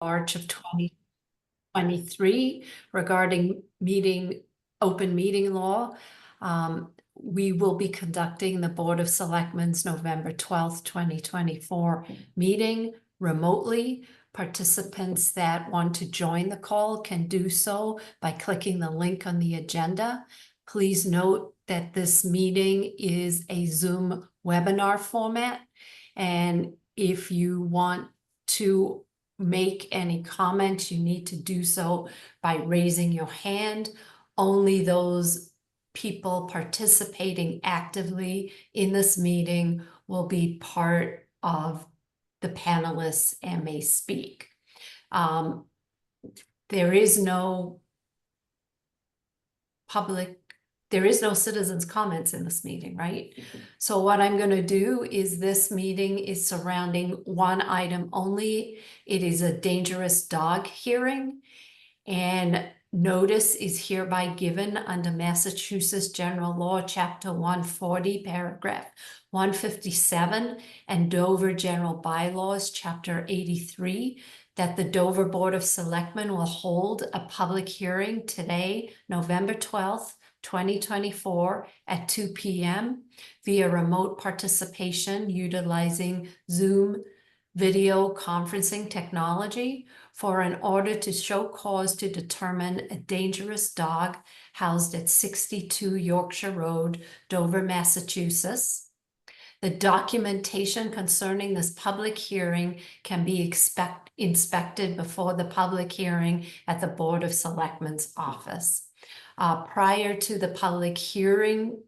March of 2023 regarding open meeting law. We will be conducting the Board of Selectmen's November 12th, 2024 meeting remotely. Participants that want to join the call can do so by clicking the link on the agenda. Please note that this meeting is a Zoom webinar format, and if you want to make any comments, you need to do so by raising your hand. Only those people participating actively in this meeting will be part of the panelists and may speak. There is no citizens' comments in this meeting, right? So what I'm going to do is this meeting is surrounding one item only. It is a dangerous dog hearing, and notice is hereby given under Massachusetts General Law, Chapter 140, Paragraph 157, and Dover General Bylaws, Chapter 83, that the Dover Board of Selectmen will hold a public hearing today, November 12th, 2024 at 2 p.m. via remote participation utilizing Zoom video conferencing technology for an order to show cause to determine a dangerous dog housed at 62 Yorkshire Road, Dover, Massachusetts. The documentation concerning this public hearing can be inspected before the public hearing at the Board of Selectmen's office. Prior to the public hearing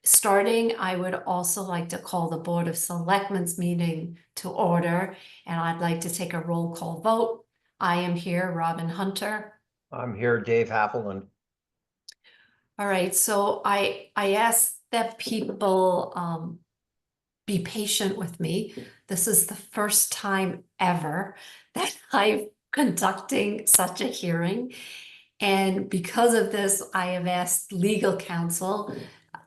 starting, I would also like to call the Board of Selectmen's meeting to order, and I'd like to take a roll call vote. I am here, Robin Hunter. I'm here, Dave Haviland. All right, so I ask that people be patient with me. This is the first time ever that I'm conducting such a hearing. And because of this, I have asked legal counsel,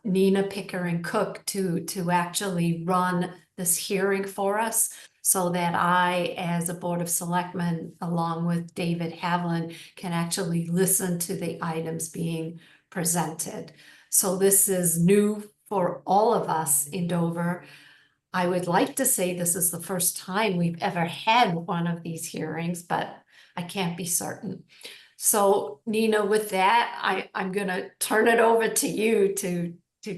Nina Pickering Cook, to actually run this hearing for us so that I, as a Board of Selectmen, along with David Haviland, can actually listen to the items being presented. So this is new for all of us in Dover. I would like to say this is the first time we've ever had one of these hearings, but I can't be certain. So Nina, with that, I'm going to turn it over to you to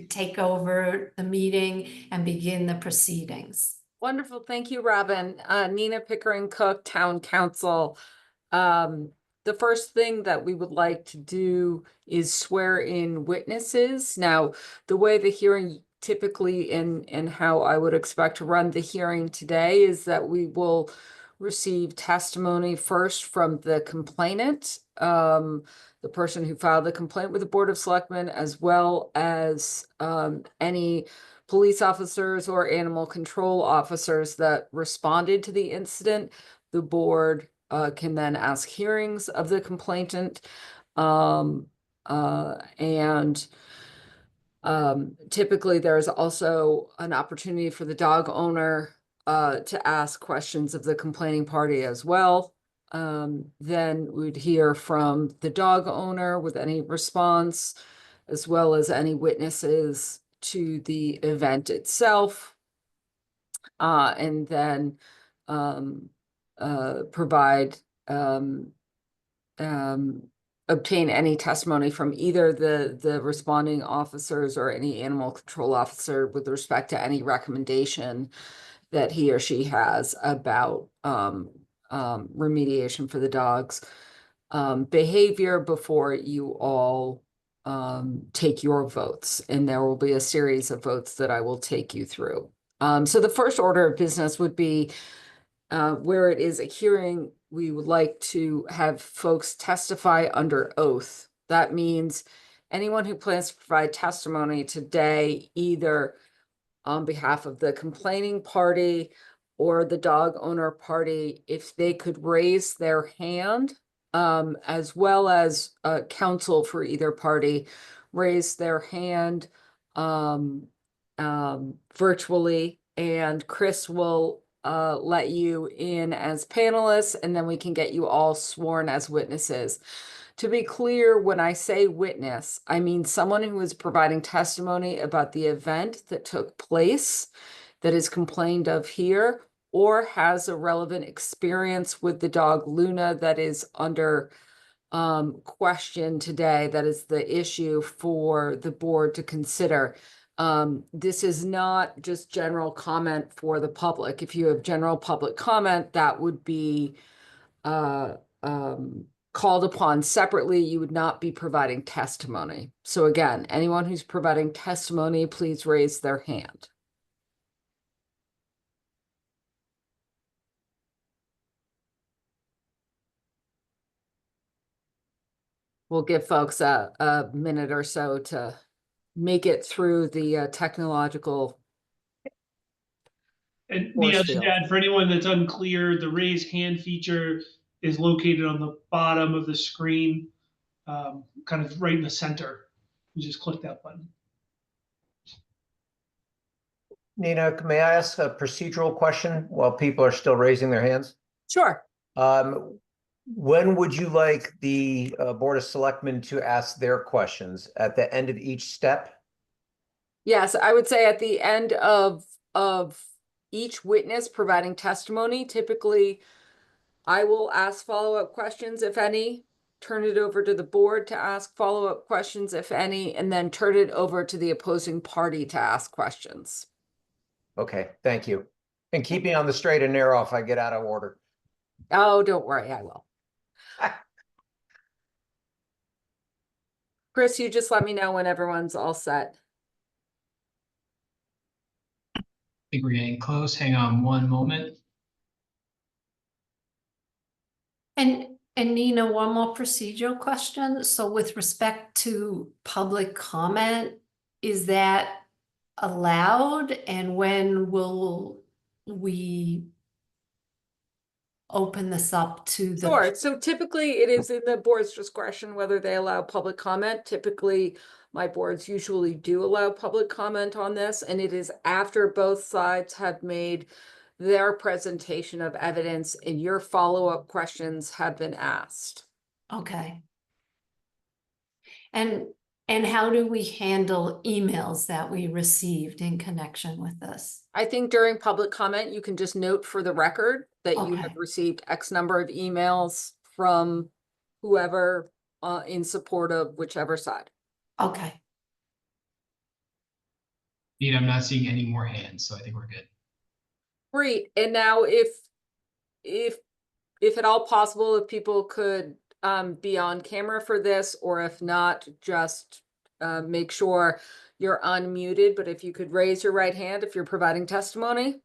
take over the meeting and begin the proceedings. Wonderful. Thank you, Robin. Nina Pickering Cook, Town Council. The first thing that we would like to do is swear in witnesses. Now, the way the hearing typically and how I would expect to run the hearing today is that we will receive testimony first from the complainant, the person who filed the complaint with the Board of Selectmen, as well as any police officers or animal control officers that responded to the incident. The board can then ask hearings of the complainant, typically there's also an opportunity for the dog owner to ask questions of the complaining party as well. Then we'd hear from the dog owner with any response, as well as any witnesses to the event itself, and then obtain any testimony from either the responding officers or any animal control officer with respect to any recommendation that he or she has about remediation for the dog's behavior before you all take your votes. And there will be a series of votes that I will take you through. So the first order of business would be where it is a hearing, we would like to have folks testify under oath. That means anyone who plans to provide testimony today, either on behalf of the complaining party or the dog owner party, if they could raise their hand, as well as counsel for either party, raise their hand virtually, and Chris will let you in as panelists, and then we can get you all sworn as witnesses. To be clear, when I say witness, I mean someone who is providing testimony about the event that took place that is complained of here, or has a relevant experience with the dog Luna that is under question today. That is the issue for the board to consider. This is not just general comment for the public. If you have general public comment, that would be called upon separately. You would not be providing testimony. So again, anyone who's providing testimony, please raise their hand. We'll give folks a minute or so to make it through the technological. And Force Nina, I should field. add, for anyone that's unclear, the raise hand feature is located on the bottom of the screen, kind of right in the center. You just click that button. Nina, may I ask a procedural question while people are still raising their hands? Sure. When would you like the Board of Selectmen to ask their questions? At the end of each step? Yes, I would say at the end of each witness providing testimony, typically I will ask follow-up questions, if any, turn it over to the board to ask follow-up questions, if any, and then turn it over to the opposing party to ask questions. Okay, thank you. And keep me on the straight and narrow if I get out of order. Oh, don't worry, I will. Chris, you just let me know when everyone's all set. I think we're getting close. Hang on one moment. And Nina, one more procedural question. So with respect to public comment, is that allowed? And when will we open this up to the? Sure. So typically it is in the board's discretion whether they allow public comment. Typically, my boards usually do allow public comment on this, and it is after both sides have made their presentation of evidence and your follow-up questions have been asked. Okay. And how do we handle emails that we received in connection with this? I think during public comment, you can just note for the record that you Okay. have received X number of emails from whoever in support of whichever side. Okay. Nina, I'm not seeing any more hands, so I think we're good. Great. And now if at all possible, if people could be on camera for this, or if not, just make sure you're unmuted. But if you could raise your right hand if you're providing testimony.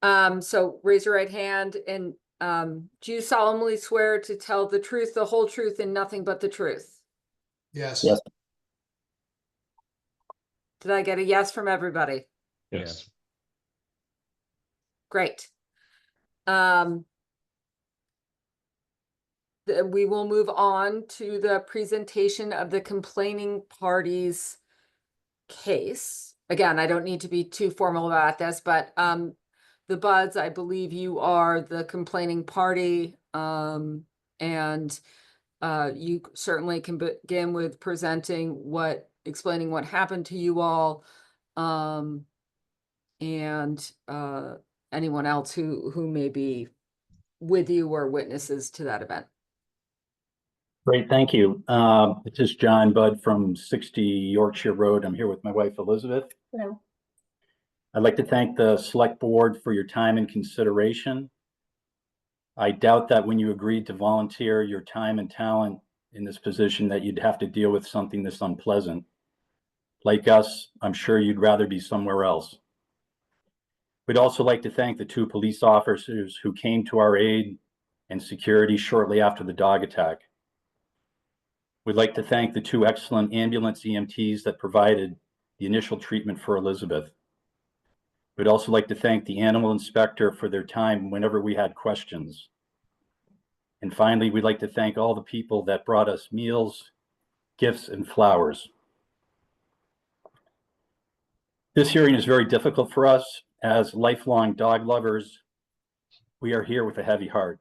So raise your right hand, and do you solemnly swear to tell the truth, the whole truth, and nothing but the truth? Yes. Yes. Did I get a yes from everybody? Yes. Great. We will move on to the presentation of the complaining party's case. Again, I don't need to be too formal about this, but the Buds, I believe you are the complaining party, and you certainly can begin with explaining what happened to you all, and anyone else who may be with you or witnesses to that event. Great, thank you. This is John Budd from 60 Yorkshire Road. I'm here with my wife, Elizabeth. Hello. I'd like to thank the Select Board for your time and consideration. I doubt that when you agreed to volunteer your time and talent in this position that you'd have to deal with something this unpleasant. Like us, I'm sure you'd rather be somewhere else. We'd also like to thank the 2 police officers who came to our aid and security shortly after the dog attack. We'd like to thank the 2 excellent ambulance EMTs that provided the initial treatment for Elizabeth. We'd also like to thank the animal inspector for their time whenever we had questions. And finally, we'd like to thank all the people that brought us meals, gifts, and flowers. This hearing is very difficult for us. As lifelong dog lovers, we are here with a heavy heart.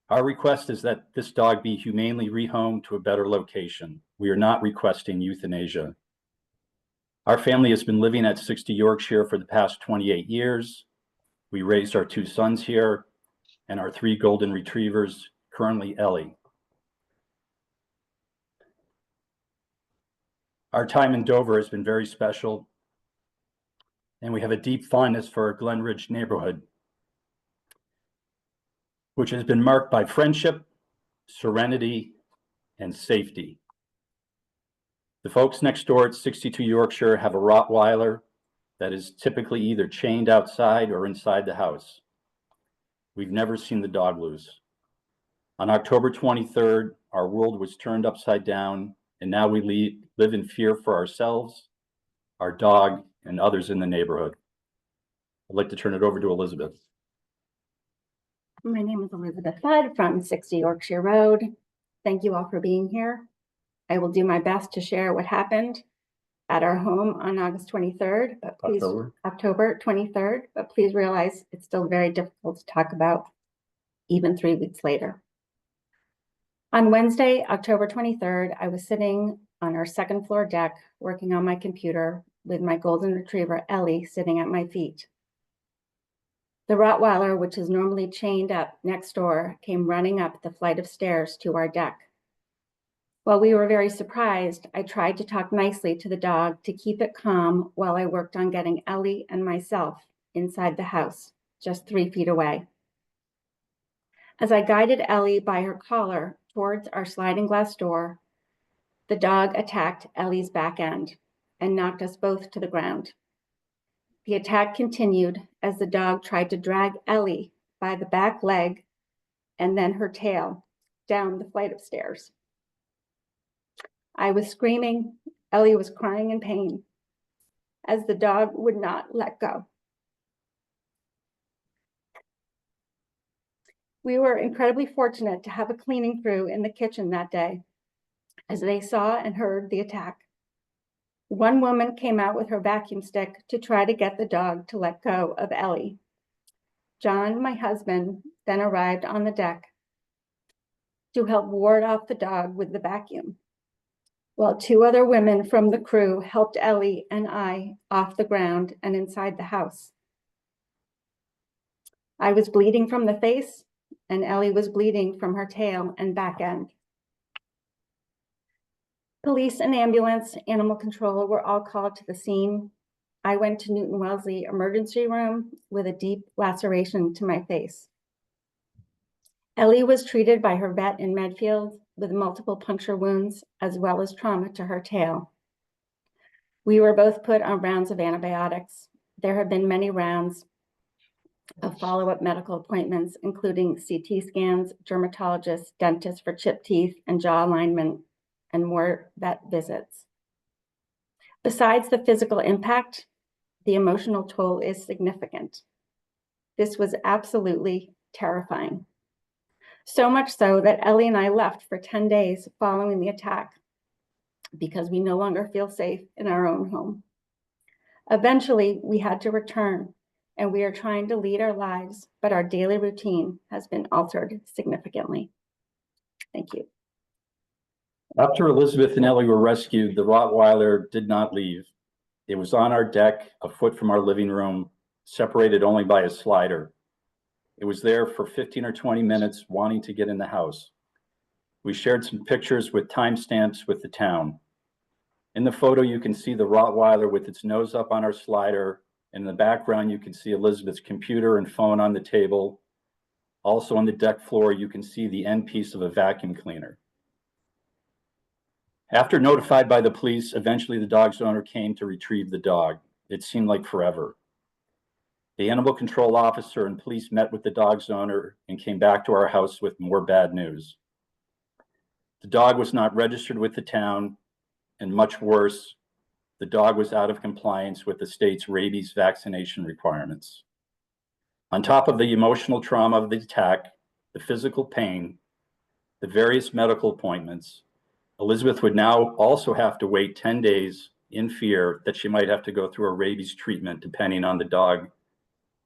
Our request is that this dog be humanely rehomed to a better location. We are not requesting euthanasia. Our family has been living at 60 Yorkshire for the past 28 years. We raised our 2 sons here and our 3 golden retrievers, currently Ellie. Our time in Dover has been very special, and we have a deep fondness for our Glen Ridge neighborhood, which has been marked by friendship, serenity, and safety. The folks next door at 62 Yorkshire have a Rottweiler that is typically either chained outside or inside the house. We've never seen the dog loose. On October 23rd, our world was turned upside down, and now we live in fear for ourselves, our dog, and others in the neighborhood. I'd like to turn it over to Elizabeth. My name is Elizabeth Flood from 60 Yorkshire Road. Thank you all for being here. I will do my best to share what happened at our home on August 23rd, but please, October 23rd, but please realize it's still very difficult to talk about even 3 weeks later. On Wednesday, October 23rd, I was sitting on our 2nd floor deck working on my computer with my golden retriever, Ellie, sitting at my feet. The Rottweiler, which is normally chained up next door, came running up the flight of stairs to our deck. While we were very surprised, I tried to talk nicely to the dog to keep it calm while I worked on getting Ellie and myself inside the house, just 3 feet away. As I guided Ellie by her collar towards our sliding glass door, the dog attacked Ellie's back end and knocked us both to the ground. The attack continued as the dog tried to drag Ellie by the back leg and then her tail down the flight of stairs. I was screaming. Ellie was crying in pain as the dog would not let go. We were incredibly fortunate to have a cleaning crew in the kitchen that day as they saw and heard the attack. One woman came out with her vacuum stick to try to get the dog to let go of Ellie. John, my husband, then arrived on the deck to help ward off the dog with the vacuum, while 2 other women from the crew helped Ellie and I off the ground and inside the house. I was bleeding from the face, and Ellie was bleeding from her tail and back end. Police and ambulance, animal control were all called to the scene. I went to Newton Wellesley emergency room with a deep laceration to my face. Ellie was treated by her vet in Medfield with multiple puncture wounds, as well as trauma to her tail. We were both put on rounds of antibiotics. There have been many rounds of follow-up medical appointments, including CT scans, dermatologists, dentists for chipped teeth and jaw alignment, and more vet visits. Besides the physical impact, the emotional toll is significant. This was absolutely terrifying. So much so that Ellie and I left for 10 days following the attack because we no longer feel safe in our own home. Eventually, we had to return, and we are trying to lead our lives, but our daily routine has been altered significantly. Thank you. After Elizabeth and Ellie were rescued, the Rottweiler did not leave. It was on our deck, a foot from our living room, separated only by a slider. It was there for 15 or 20 minutes, wanting to get in the house. We shared some pictures with timestamps with the town. In the photo, you can see the Rottweiler with its nose up on our slider. And in the background, you can see Elizabeth's computer and phone on the table. Also on the deck floor, you can see the end piece of a vacuum cleaner. After notified by the police, eventually the dog's owner came to retrieve the dog. It seemed like forever. The animal control officer and police met with the dog's owner and came back to our house with more bad news. The dog was not registered with the town, and much worse, the dog was out of compliance with the state's rabies vaccination requirements. On top of the emotional trauma of the attack, the physical pain, the various medical appointments, Elizabeth would now also have to wait 10 days in fear that she might have to go through a rabies treatment depending on the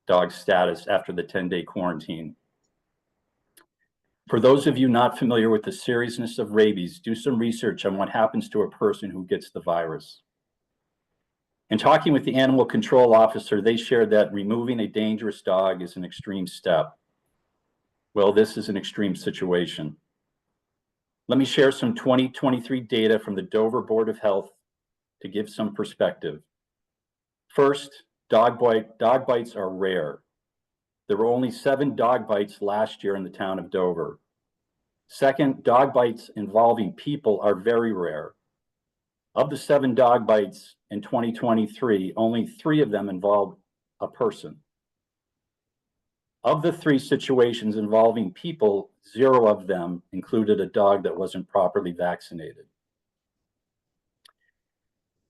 dog's status after the 10-day quarantine. For those of you not familiar with the seriousness of rabies, do some research on what happens to a person who gets the virus. In talking with the animal control officer, they shared that removing a dangerous dog is an extreme step. Well, this is an extreme situation. Let me share some 2023 data from the Dover Board of Health to give some perspective. First, dog bites are rare. There were only 7 dog bites last year in the town of Dover. Second, dog bites involving people are very rare. Of the 7 dog bites in 2023, only 3 of them involved a person. Of the 3 situations involving people, 0 of them included a dog that wasn't properly vaccinated.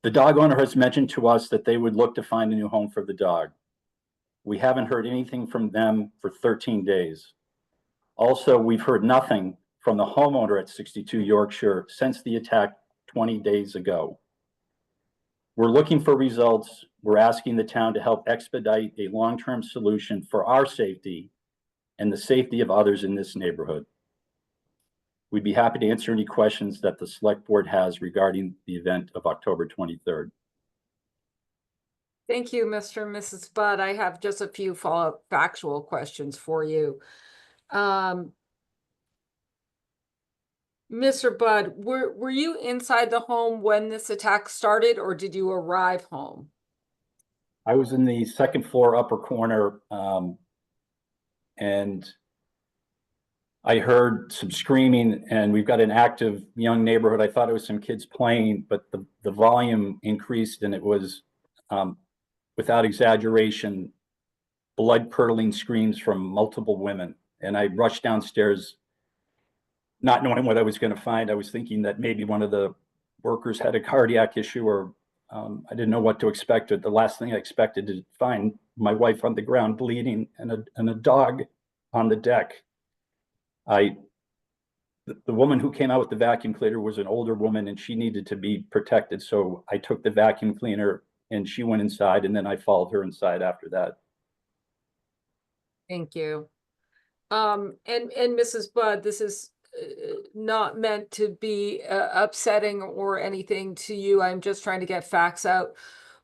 The dog owner has mentioned to us that they would look to find a new home for the dog. We haven't heard anything from them for 13 days. Also, we've heard nothing from the homeowner at 62 Yorkshire since the attack 20 days ago. We're looking for results. We're asking the town to help expedite a long-term solution for our safety and the safety of others in this neighborhood. We'd be happy to answer any questions that the select board has regarding the event of October 23rd. Thank you, Mr. and Mrs. Budd. I have just a few follow-up factual questions for you. Mr. Budd, were you inside the home when this attack started, or did you arrive home? I was in the second floor upper corner, and I heard some screaming, and we've got an active young neighborhood. I thought it was some kids playing, but the volume increased, and it was, without exaggeration, blood-curdling screams from multiple women. And I rushed downstairs, not knowing what I was going to find. I was thinking that maybe one of the workers had a cardiac issue, or I didn't know what to expect. The last thing I expected to find my wife on the ground bleeding and a dog on the deck. The woman who came out with the vacuum cleaner was an older woman, and she needed to be protected. So I took the vacuum cleaner and she went inside, and then I followed her inside after that. Thank you. And Mrs. Budd, this is not meant to be upsetting or anything to you. I'm just trying to get facts out.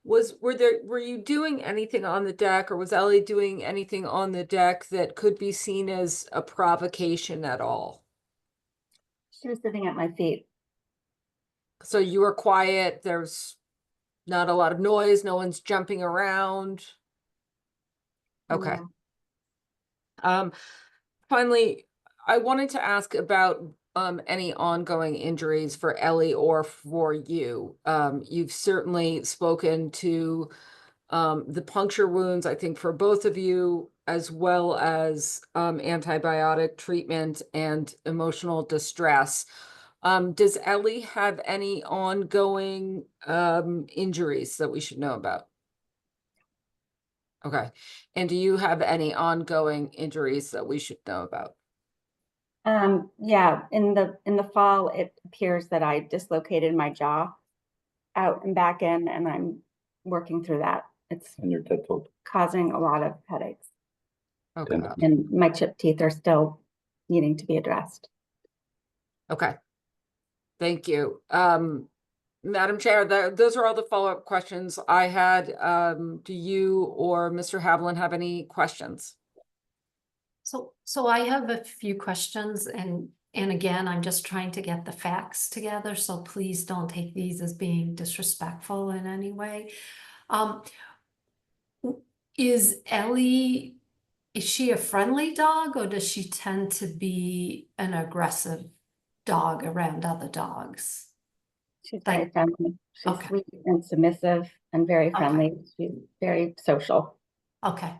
Were you doing anything on the deck, or was Ellie doing anything on the deck that could be seen as a provocation at all? She was sitting at my feet. So you were quiet, there's not a lot of noise, no one's jumping around. Okay. No. Finally, I wanted to ask about any ongoing injuries for Ellie or for you. You've certainly spoken to the puncture wounds, I think, for both of you, as well as antibiotic treatment and emotional distress. Does Ellie have any ongoing injuries that we should know about? Okay. And do you have any ongoing injuries that we should know about? Yeah, in the fall, it appears that I dislocated my jaw out and back in, and I'm working through that. It's And your dental. causing a lot of headaches, Okay. and my chipped teeth are still needing to be addressed. Okay. Thank you. Madam Chair, those are all the follow-up questions I had. Do you or Mr. Havlin have any questions? So I have a few questions, and again, I'm just trying to get the facts together, so please don't take these as being disrespectful in any way. Is Ellie, is she a friendly dog, or does she tend to be an aggressive dog around other dogs? She's very friendly. She's Okay. sweet and submissive and very Okay. friendly. She's very social. Okay.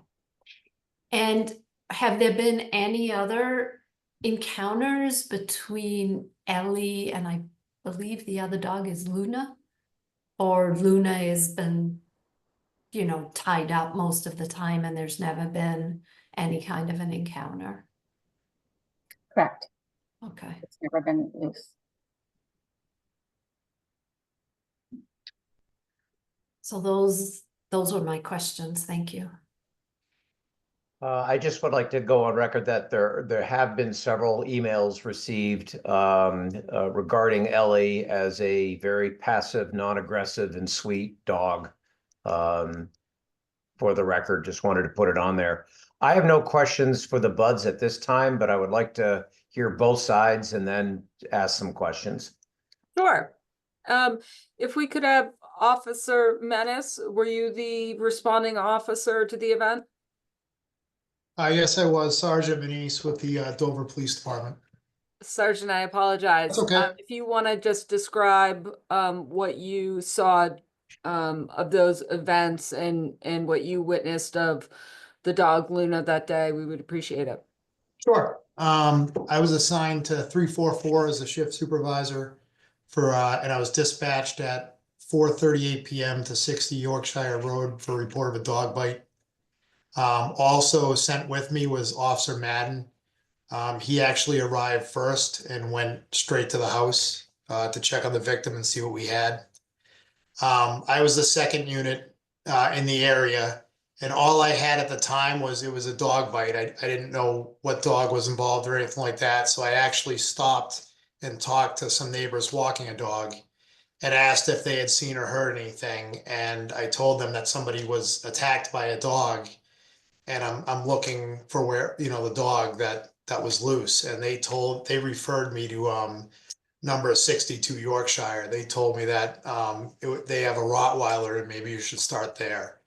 And have there been any other encounters between Ellie and, I believe the other dog is Luna? Or Luna has been, tied up most of the time and there's never been any kind of an encounter? Correct. Okay. It's never been loose. So those were my questions. Thank you. I just would like to go on record that there have been several emails received regarding Ellie as a very passive, non-aggressive, and sweet dog. For the record, just wanted to put it on there. I have no questions for the buds at this time, but I would like to hear both sides and then ask some questions. Sure. If we could have Officer Menace, were you the responding officer to the event? Yes, I was Sergeant Manise with the Dover Police Department. Sergeant, I apologize. That's okay. If you want to just describe what you saw of those events and what you witnessed of the dog Luna that day, we would appreciate it. Sure. I was assigned to 344 as a shift supervisor for, and I was dispatched at 4:38 p.m. to 60 Yorkshire Road for a report of a dog bite. Also sent with me was Officer Madden. He actually arrived first and went straight to the house to check on the victim and see what we had. I was the second unit in the area, and all I had at the time was it was a dog bite. I didn't know what dog was involved or anything like that, so I actually stopped and talked to some neighbors walking a dog and asked if they had seen or heard anything. And I told them that somebody was attacked by a dog, and I'm looking for where, you know, the dog that was loose. And they referred me to number 62 Yorkshire. They told me that they have a Rottweiler and maybe you should start there.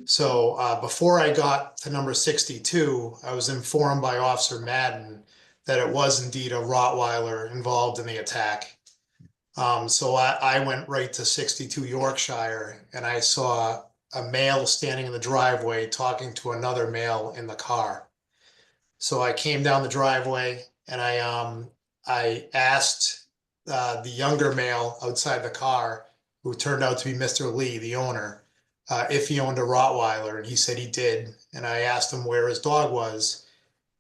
So before I got to number 62, I was informed by Officer Madden that it was indeed a Rottweiler involved in the attack. So I went right to 62 Yorkshire, and I saw a male standing in the driveway talking to another male in the car. So I came down the driveway and I asked the younger male outside the car, who turned out to be Mr. Lee, the owner, if he owned a Rottweiler, and he said he did. And I asked him where his dog was,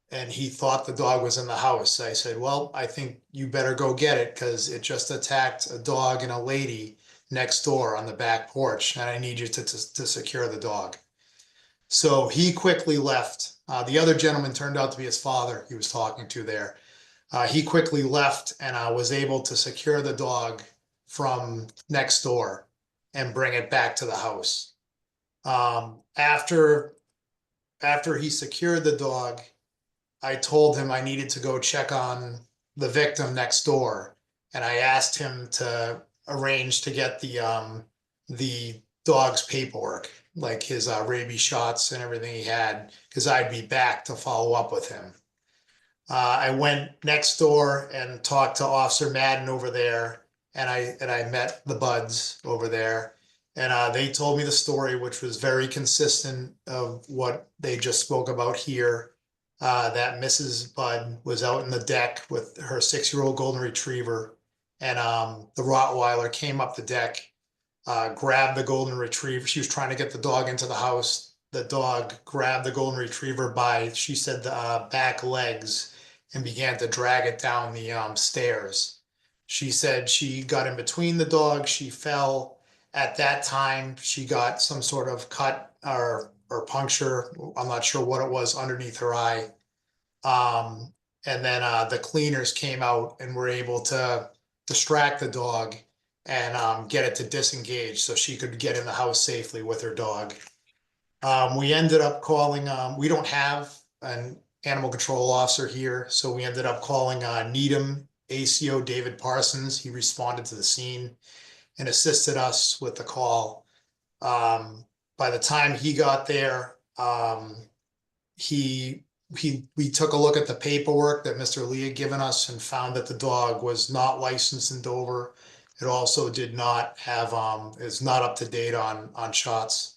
and he thought the dog was in the house. I said, well, I think you better go get it because it just attacked a dog and a lady next door on the back porch, and I need you to secure the dog. So he quickly left. The other gentleman turned out to be his father he was talking to there. He quickly left, and I was able to secure the dog from next door and bring it back to the house. After he secured the dog, I told him I needed to go check on the victim next door, and I asked him to arrange to get the dog's paperwork, like his rabies shots and everything he had, because I'd be back to follow up with him. I went next door and talked to Officer Madden over there, and I met the buds over there, and they told me the story, which was very consistent of what they just spoke about here. That Mrs. Budd was out in the deck with her 6-year-old golden retriever, and the Rottweiler came up the deck, grabbed the golden retriever. She was trying to get the dog into the house. The dog grabbed the golden retriever by, she said, the back legs, and began to drag it down the stairs. She said she got in between the dog. She fell. At that time, she got some sort of cut or puncture. I'm not sure what it was underneath her eye. And then the cleaners came out and were able to distract the dog and get it to disengage so she could get in the house safely with her dog. We ended up calling, we don't have an animal control officer here, so we ended up calling Needham ACO David Parsons. He responded to the scene and assisted us with the call. By the time he got there, we took a look at the paperwork that Mr. Lee had given us and found that the dog was not licensed in Dover. It also did not have, is not up to date on shots.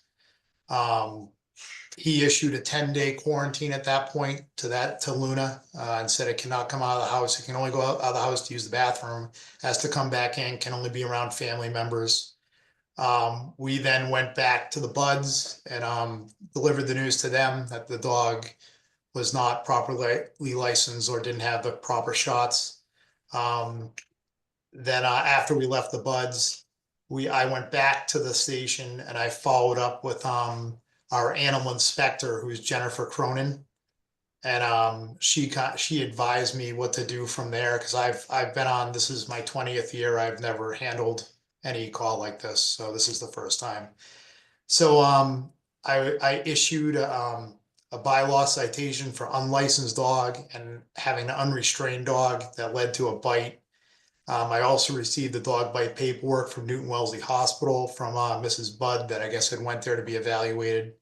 He issued a 10-day quarantine at that point to Luna and said it cannot come out of the house. It can only go out of the house to use the bathroom. Has to come back in, can only be around family members. We then went back to the buds and delivered the news to them that the dog was not properly licensed or didn't have the proper shots. Then after we left the buds, I went back to the station and I followed up with our animal inspector, who's Jennifer Cronin. And she advised me what to do from there, because I've been on, this is my 20th year. I've never handled any call like this, so this is the first time. So I issued a bylaw citation for unlicensed dog and having an unrestrained dog that led to a bite. I also received the dog bite paperwork from Newton Wellesley Hospital from Mrs. Budd that I guess had went there to be evaluated.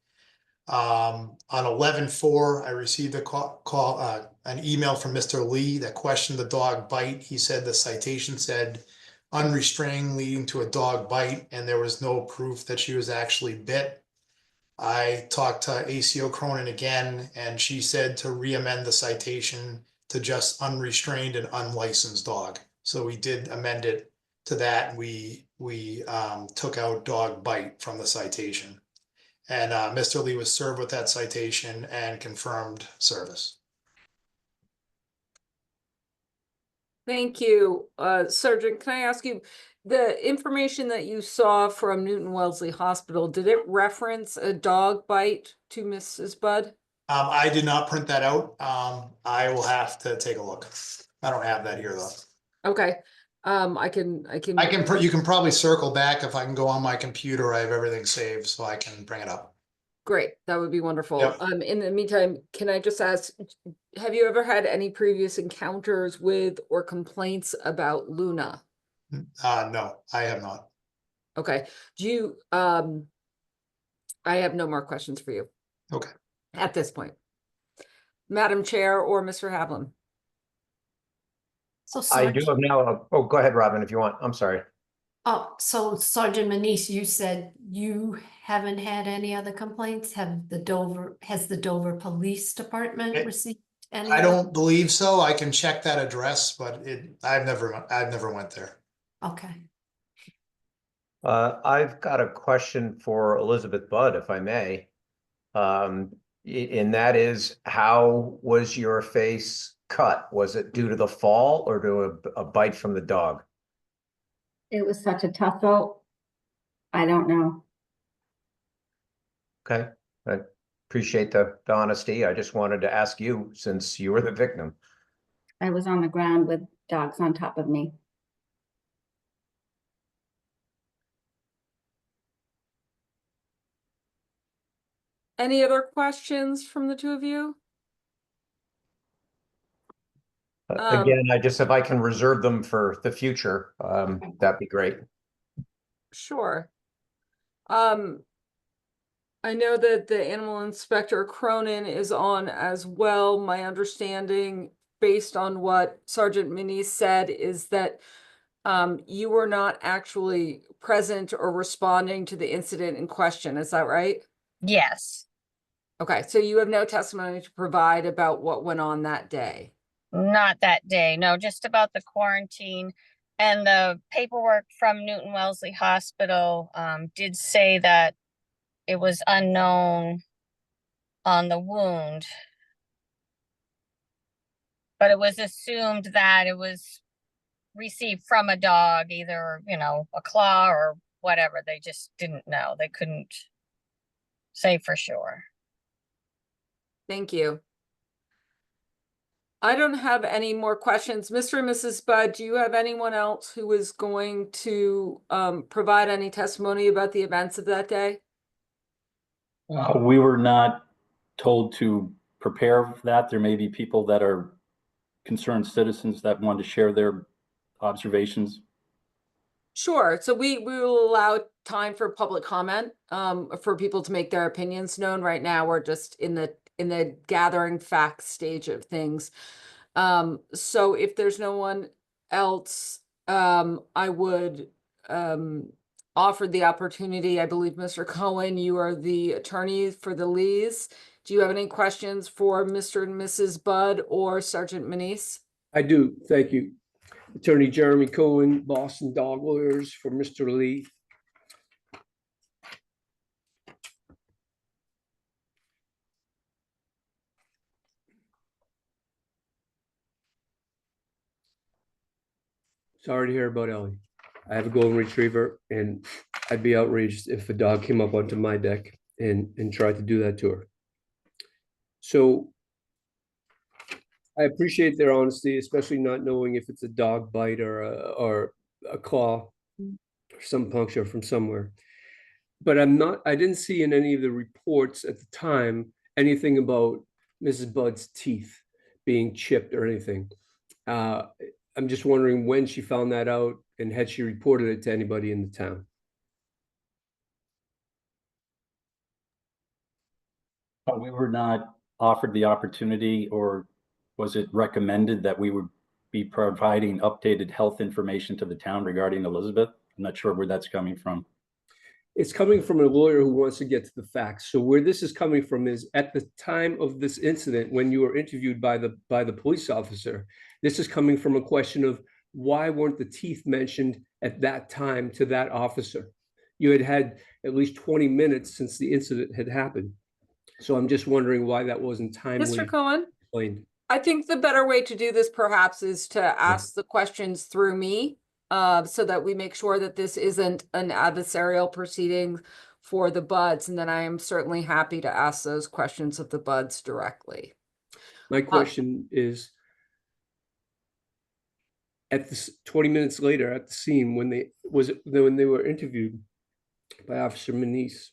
On 11/4, I received an email from Mr. Lee that questioned the dog bite. He said the citation said unrestrained leading to a dog bite, and there was no proof that she was actually bit. I talked to ACO Cronin again, and she said to re-amend the citation to just unrestrained and unlicensed dog. So we did amend it to that, and we took out dog bite from the citation. And Mr. Lee was served with that citation and confirmed service. Thank you. Sergeant, can I ask you, the information that you saw from Newton Wellesley Hospital, did it reference a dog bite to Mrs. Budd? I did not print that out. I will have to take a look. I don't have that here though. Okay. You can probably circle back if I can go on my computer. I have everything saved, so I can bring it up. Great, that would be wonderful. Yep. In the meantime, can I just ask, have you ever had any previous encounters with or complaints about Luna? No, I have not. Okay, I have no more questions for you. Okay. At this point. Madam Chair or Mr. Havlin? So I do Sergeant, have now, oh, go ahead, Robin, if you want. I'm sorry. so Sergeant Manise, you said you haven't had any other complaints? Has the Dover Police Department It- received any? I don't believe so. I can check that address, but I've never went there. Okay. I've got a question for Elizabeth Budd, if I may. And that is, how was your face cut? Was it due to the fall or to a bite from the dog? It was such a tussle. I don't know. Okay, I appreciate the honesty. I just wanted to ask you since you were the victim. I was on the ground with dogs on top of me. Any other questions from the two of you? Again, if I can reserve them for the future, that'd be great. Sure. I know that the animal inspector Cronin is on as well. My understanding, based on what Sergeant Minnie said, is that you were not actually present or responding to the incident in question. Is that right? Yes, Okay, so you have no testimony to provide about what went on that day. not that day. No, just about the quarantine. And the paperwork from Newton Wellesley Hospital did say that it was unknown on the wound. But it was assumed that it was received from a dog, either, a claw or whatever. They just didn't know. They couldn't say for sure. Thank you. I don't have any more questions. Mr. and Mrs. Budd, do you have anyone else who is going to provide any testimony about the events of that day? We were not told to prepare for that. There may be people that are concerned citizens that want to share their observations. Sure. So we will allow time for public comment, for people to make their opinions known. Right now, we're just in the gathering facts stage of things. So if there's no one else, I would offer the opportunity. I believe, Mr. Cohen, you are the attorney for the Lees. Do you have any questions for Mr. and Mrs. Budd or Sergeant Manise? I do, thank you. Attorney Jeremy Cohen, Boston Dog Lawyers for Mr. Lee. Sorry to hear about Ellie. I have a golden retriever, and I'd be outraged if a dog came up onto my deck and tried to do that to her. So I appreciate their honesty, especially not knowing if it's a dog bite or a claw or some puncture from somewhere. But I didn't see in any of the reports at the time anything about Mrs. Budd's teeth being chipped or anything. I'm just wondering when she found that out and had she reported it to anybody in the town? But we were not offered the opportunity, or was it recommended that we would be providing updated health information to the town regarding Elizabeth? I'm not sure where that's coming from. It's coming from a lawyer who wants to get to the facts. So where this is coming from is at the time of this incident, when you were interviewed by the police officer, this is coming from a question of why weren't the teeth mentioned at that time to that officer? You had had at least 20 minutes since the incident had happened. So I'm just wondering why that wasn't timely Mr. Cohen, explained. I think the better way to do this perhaps is to ask the questions through me, so that we make sure that this isn't an adversarial proceeding for the Buds, and then I am certainly happy to ask those questions of the Buds directly. My question is, at this 20 minutes later at the scene, when they were interviewed by Officer Manise,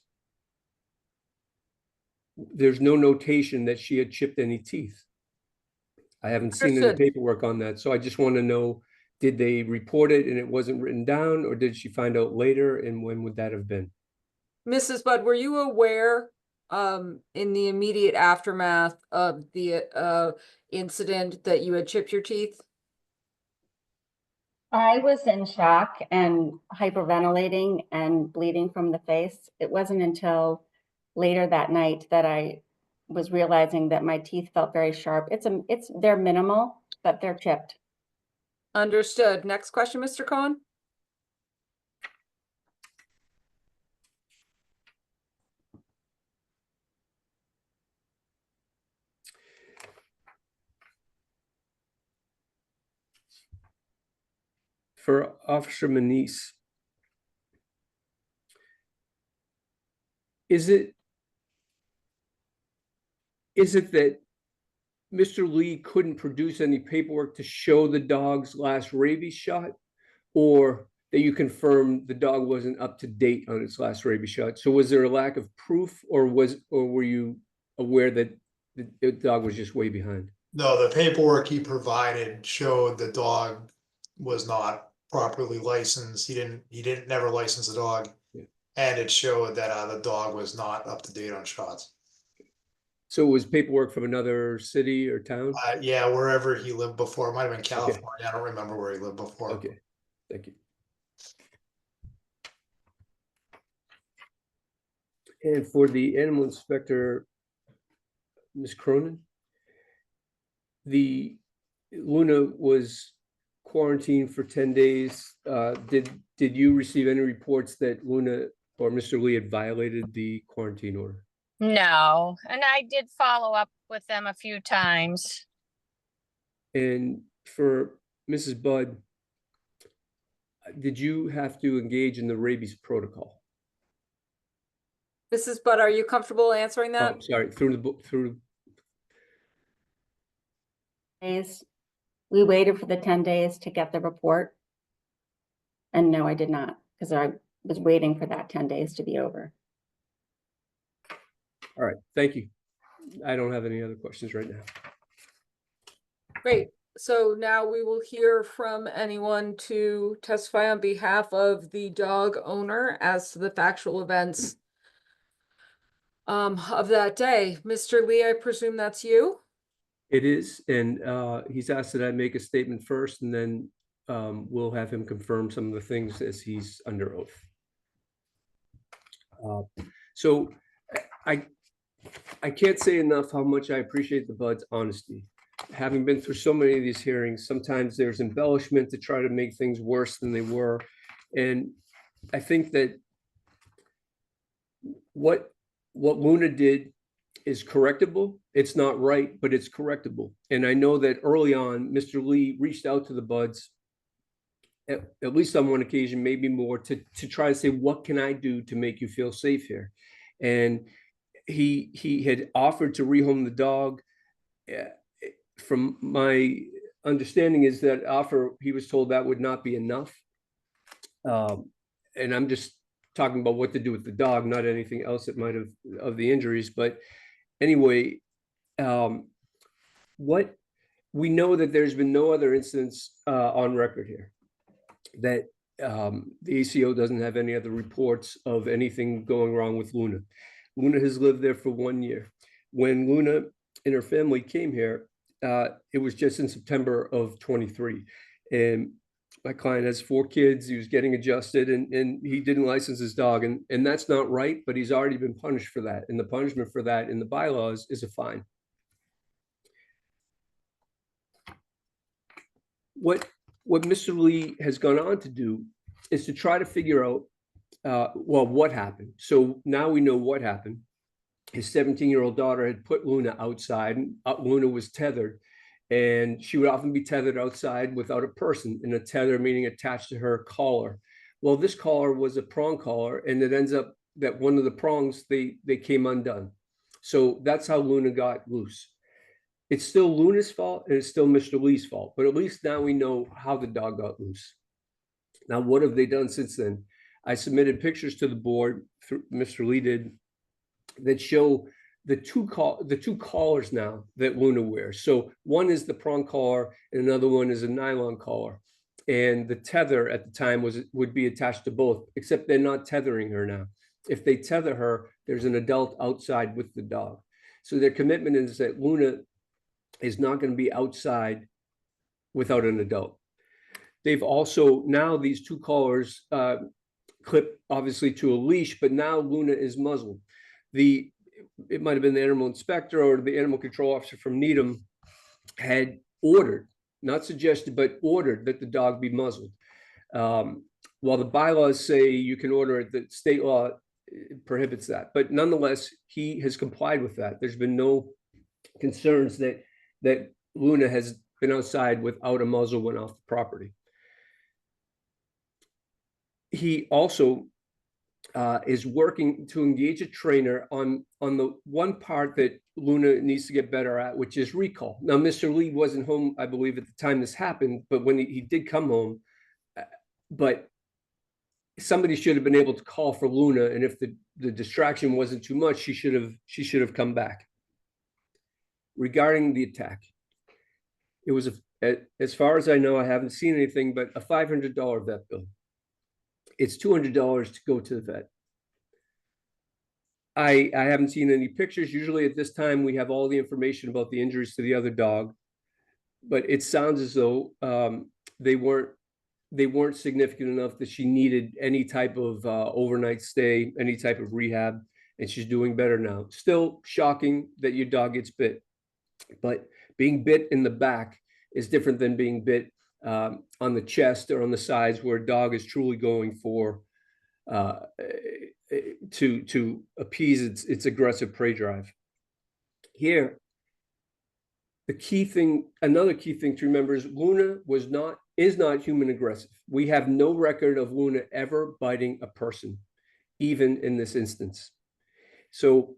there's no notation that she had chipped any teeth. I haven't seen any Understood. paperwork on that, so I just want to know, did they report it and it wasn't written down, or did she find out later, and when would that have been? Mrs. Budd, were you aware, in the immediate aftermath of the incident that you had chipped your teeth? I was in shock and hyperventilating and bleeding from the face. It wasn't until later that night that I was realizing that my teeth felt very sharp. They're minimal, but they're chipped. Understood. Next question, Mr. Cohen. For Officer Manise, is it that Mr. Lee couldn't produce any paperwork to show the dog's last rabies shot, or that you confirmed the dog wasn't up to date on its last rabies shot? So was there a lack of proof, or were you aware that the dog was just way behind? No, the paperwork he provided showed the dog was not properly licensed. He didn't never license the dog. Yeah. And it showed that the dog was not up to date on shots. So it was paperwork from another city or town? Yeah, wherever he lived before. It might have been California. I don't remember where he lived before. Okay, thank you. And for the animal inspector, Ms. Cronin, the Luna was quarantined for 10 days. Did you receive any reports that Luna or Mr. Lee had violated the quarantine order? No, and I did follow up with them a few times. And for Mrs. Budd, did you have to engage in the rabies protocol? Mrs. Budd, are you comfortable answering Oh, that? I'm sorry, through Days. We waited for the 10 days to get the report. And no, I did not, because I was waiting for that 10 days to be over. All right, thank you. I don't have any other questions right now. Great. So now we will hear from anyone to testify on behalf of the dog owner as to the factual events of that day. Mr. Lee, I presume that's you? It is, and he's asked that I make a statement first, and then we'll have him confirm some of the things as he's under oath. So I can't say enough how much I appreciate the Bud's honesty. Having been through so many of these hearings, sometimes there's embellishment to try to make things worse than they were. And I think that what Luna did is correctable. It's not right, but it's correctable. And I know that early on, Mr. Lee reached out to the Buds at least on one occasion, maybe more, to try to say, what can I do to make you feel safe here? And he had offered to rehome the dog. From my understanding is that offer, he was told that would not be enough. And I'm just talking about what to do with the dog, not anything else that might have of the injuries. But anyway, what we know that there's been no other incidents on record here, that the ACO doesn't have any other reports of anything going wrong with Luna. Luna has lived there for 1 year. When Luna and her family came here, it was just in September of 23. And my client has 4 kids. He was getting adjusted, and he didn't license his dog. And that's not right, but he's already been punished for that. And the punishment for that in the bylaws is a fine. What Mr. Lee has gone on to do is to try to figure out, well, what happened. So now we know what happened. His 17-year-old daughter had put Luna outside, and Luna was tethered, and she would often be tethered outside without a person, and a tether meaning attached to her collar. Well, this collar was a prong collar, and it ends up that one of the prongs, they came undone. So that's how Luna got loose. It's still Luna's fault, and it's still Mr. Lee's fault, but at least now we know how the dog got loose. Now, what have they done since then? I submitted pictures to the board, Mr. Lee did, that show the two collars now that Luna wears. So one is the prong collar, and another one is a nylon collar. And the tether at the time would be attached to both, except they're not tethering her now. If they tether her, there's an adult outside with the dog. So their commitment is that Luna is not going to be outside without an adult. They've also, now these 2 collars clip obviously to a leash, but now Luna is muzzled. It might have been the animal inspector or the animal control officer from Needham had ordered, not suggested, but ordered that the dog be muzzled. While the bylaws say you can order it, the state law prohibits that. But nonetheless, he has complied with that. There's been no concerns that Luna has been outside without a muzzle when off the property. He also is working to engage a trainer on the one part that Luna needs to get better at, which is recall. Now, Mr. Lee wasn't home, I believe, at the time this happened, but when he did come home, but somebody should have been able to call for Luna, and if the distraction wasn't too much, she should have come back. Regarding the attack, it was, as far as I know, I haven't seen anything but a $500 vet bill. It's $200 to go to the vet. I haven't seen any pictures. Usually at this time, we have all the information about the injuries to the other dog, but it sounds as though they weren't significant enough that she needed any type of overnight stay, any type of rehab, and she's doing better now. Still shocking that your dog gets bit, but being bit in the back is different than being bit on the chest or on the sides, where a dog is truly going for to appease its aggressive prey drive. Here, another key thing to remember is Luna is not human aggressive. We have no record of Luna ever biting a person, even in this instance. So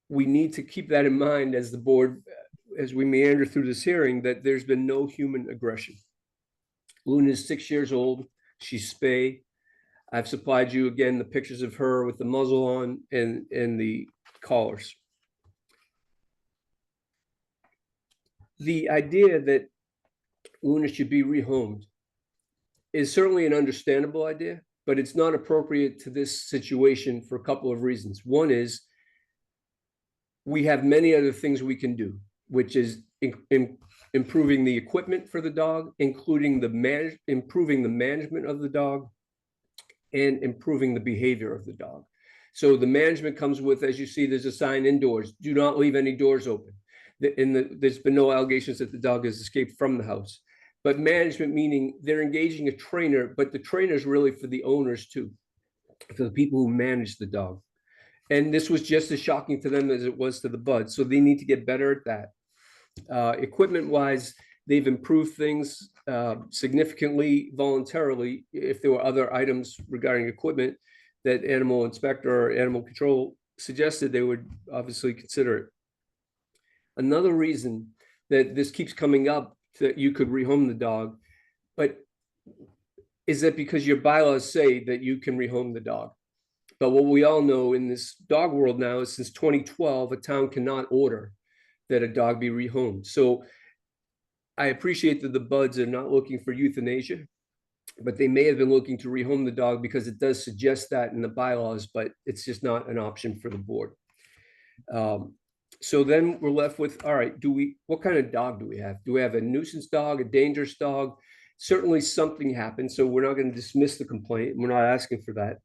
we need to keep that in mind as the board, as we meander through this hearing, that there's been no human aggression. Luna is 6 years old. She's spay. I've supplied you again the pictures of her with the muzzle on and the collars. The idea that Luna should be rehomed is certainly an understandable idea, but it's not appropriate to this situation for a couple of reasons. One is we have many other things we can do, which is improving the equipment for the dog, including improving the management of the dog, and improving the behavior of the dog. So the management comes with, as you see, there's a sign indoors: do not leave any doors open. There's been no allegations that the dog has escaped from the house. But management meaning they're engaging a trainer, but the trainer is really for the owners too, for the people who manage the dog. And this was just as shocking to them as it was to the bud. So they need to get better at that. Equipment wise, they've improved things. significantly voluntarily if there were other items regarding equipment that animal inspector or animal control suggested, they would obviously consider it. Another reason that this keeps coming up that you could rehome the dog, but is that because your bylaws say that you can rehome the dog. But what we all know in this dog world now is since 2012, a town cannot order that a dog be rehomed. So I appreciate that the buds are not looking for euthanasia, but they may have been looking to rehome the dog because it does suggest that in the bylaws, but it's just not an option for the board. So then we're left with, all right, what kind of dog do we have? Do we have a nuisance dog, a dangerous dog? Certainly something happened, so we're not going to dismiss the complaint. We're not asking for that.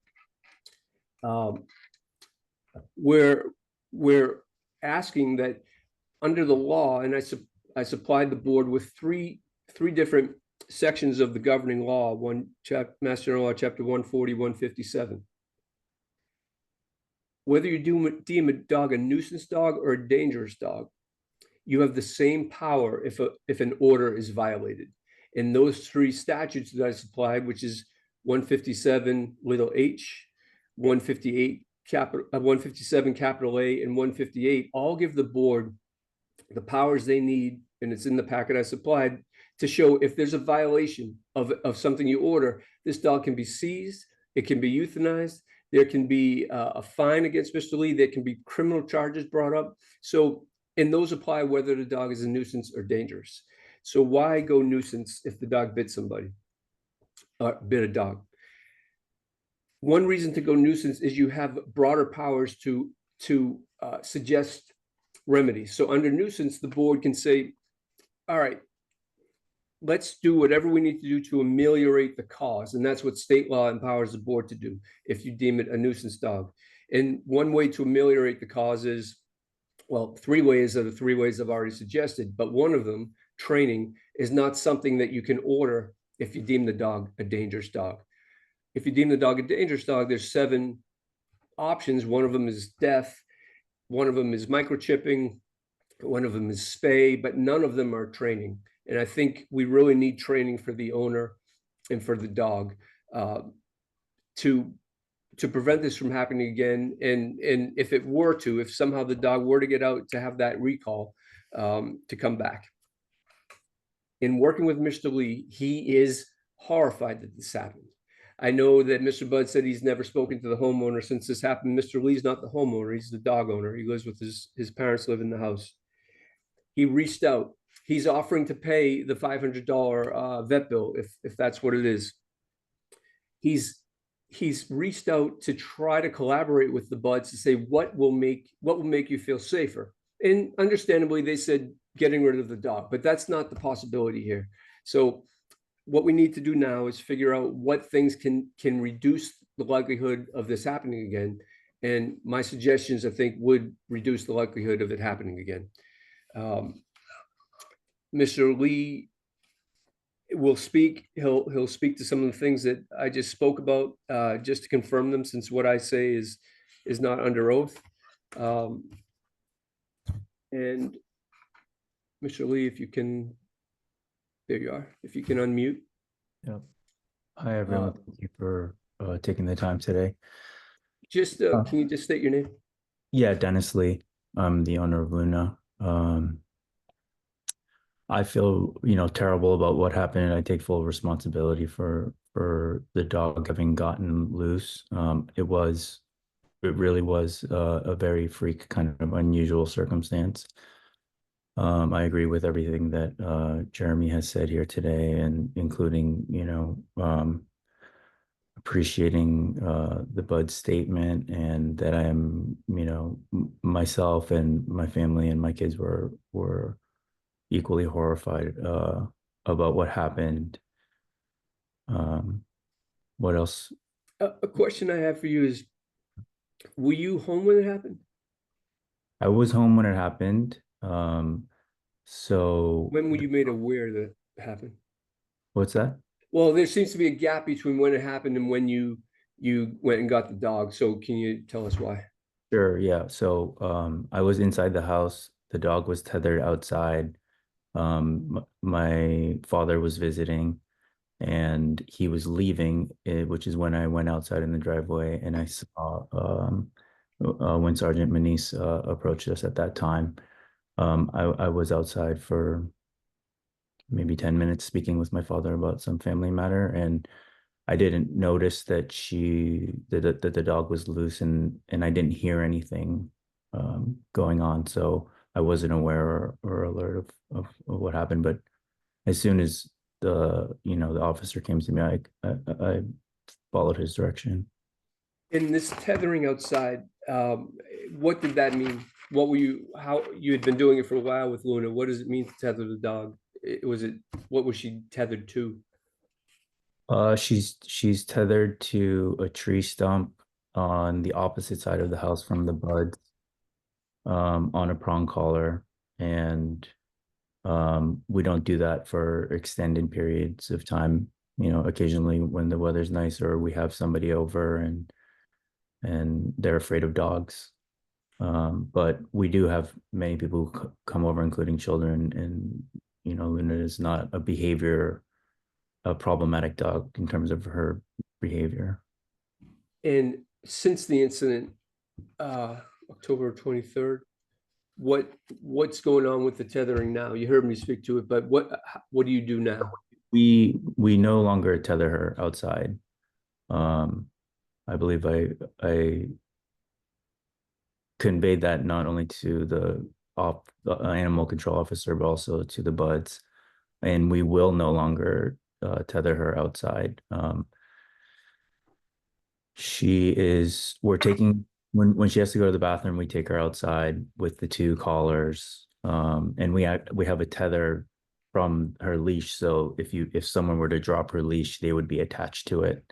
We're asking that under the law, and I supplied the board with three different sections of the governing law, Mass General Law, Chapter 140, 157. Whether you deem a dog a nuisance dog or a dangerous dog, you have the same power if an order is violated. In those three statutes that I supplied, which is 157 little h, 157 capital A, and 158, all give the board the powers they need, and it's in the packet I supplied, to show if there's a violation of something you order, this dog can be seized, it can be euthanized, there can be a fine against Mr. Lee, there can be criminal charges brought up. So, and those apply whether the dog is a nuisance or dangerous. So why go nuisance if the dog bit somebody, bit a dog? One reason to go nuisance is you have broader powers to suggest remedies. So under nuisance, the board can say, all right, let's do whatever we need to do to ameliorate the cause. And that's what state law empowers the board to do if you deem it a nuisance dog. And one way to ameliorate the cause is, well, three ways are the three ways I've already suggested, but one of them, training, is not something that you can order if you deem the dog a dangerous dog. If you deem the dog a dangerous dog, there's 7 options. One of them is death. One of them is microchipping. One of them is spay, but none of them are training. And I think we really need training for the owner and for the dog to prevent this from happening again. And if it were to, if somehow the dog were to get out, to have that recall to come back. In working with Mr. Lee, he is horrified that this happened. I know that Mr. Budd said he's never spoken to the homeowner since this happened. Mr. Lee's not the homeowner, he's the dog owner. He lives with his parents live in the house. He reached out. He's offering to pay the $500 vet bill if that's what it is. He's reached out to try to collaborate with the Budds to say what will make you feel safer. And understandably, they said getting rid of the dog, but that's not the possibility here. So what we need to do now is figure out what things can reduce the likelihood of this happening again. And my suggestions, I think, would reduce the likelihood of it happening again. Mr. Lee will speak. He'll speak to some of the things that I just spoke about, just to confirm them, since what I say is not under oath. And Mr. Lee, if you can, there you are. If you can unmute. Yep. Hi, everyone. Thank you for taking the time today. Just can you just state your name? Yeah, Dennis Lee. I'm the owner of Luna. I feel, terrible about what happened. I take full responsibility for the dog having gotten loose. It really was a very freak, kind of unusual circumstance. I agree with everything that Jeremy has said here today, and including, appreciating the Bud statement, and that I am, myself and my family and my kids were equally horrified about what happened. What else? A question I have for you is, were you home when it happened? I was home when it happened. So when were you made aware that it happened? What's that? Well, there seems to be a gap between when it happened and when you went and got the dog. So can you tell us why? Sure, yeah. So I was inside the house. The dog was tethered outside. My father was visiting and he was leaving, which is when I went outside in the driveway and I saw when Sergeant Manise approached us at that time. I was outside for maybe 10 minutes speaking with my father about some family matter, and I didn't notice that that the dog was loose, and I didn't hear anything going on, so I wasn't aware or alert of what happened. But as soon as the officer came to me, I followed his direction. In this tethering outside, what did that mean? What were you, how, you had been doing it for a while with Luna. What does it mean to tether the dog? What was she tethered to? She's tethered to a tree stump on the opposite side of the house from the buds, on a prong collar, and we don't do that for extended periods of time. Occasionally when the weather's nice or we have somebody over and they're afraid of dogs. But we do have many people who come over, including children, and Luna is not a problematic dog in terms of her behavior. And since the incident, October 23rd, what's going on with the tethering now? You heard me speak to it, but what do you do now? We no longer tether her outside. I believe I conveyed that not only to the animal control officer, but also to the buds, and we will no longer tether her outside. We're taking, when she has to go to the bathroom, we take her outside with the two collars, and we have a tether from her leash. So if someone were to drop her leash, they would be attached to it.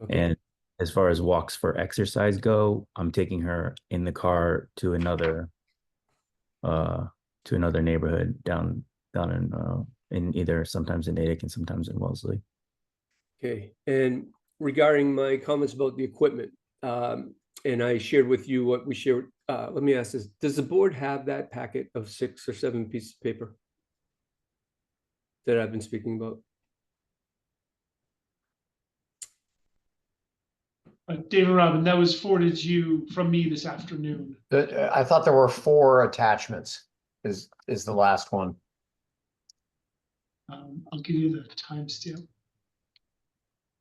Okay. And as far as walks for exercise go, I'm taking her in the car to another neighborhood down in either sometimes in Natick and sometimes in Wellesley. Okay, and regarding my comments about the equipment, and I shared with you what we shared, let me ask this, does the board have that packet of 6 or 7 pieces of paper that I've been speaking about? David Robin, that was forwarded to you from me this afternoon. I thought there were 4 attachments, is the last one. I'll give you the timestamp.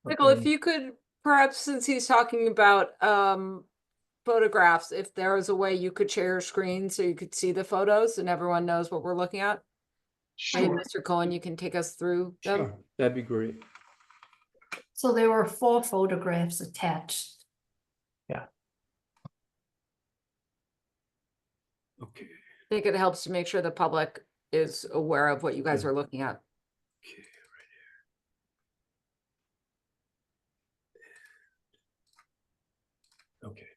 Michael, if you could, perhaps since he's talking about photographs, if there was a way you could share your screen so you could see the photos and everyone knows what we're looking at. Maybe Sure. Mr. Cohen, you can take us through them. Sure, that'd be great. So there were 4 photographs attached. Okay. I think it helps to make sure the public is aware of what you guys are looking at. Okay, right here. Okay.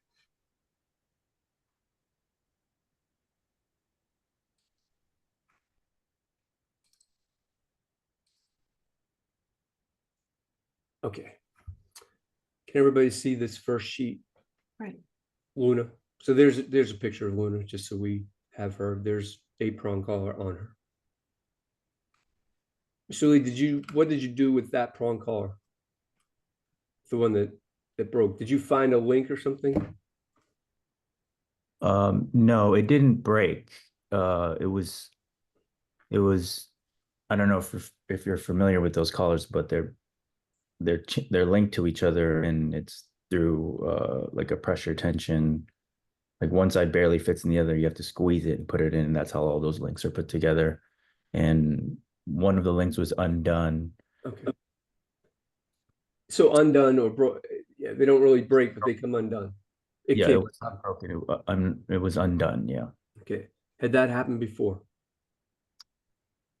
Okay. Can everybody see this first sheet? Right. Luna. So there's a picture of Luna, just so we have her. There's a prong collar on her. Sully, what did you do with that prong collar? The one that broke. Did you find a link or something? No, it didn't break. It was I don't know if you're familiar with those collars, but they're linked to each other, and it's through like a pressure tension. Like one side barely fits in the other, you have to squeeze it and put it in, and that's how all those links are put together. And one of the links was undone. Okay. So undone or broke, yeah, they don't really break, but they come undone. It was not broken. It was undone. Yeah. Okay. Had that happened before?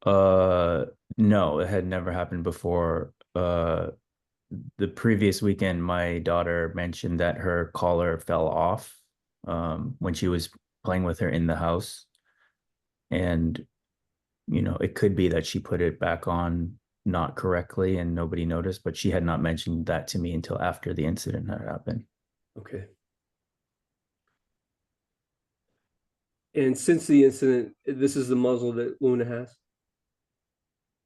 No, it had never happened before. The previous weekend, my daughter mentioned that her collar fell off when she was playing with her in the house. And, it could be that she put it back on not correctly and nobody noticed, but she had not mentioned that to me until after the incident had happened. Okay. And since the incident, this is the muzzle that Luna has?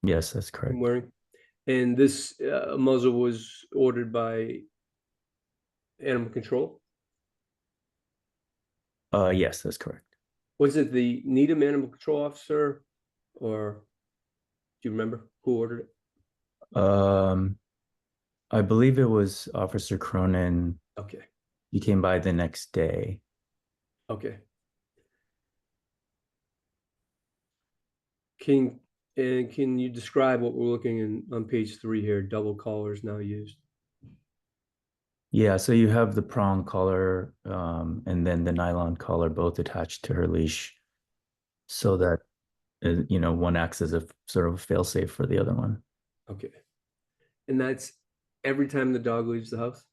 Yes, that's correct. I'm wearing. And this muzzle was ordered by animal control. Yes, that's correct. Was it the Needham animal control officer, or do you remember who ordered it? I believe it was Officer Cronin. Okay. He came by the next day. Okay. Can you describe what we're looking in on page 3 here? Double collars now used. Yeah, so you have the prong collar and then the nylon collar both attached to her leash so that one acts as a sort of fail-safe for the other one. Okay. And that's every time the dog leaves the house?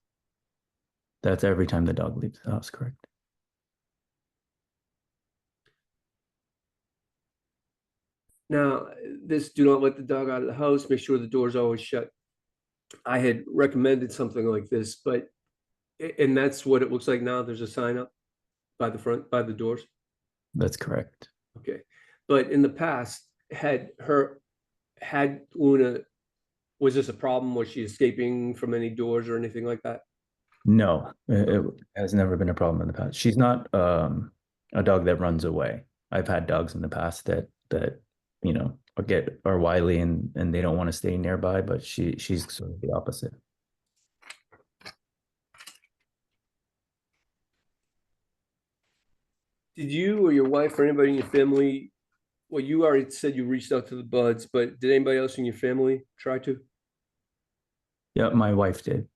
That's every time the dog leaves the house, correct? Now, this do not let the dog out of the house, make sure the door's always shut. I had recommended something like this, but, and that's what it looks like now. There's a sign up by the front, by the doors. That's correct. Okay. But in the past, had Luna, was this a problem? Was she escaping from any doors or anything like that? No, it has never been a problem in the past. She's not a dog that runs away. I've had dogs in the past that are wily and they don't want to stay nearby, but she's sort of the opposite. Did you or your wife or anybody in your family, well, you already said you reached out to the buds, but did anybody else in your family try to? Yeah, my wife did.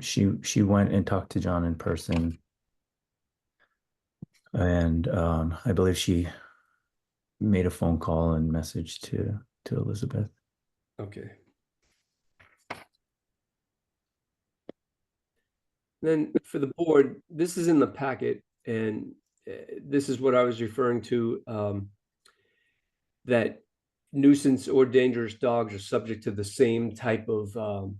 She went and talked to John in person, and I believe she made a phone call and message to Elizabeth. Okay. Then for the board, this is in the packet, and this is what I was referring to, that nuisance or dangerous dogs are subject to the same type of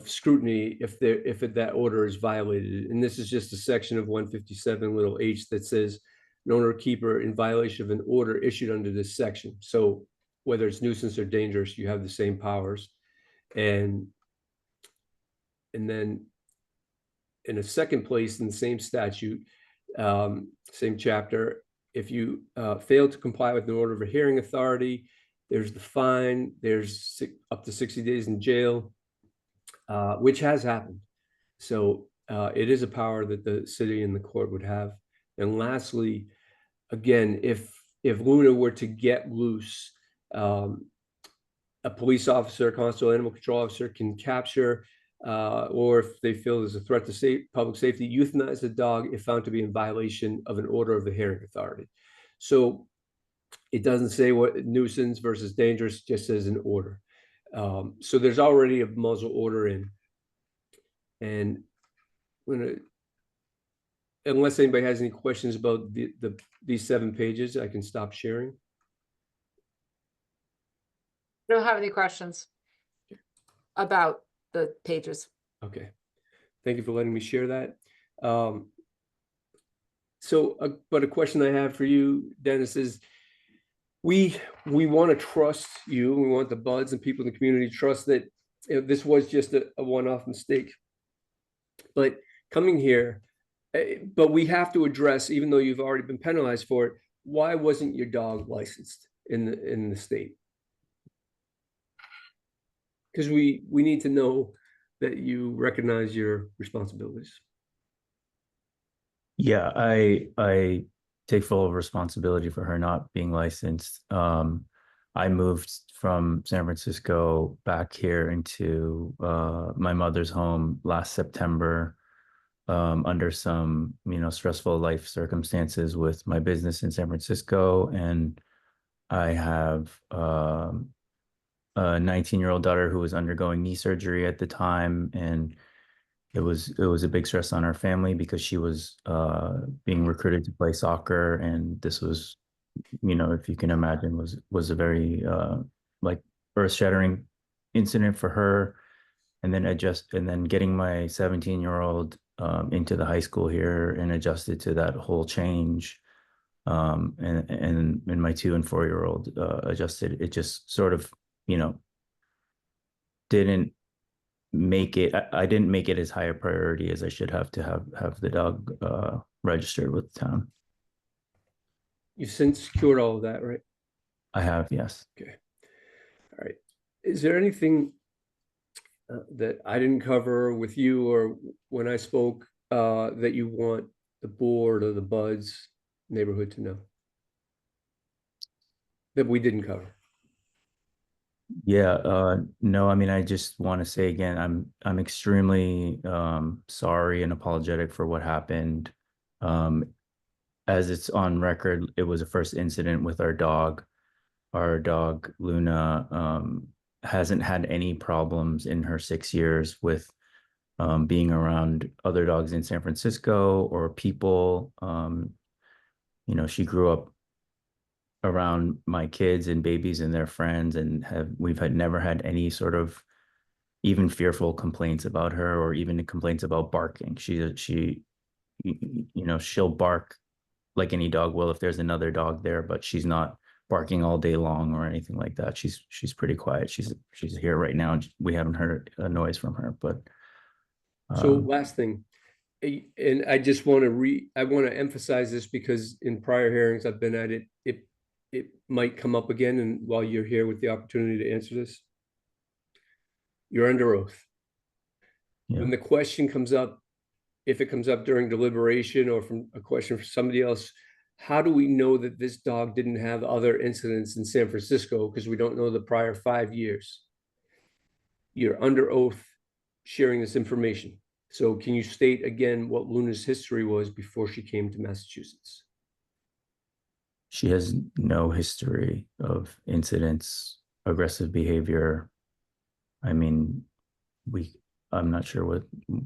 scrutiny if that order is violated. And this is just a section of 157 little h that says an owner or keeper in violation of an order issued under this section. So whether it's nuisance or dangerous, you have the same powers. And then in a second place in the same statute, same chapter, if you fail to comply with an order of a hearing authority, there's the fine, there's up to 60 days in jail, which has happened. So it is a power that the city and the court would have. And lastly, again, if Luna were to get loose, a police officer, constable, animal control officer can capture, or if they feel there's a threat to public safety, euthanize the dog if found to be in violation of an order of the hearing authority. So it doesn't say what nuisance versus dangerous, just says an order. So there's already a muzzle order in. And unless anybody has any questions about these 7 pages, I can stop sharing. I don't have any questions about the pages. Okay. Thank you for letting me share that. But a question I have for you, Dennis, is we want to trust you. We want the buds and people in the community to trust that this was just a one-off mistake. But coming here, but we have to address, even though you've already been penalized for it, why wasn't your dog licensed in the state? Because we need to know that you recognize your responsibilities. Yeah, I take full responsibility for her not being licensed. I moved from San Francisco back here into my mother's home last September under some stressful life circumstances with my business in San Francisco, and I have a 19-year-old daughter who was undergoing knee surgery at the time, and it was a big stress on our family because she was being recruited to play soccer, and this was, if you can imagine, was a very like earth-shattering incident for her. And then getting my 17-year-old into the high school here and adjusted to that whole change And my 2 and 4-year-old adjusted. It just sort of, didn't make it. I didn't make it as high a priority as I should have to have the dog registered with the town. You've since cured all of that, right? I have, yes. Okay. All right. Is there anything that I didn't cover with you or when I spoke that you want the board or the Buds neighborhood to know that we didn't cover? Yeah, no, I mean, I just want to say again, I'm extremely sorry and apologetic for what happened. As it's on record, it was a first incident with our dog. Our dog Luna hasn't had any problems in her 6 years with being around other dogs in San Francisco or people. She grew up around my kids and babies and their friends, and we've never had any sort of even fearful complaints about her or even complaints about barking. She'll bark like any dog will if there's another dog there, but she's not barking all day long or anything like that. She's pretty quiet. She's here right now, and we haven't heard a noise from her. But So last thing, and I just want to emphasize this because in prior hearings I've been at it, it might come up again, and while you're here with the opportunity to answer this, you're under oath. Yeah. When the question comes up, if it comes up during deliberation or from a question for somebody else, how do we know that this dog didn't have other incidents in San Francisco? Because we don't know the prior 5 years. You're under oath sharing this information. So can you state again what Luna's history was before she came to Massachusetts? She has no history of incidents, aggressive behavior. I mean, I'm not sure what.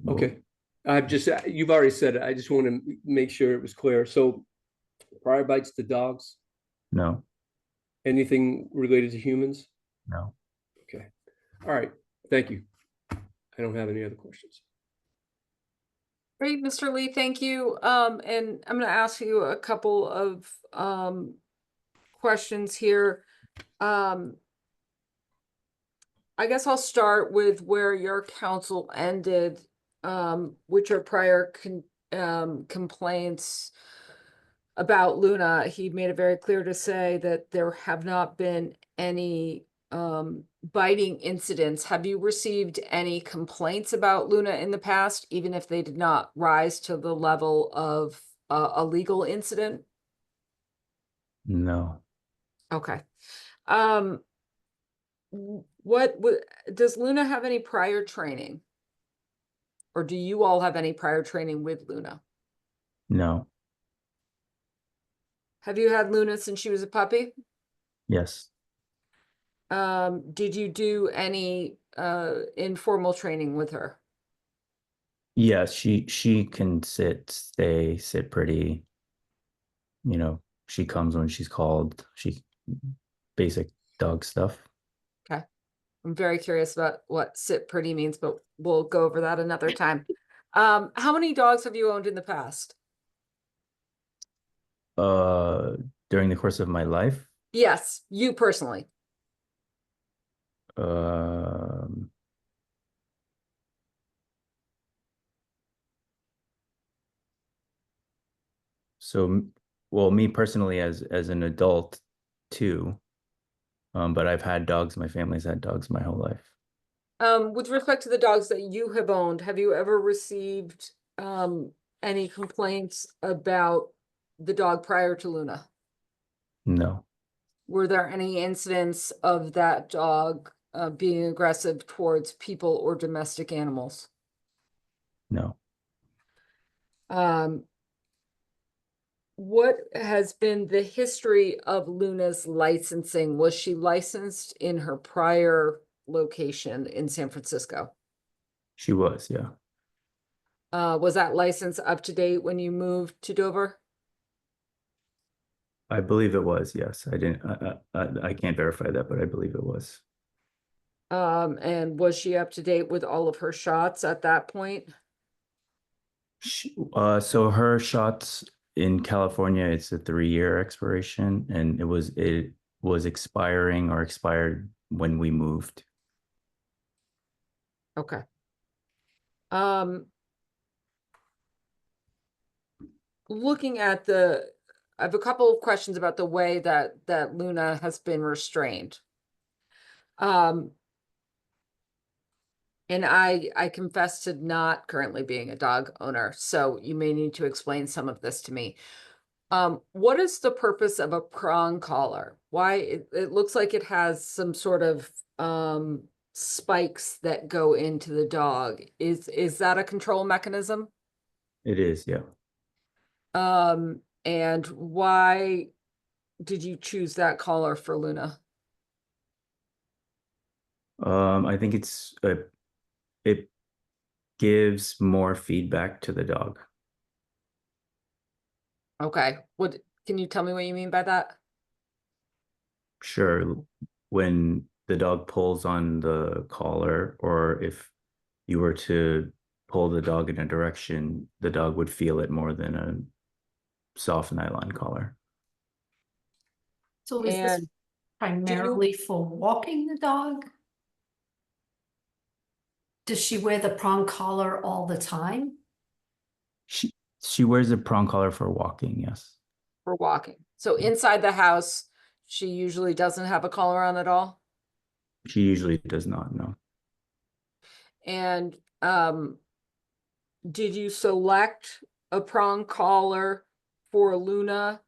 Okay. You've already said it. I just want to make sure it was clear. So prior bites to dogs? No. Anything related to humans? No. Okay. All right. Thank you. I don't have any other questions. Great, Mr. Lee, thank you. And I'm going to ask you a couple of questions here. I guess I'll start with where your counsel ended, which are prior complaints about Luna. He made it very clear to say that there have not been any biting incidents. Have you received any complaints about Luna in the past, even if they did not rise to the level of a legal incident? No. Okay. Does Luna have any prior training? Or do you all have any prior training with Luna? No. Have you had Luna since she was a puppy? Yes. Did you do any informal training with her? Yes, she can sit pretty. She comes when she's called. Basic dog stuff. Okay. I'm very curious about what sit pretty means, but we'll go over that another time. How many dogs have you owned in the past? During the course of my life? Yes, you personally. Well, me personally as an adult too. But I've had dogs, my family's had dogs my whole life. With respect to the dogs that you have owned, have you ever received any complaints about the dog prior to Luna? No. Were there any incidents of that dog being aggressive towards people or domestic animals? No. What has been the history of Luna's licensing? Was she licensed in her prior location in San Francisco? She was, yeah. Was that license up to date when you moved to Dover? I believe it was, yes. I can't verify that, but I believe it was. And was she up to date with all of her shots at that point? So her shots in California, it's a 3-year expiration, and it was expiring or expired when we moved. Okay. Looking at I have a couple of questions about the way that Luna has been restrained. And I confess to not currently being a dog owner, so you may need to explain some of this to me. What is the purpose of a prong collar? Why it looks like it has some sort of spikes that go into the dog. Is that a control mechanism? It is, yeah. And why did you choose that collar for Luna? I think it gives more feedback to the dog. Okay, can you tell me what you mean by that? Sure, when the dog pulls on the collar, or if you were to pull the dog in a direction, the dog would feel it more than a soft nylon collar. So is this And primarily for walking the dog? Does she wear the prong collar all the time? She wears a prong collar for walking, yes. for walking. So inside the house, she usually doesn't have a collar on at all. She usually does not, no. And did you select a prong collar for Luna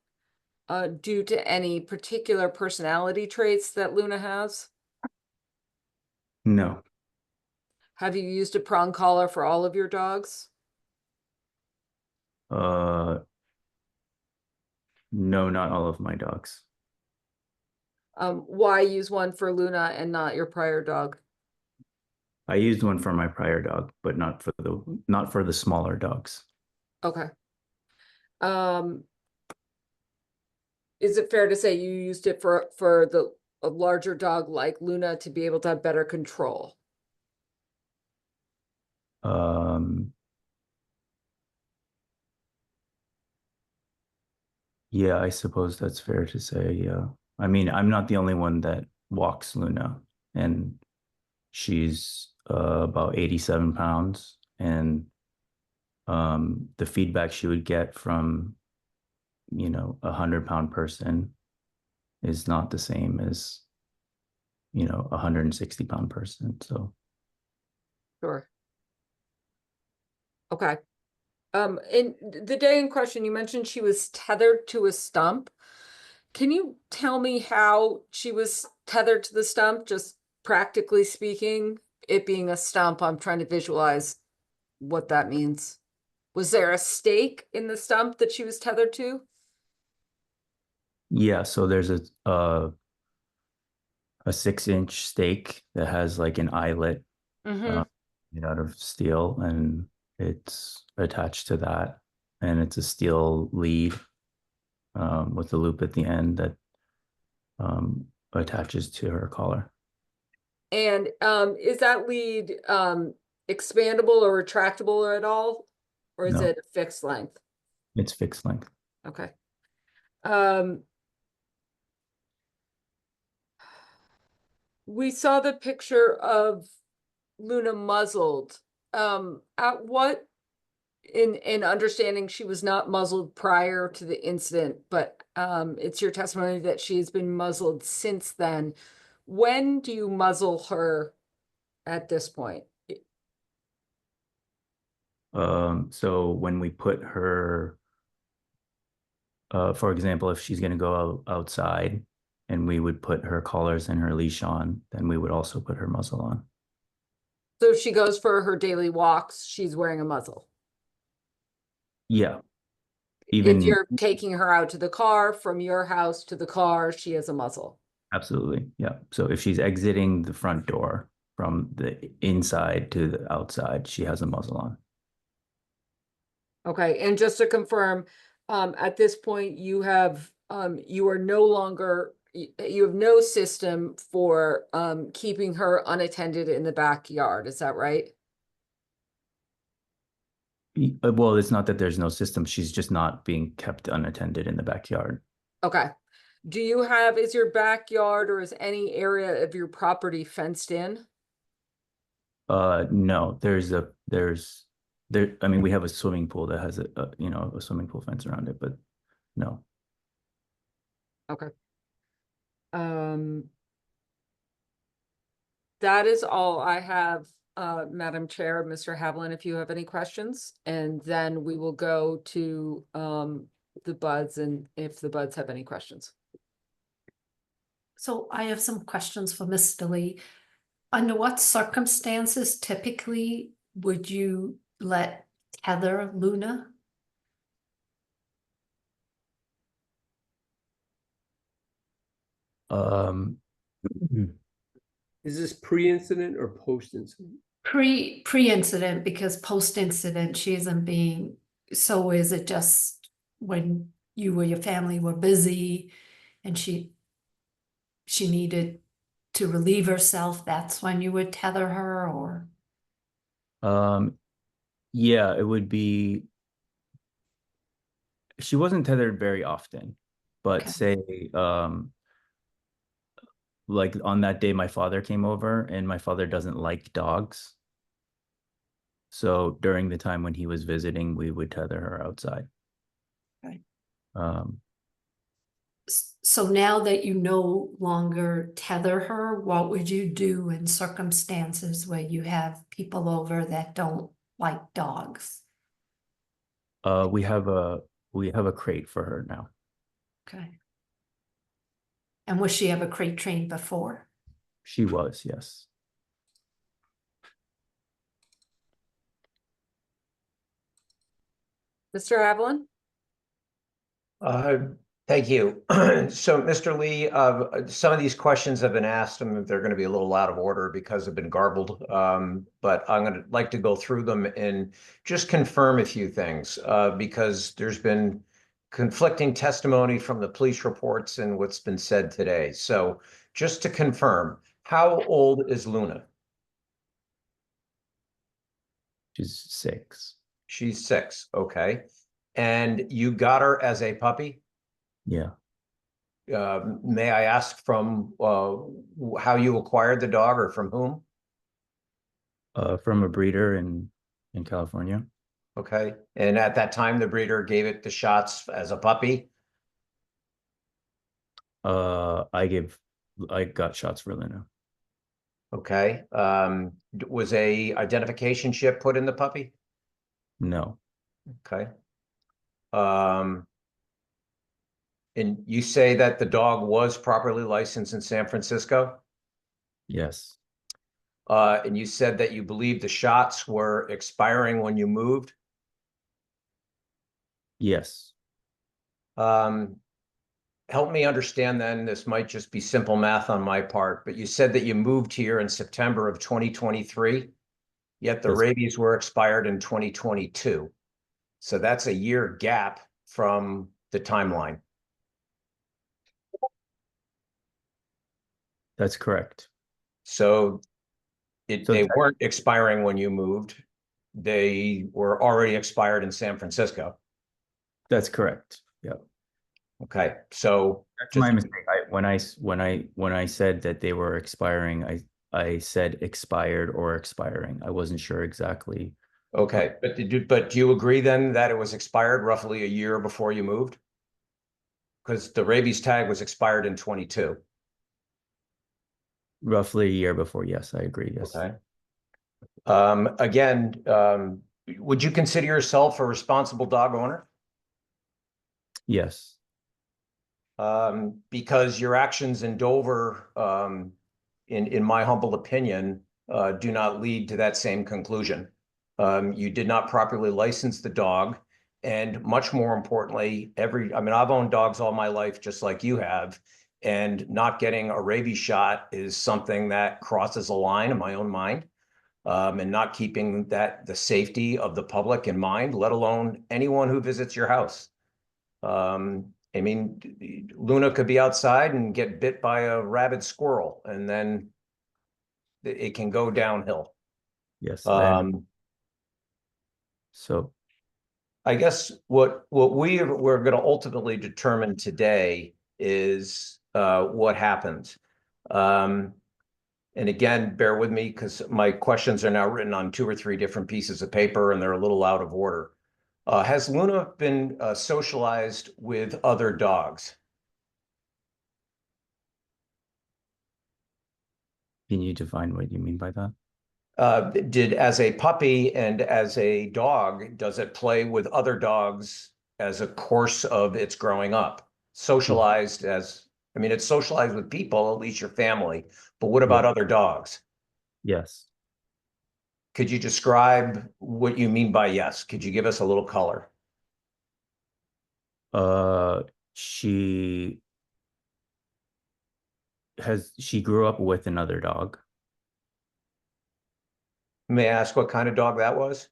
due to any particular personality traits that Luna has? No. Have you used a prong collar for all of your dogs? No, not all of my dogs. Why use one for Luna and not your prior dog? I used one for my prior dog, but not for the smaller dogs. Okay. Is it fair to say you used it for a larger dog like Luna to be able to have better control? Yeah, I suppose that's fair to say, yeah. I mean, I'm not the only one that walks Luna, and she's about 87 pounds, and the feedback she would get from, 100-pound person is not the same as, 160-pound person. So Sure. Okay. In the day in question, you mentioned she was tethered to a stump. Can you tell me how she was tethered to the stump, just practically speaking? It being a stump, I'm trying to visualize what that means. Was there a stake in the stump that she was tethered to? yeah, so there's a 6-inch stake that has like an eyelet Mm-hmm. made out of steel, and it's attached to that, and it's a steel lead with a loop at the end that attaches to her collar. And is that lead expandable or retractable at all? Or is No. it a fixed length? It's fixed length. Okay. We saw the picture of Luna muzzled. At what in understanding she was not muzzled prior to the incident, but it's your testimony that she's been muzzled since then. When do you muzzle her at this point? So when we put her, for example, if she's going to go outside and we would put her collars and her leash on, then we would also put her muzzle on. So if she goes for her daily walks, she's wearing a muzzle. Yeah. If you're taking her out to the car, from your house to the car, she has a muzzle. Absolutely. Yeah. So if she's exiting the front door from the inside to the outside, she has a muzzle on. Okay, and just to confirm, at this point, you have you are no longer you have no system for keeping her unattended in the backyard. Is that right? Well, it's not that there's no system. She's just not being kept unattended in the backyard. Okay. Do you have, is your backyard or is any area of your property fenced in? No, I mean, we have a swimming pool that has a swimming pool fence around it, but no. Okay. That is all I have, Madam Chair, Mr. Havlin, if you have any questions, and then we will go to, the buds and if the buds have any questions. So I have some questions for Mr. Lee. Under what circumstances typically would you let tether Luna? Um, Is this pre-incident or post-incident? Pre-incident, because post-incident she isn't being, so is it just when you or your family were busy and she needed to relieve herself, that's when you would tether her, or? yeah, it would be. She wasn't tethered very often, but Okay. say, like on that day, my father came over, and my father doesn't like dogs. So during the time when he was visiting, we would tether her outside. Okay. Um, So now that you no longer tether her, what would you do in circumstances where you have people over that don't like dogs? we have a crate for her now. Okay. And was she ever crate trained before? She was, yes. Mr. Havlin? Thank you. So, Mr. Lee, some of these questions have been asked, and they're going to be a little out of order because they've been garbled. But I'm going to like to go through them and just confirm a few things, because there's been conflicting testimony from the police reports and what's been said today. So, just to confirm, how old is Luna? She's 6. She's 6. Okay. And you got her as a puppy? Yeah. May I ask from how you acquired the dog or from whom? From a breeder in California. Okay. And at that time, the breeder gave it the shots as a puppy? I got shots for Luna. Okay. Was a identification chip put in the puppy? No. Okay. And you say that the dog was properly licensed in San Francisco? Yes. And you said that you believe the shots were expiring when you moved? Yes. Help me understand then, this might just be simple math on my part, but you said that you moved here in September of 2023, yet the rabies were expired in 2022. So that's a year gap from the timeline. That's correct. So they weren't expiring when you moved. They were already expired in San Francisco. That's correct. Yeah. Okay. So that's my mistake. When I said that they were expiring, I said expired or expiring. I wasn't sure exactly. Okay. But do you agree then that it was expired roughly a year before you moved? Because the rabies tag was expired in 22. Roughly a year before. Yes, I agree. Yes. Okay. Again, would you consider yourself a responsible dog owner? Yes. Because your actions in Dover, in my humble opinion, do not lead to that same conclusion. You did not properly license the dog. And much more importantly, I've owned dogs all my life, just like you have. And not getting a rabies shot is something that crosses a line in my own mind. And not keeping the safety of the public in mind, let alone anyone who visits your house. I mean, Luna could be outside and get bit by a rabid squirrel, and then it can go downhill. Yes. So I guess what we're going to ultimately determine today is what happens. And again, bear with me because my questions are now written on 2 or 3 different pieces of paper and they're a little out of order. Has Luna been socialized with other dogs? Can you define what you mean by that? Did as a puppy and as a dog, does it play with other dogs as a course of its growing up? Socialized as, I mean, it's socialized with people, at least your family, but what about Yeah. other dogs? Yes. Could you describe what you mean by yes? Could you give us a little color? She grew up with another dog. May I ask what kind of dog that was?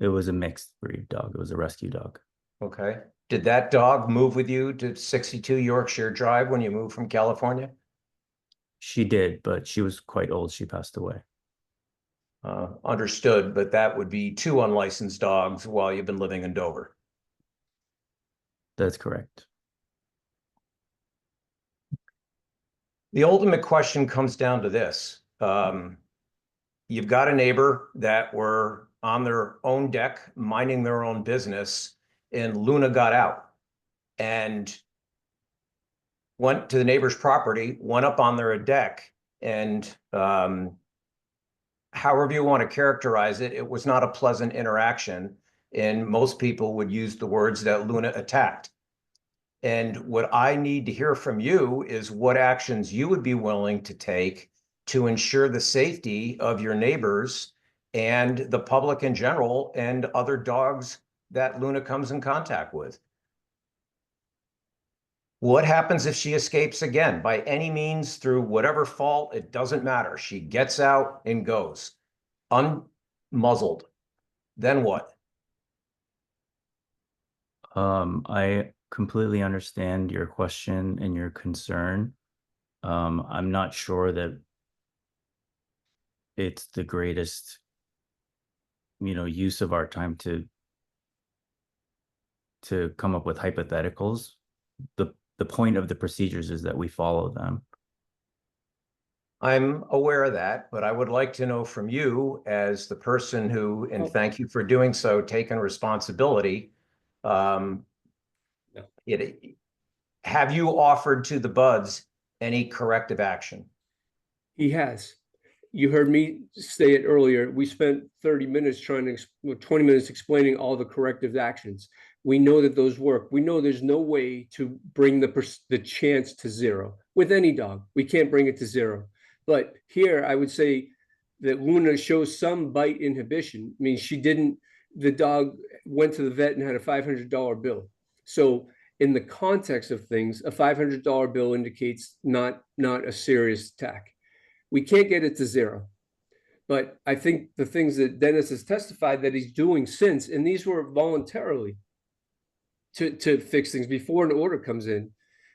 It was a mixed breed dog. It was a rescue dog. Okay. Did that dog move with you to 62 Yorkshire Drive when you moved from California? She did, but she was quite old. She passed away. Understood, but that would be 2 unlicensed dogs while you've been living in Dover. That's correct. The ultimate question comes down to this. You've got a neighbor that were on their own deck, minding their own business, and Luna got out and went to the neighbor's property, went up on their deck, and however you want to characterize it, it was not a pleasant interaction. And most people would use the words that Luna attacked. And what I need to hear from you is what actions you would be willing to take to ensure the safety of your neighbors and the public in general and other dogs that Luna comes in contact with. What happens if she escapes again? By any means, through whatever fault, it doesn't matter. She gets out and goes unmuzzled. Then what? I completely understand your question and your concern. I'm not sure that it's the greatest, use of our time to come up with hypotheticals. The point of the procedures is that we follow them. I'm aware of that, but I would like to know from you as the person who, and thank you for doing so, taking responsibility. Have you offered to the Buds any corrective action? He has. You heard me say it earlier. We spent 30 minutes 20 minutes explaining all the corrective actions. We know that those work. We know there's no way to bring the chance to 0 with any dog. We can't bring it to 0. But here I would say that Luna shows some bite inhibition. I mean, the dog went to the vet and had a $500 bill. So in the context of things, a $500 bill indicates not a serious attack. We can't get it to 0. But I think the things that Dennis has testified that he's doing since, and these were voluntarily to fix things before an order comes in,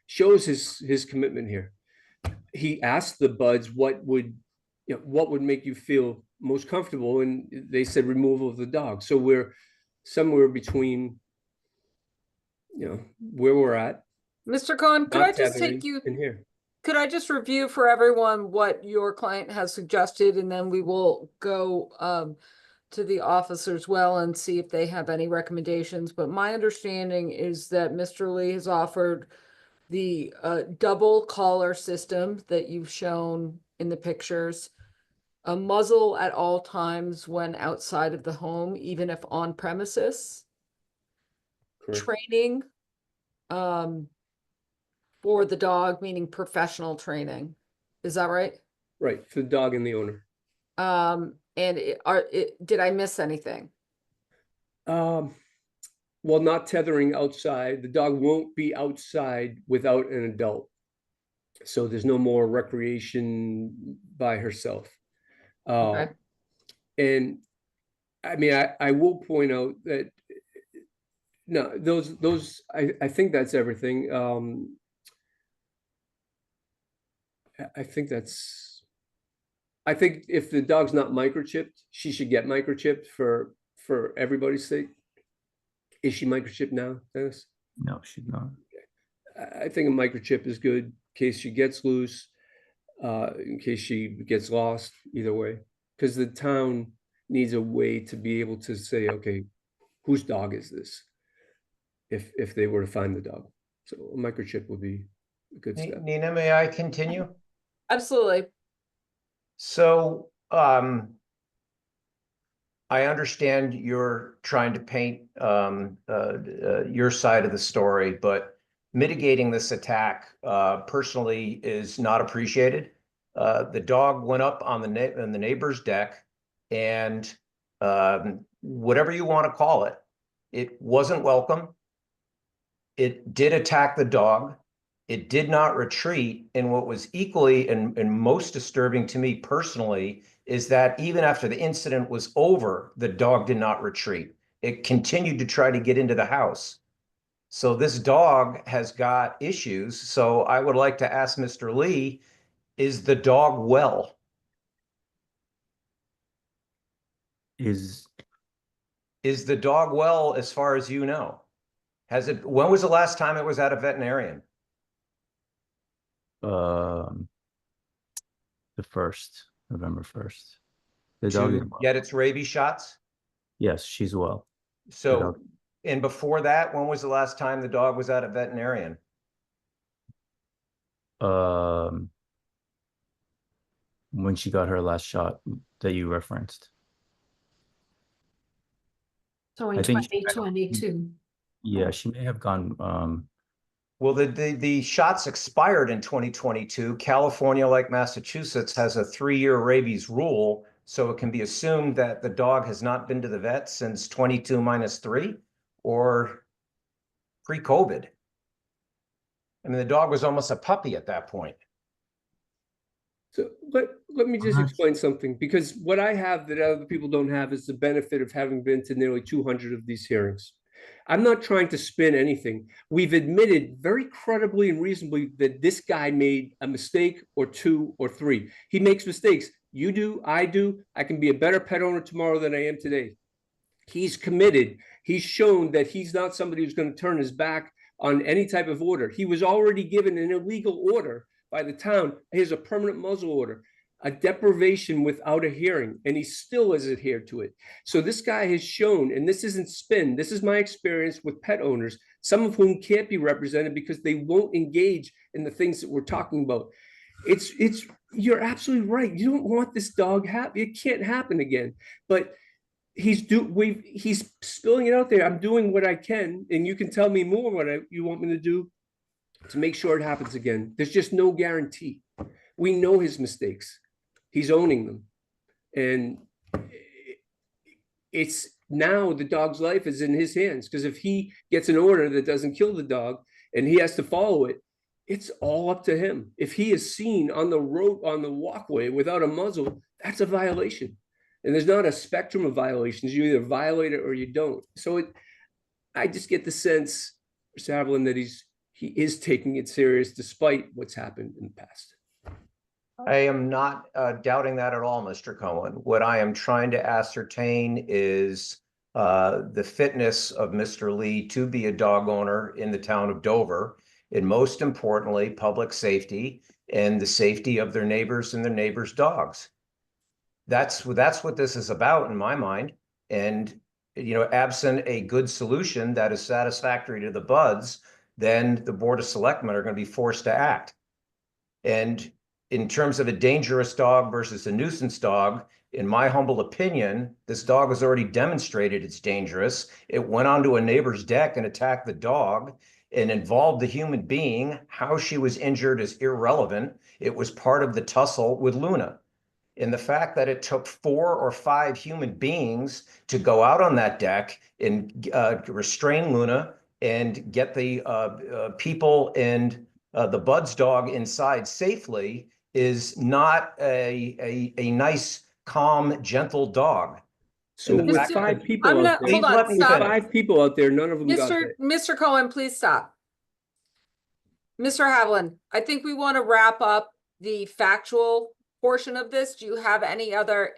shows his commitment here. He asked the Buds what would make you feel most comfortable, and they said removal of the dog. So we're somewhere between, where we're at. Mr. Cohen, could I just take you in here? Could I just review for everyone what your client has suggested, and then we will go to the officers well and see if they have any recommendations. But my understanding is that Mr. Lee has offered the double collar system that you've shown in the pictures, a muzzle at all times when outside of the home, even if on premises, Correct. training for the dog, meaning professional training. Is that right? Right, for the dog and the owner. And did I miss anything? Well, not tethering outside. The dog won't be outside without an adult. So there's no more recreation by herself. Okay. And I mean, I will point out that no, I think that's everything. I think if the dog's not microchipped, she should get microchipped for everybody's sake. Is she microchipped now, Dennis? No, she's not. I think a microchip is good in case she gets loose, in case she gets lost, either way. Because the town needs a way to be able to say, okay, whose dog is this? If they were to find the dog. So a microchip would be a good step. Nina, may I continue? Absolutely. So, I understand you're trying to paint your side of the story, but mitigating this attack personally is not appreciated. The dog went up on the neighbor's deck, and whatever you want to call it, it wasn't welcome. It did attack the dog. It did not retreat. And what was equally and most disturbing to me personally is that even after the incident was over, the dog did not retreat. It continued to try to get into the house. So this dog has got issues. So I would like to ask Mr. Lee, is the dog well? Is the dog well as far as you know? When was the last time it was at a veterinarian? the 1st, November 1st. The dog is To well. get its rabies shots? Yes, she's well. So, dog- and before that, when was the last time the dog was at a veterinarian? When she got her last shot that you referenced. So in I think 2022. Yeah, she may have gone. Well, the shots expired in 2022. California, like Massachusetts, has a 3-year rabies rule. So it can be assumed that the dog has not been to the vet since 22 minus 3 or pre-COVID. I mean, the dog was almost a puppy at that point. So let me just explain something, because what I have that other people don't have is the benefit of having been to nearly 200 of these hearings. I'm not trying to spin anything. We've admitted very credibly and reasonably that this guy made a mistake or 2 or 3. He makes mistakes. You do, I do. I can be a better pet owner tomorrow than I am today. He's committed. He's shown that he's not somebody who's going to turn his back on any type of order. He was already given an illegal order by the town. Here's a permanent muzzle order, a deprivation without a hearing, and he still has adhered to it. So this guy has shown, and this isn't spin, this is my experience with pet owners, some of whom can't be represented because they won't engage in the things that we're talking about. You're absolutely right. You don't want this dog happen. It can't happen again. But he's spilling it out there. I'm doing what I can, and you can tell me more what you want me to do to make sure it happens again. There's just no guarantee. We know his mistakes. He's owning them. And it's now the dog's life is in his hands, because if he gets an order that doesn't kill the dog and he has to follow it, it's all up to him. If he is seen on the road, on the walkway without a muzzle, that's a violation. And there's not a spectrum of violations. You either violate it or you don't. So I just get the sense, Mr. Haviland, that he is taking it serious despite what's happened in the past. I am not doubting that at all, Mr. Cohen. What I am trying to ascertain is the fitness of Mr. Lee to be a dog owner in the town of Dover, and most importantly, public safety and the safety of their neighbors and their neighbors' dogs. That's what this is about in my mind. And, absent a good solution that is satisfactory to the buds, then the Board of Selectmen are going to be forced to act. And in terms of a dangerous dog versus a nuisance dog, in my humble opinion, this dog has already demonstrated it's dangerous. It went onto a neighbor's deck and attacked the dog and involved the human being. How she was injured is irrelevant. It was part of the tussle with Luna. And the fact that it took 4 or 5 human beings to go out on that deck and restrain Luna and get the people and the Bud's dog inside safely is not a nice, calm, gentle dog. So with 5 people out there, hold on, stop. 5 people out there, none of them got hit. Mr. Cohen, please stop. Mr. Haviland, I think we want to wrap up the factual portion of this. Do you have any other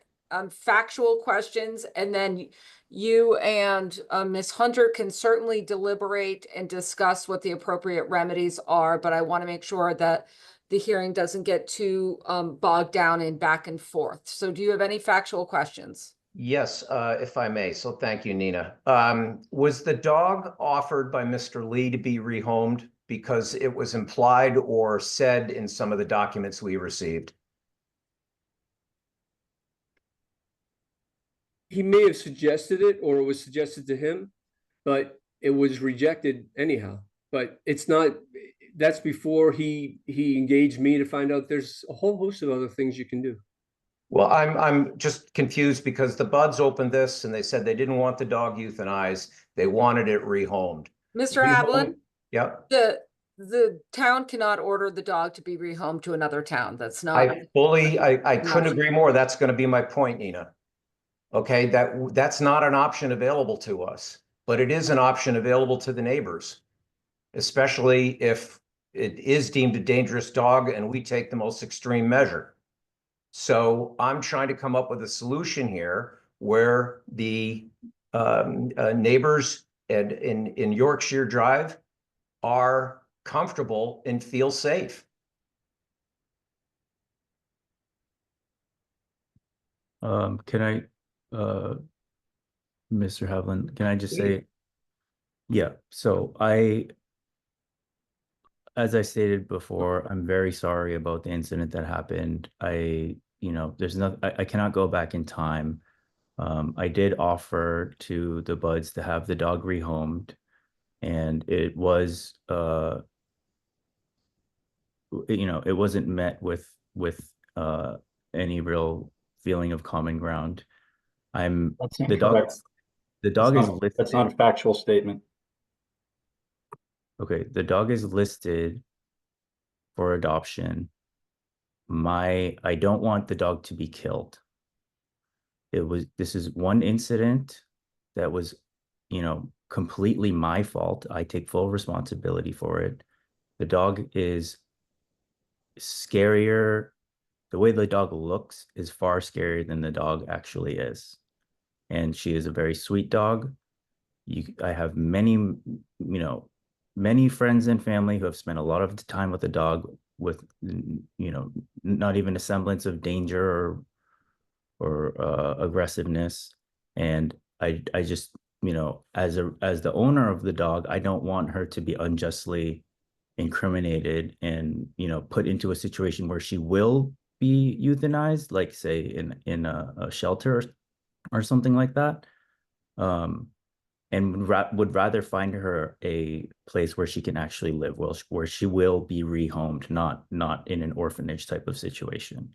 factual questions, and then you and Ms. Hunter can certainly deliberate and discuss what the appropriate remedies are, but I want to make sure that the hearing doesn't get too bogged down in back and forth. So do you have any factual questions? Yes, if I may. So thank you, Nina. Was the dog offered by Mr. Lee to be rehomed? Because it was implied or said in some of the documents we received. He may have suggested it, or it was suggested to him, but it was rejected anyhow. But it's not, that's before he engaged me to find out there's a whole host of other things you can do. Well, I'm just confused because the Buds opened this and they said they didn't want the dog euthanized. They wanted it rehomed. Mr. Rehome- Havlin, Yep. the town cannot order the dog to be rehomed to another town. That's not. I couldn't agree more. That's going to be my point, Nina. Okay, that's not an option available to us, but it is an option available to the neighbors, especially if it is deemed a dangerous dog and we take the most extreme measure. So I'm trying to come up with a solution here where the neighbors in Yorkshire Drive are comfortable and feel safe. Can I, Mr. Havlin, can I just say, yeah, so as I stated before, I'm very sorry about the incident that happened. There's nothing, I cannot go back in time. I did offer to the Buds to have the dog rehomed, and it was, it wasn't met with any real feeling of common ground. That's the dog incorrect. the dog is That's listed. not a factual statement. Okay, the dog is listed for adoption. I don't want the dog to be killed. This is one incident that was, completely my fault. I take full responsibility for it. The dog is scarier. The way the dog looks is far scarier than the dog actually is. And she is a very sweet dog. I have many friends and family who have spent a lot of time with the dog with, not even a semblance of danger or aggressiveness. And I just, as the owner of the dog, I don't want her to be unjustly incriminated and, put into a situation where she will be euthanized, like say in a shelter or something like that. And would rather find her a place where she can actually live, where she will be rehomed, not in an orphanage type of situation.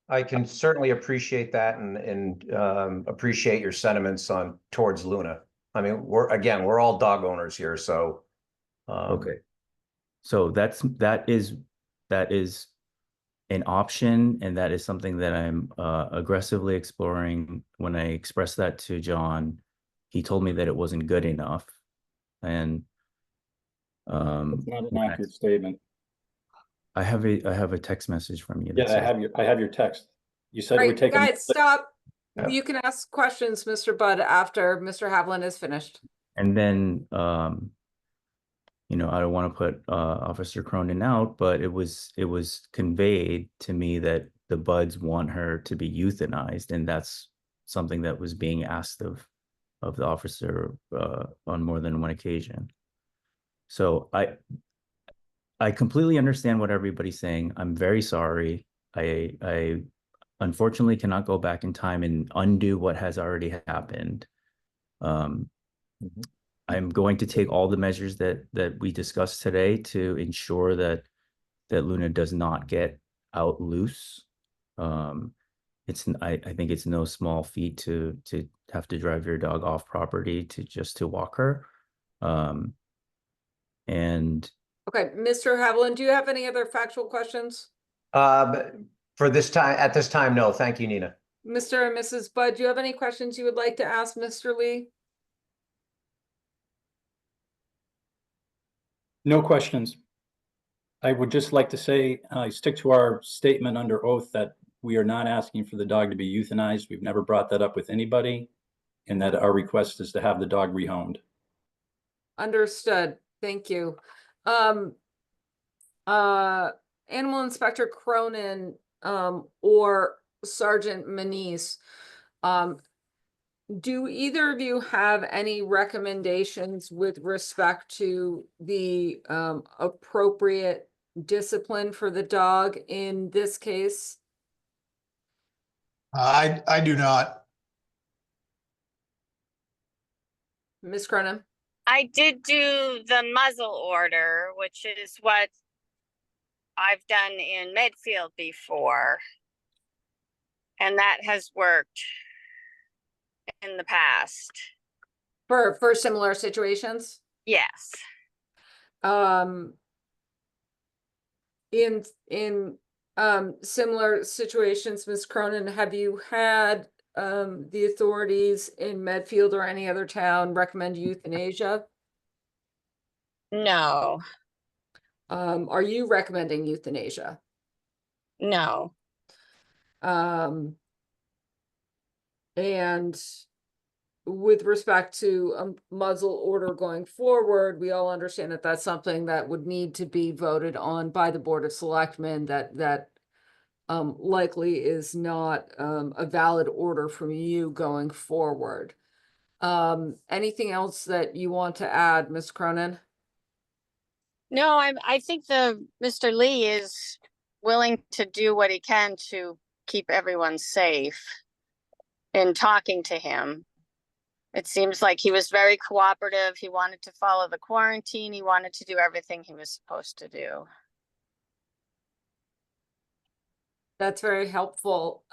I can certainly appreciate that and appreciate your sentiments towards Luna. I mean, we're all dog owners here, so. Okay. So that is an option, and that is something that I'm aggressively exploring. When I expressed that to John, he told me that it wasn't good enough. And It's not an accurate statement. I have a text message from you. Yeah, I have your text. You said it would take. Guys, stop. Yeah. You can ask questions, Mr. Budd, after Mr. Havlin is finished. And then, I don't want to put Officer Cronin out, but it was conveyed to me that the Buds want her to be euthanized, and that's something that was being asked of the officer on more than one occasion. So I completely understand what everybody's saying. I'm very sorry. I unfortunately cannot go back in time and undo what has already happened. I'm going to take all the measures that we discussed today to ensure that Luna does not get out loose. I think it's no small feat to have to drive your dog off property to walk her. And Okay, Mr. Havlin, do you have any other factual questions? At this time, no. Thank you, Nina. Mr. and Mrs. Budd, do you have any questions you would like to ask Mr. Lee? No questions. I would just like to say, I stick to our statement under oath that we are not asking for the dog to be euthanized. We've never brought that up with anybody. And that our request is to have the dog rehomed. Understood. Thank you. Animal Inspector Cronin, or Sergeant Manise, do either of you have any recommendations with respect to the appropriate discipline for the dog in this case? I do not. Ms. Cronin? I did do the muzzle order, which is what I've done in Medfield before. And that has worked in the past. For similar situations? Yes. In similar situations, Ms. Cronin, have you had the authorities in Medfield or any other town recommend euthanasia? No. Are you recommending euthanasia? No. And with respect to a muzzle order going forward, we all understand that that's something that would need to be voted on by the Board of Selectmen, that likely is not a valid order from you going forward. Anything else that you want to add, Ms. Cronin? No, I think Mr. Lee is willing to do what he can to keep everyone safe in talking to him. It seems like he was very cooperative. He wanted to follow the quarantine. He wanted to do everything he was supposed to do. That's very helpful.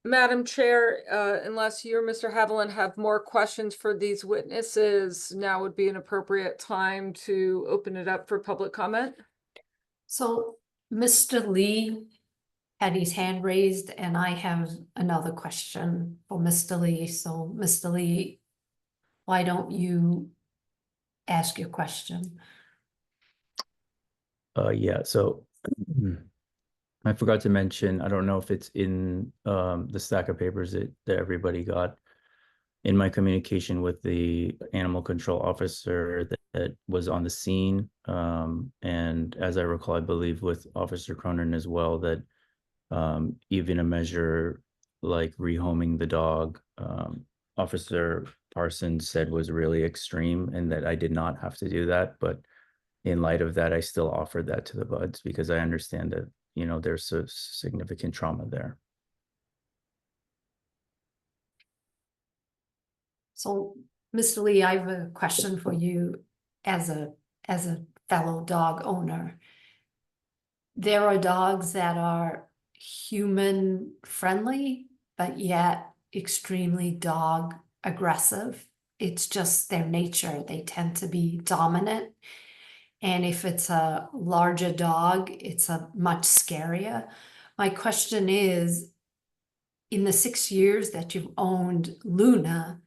Madam Chair, unless you or Mr. Haviland have more questions for these witnesses, now would be an appropriate time to open it up for public comment. So Mr. Lee had his hand raised, and I have another question for Mr. Lee. So Mr. Lee, why don't you ask your question? Yeah, so I forgot to mention, I don't know if it's in the stack of papers that everybody got. In my communication with the animal control officer that was on the scene, and as I recall, I believe with Officer Cronin as well, that even a measure like rehoming the dog, Officer Parsons said was really extreme, and that I did not have to do that. But in light of that, I still offered that to the buds because I understand that, you know, there's a significant trauma there. So, Mr. Lee, I have a question for you as a fellow dog owner. There are dogs that are human friendly, but yet extremely dog aggressive. It's just their nature. They tend to be dominant. And if it's a larger dog, it's a much scarier. My question is, in the 6 years that you've owned Luna,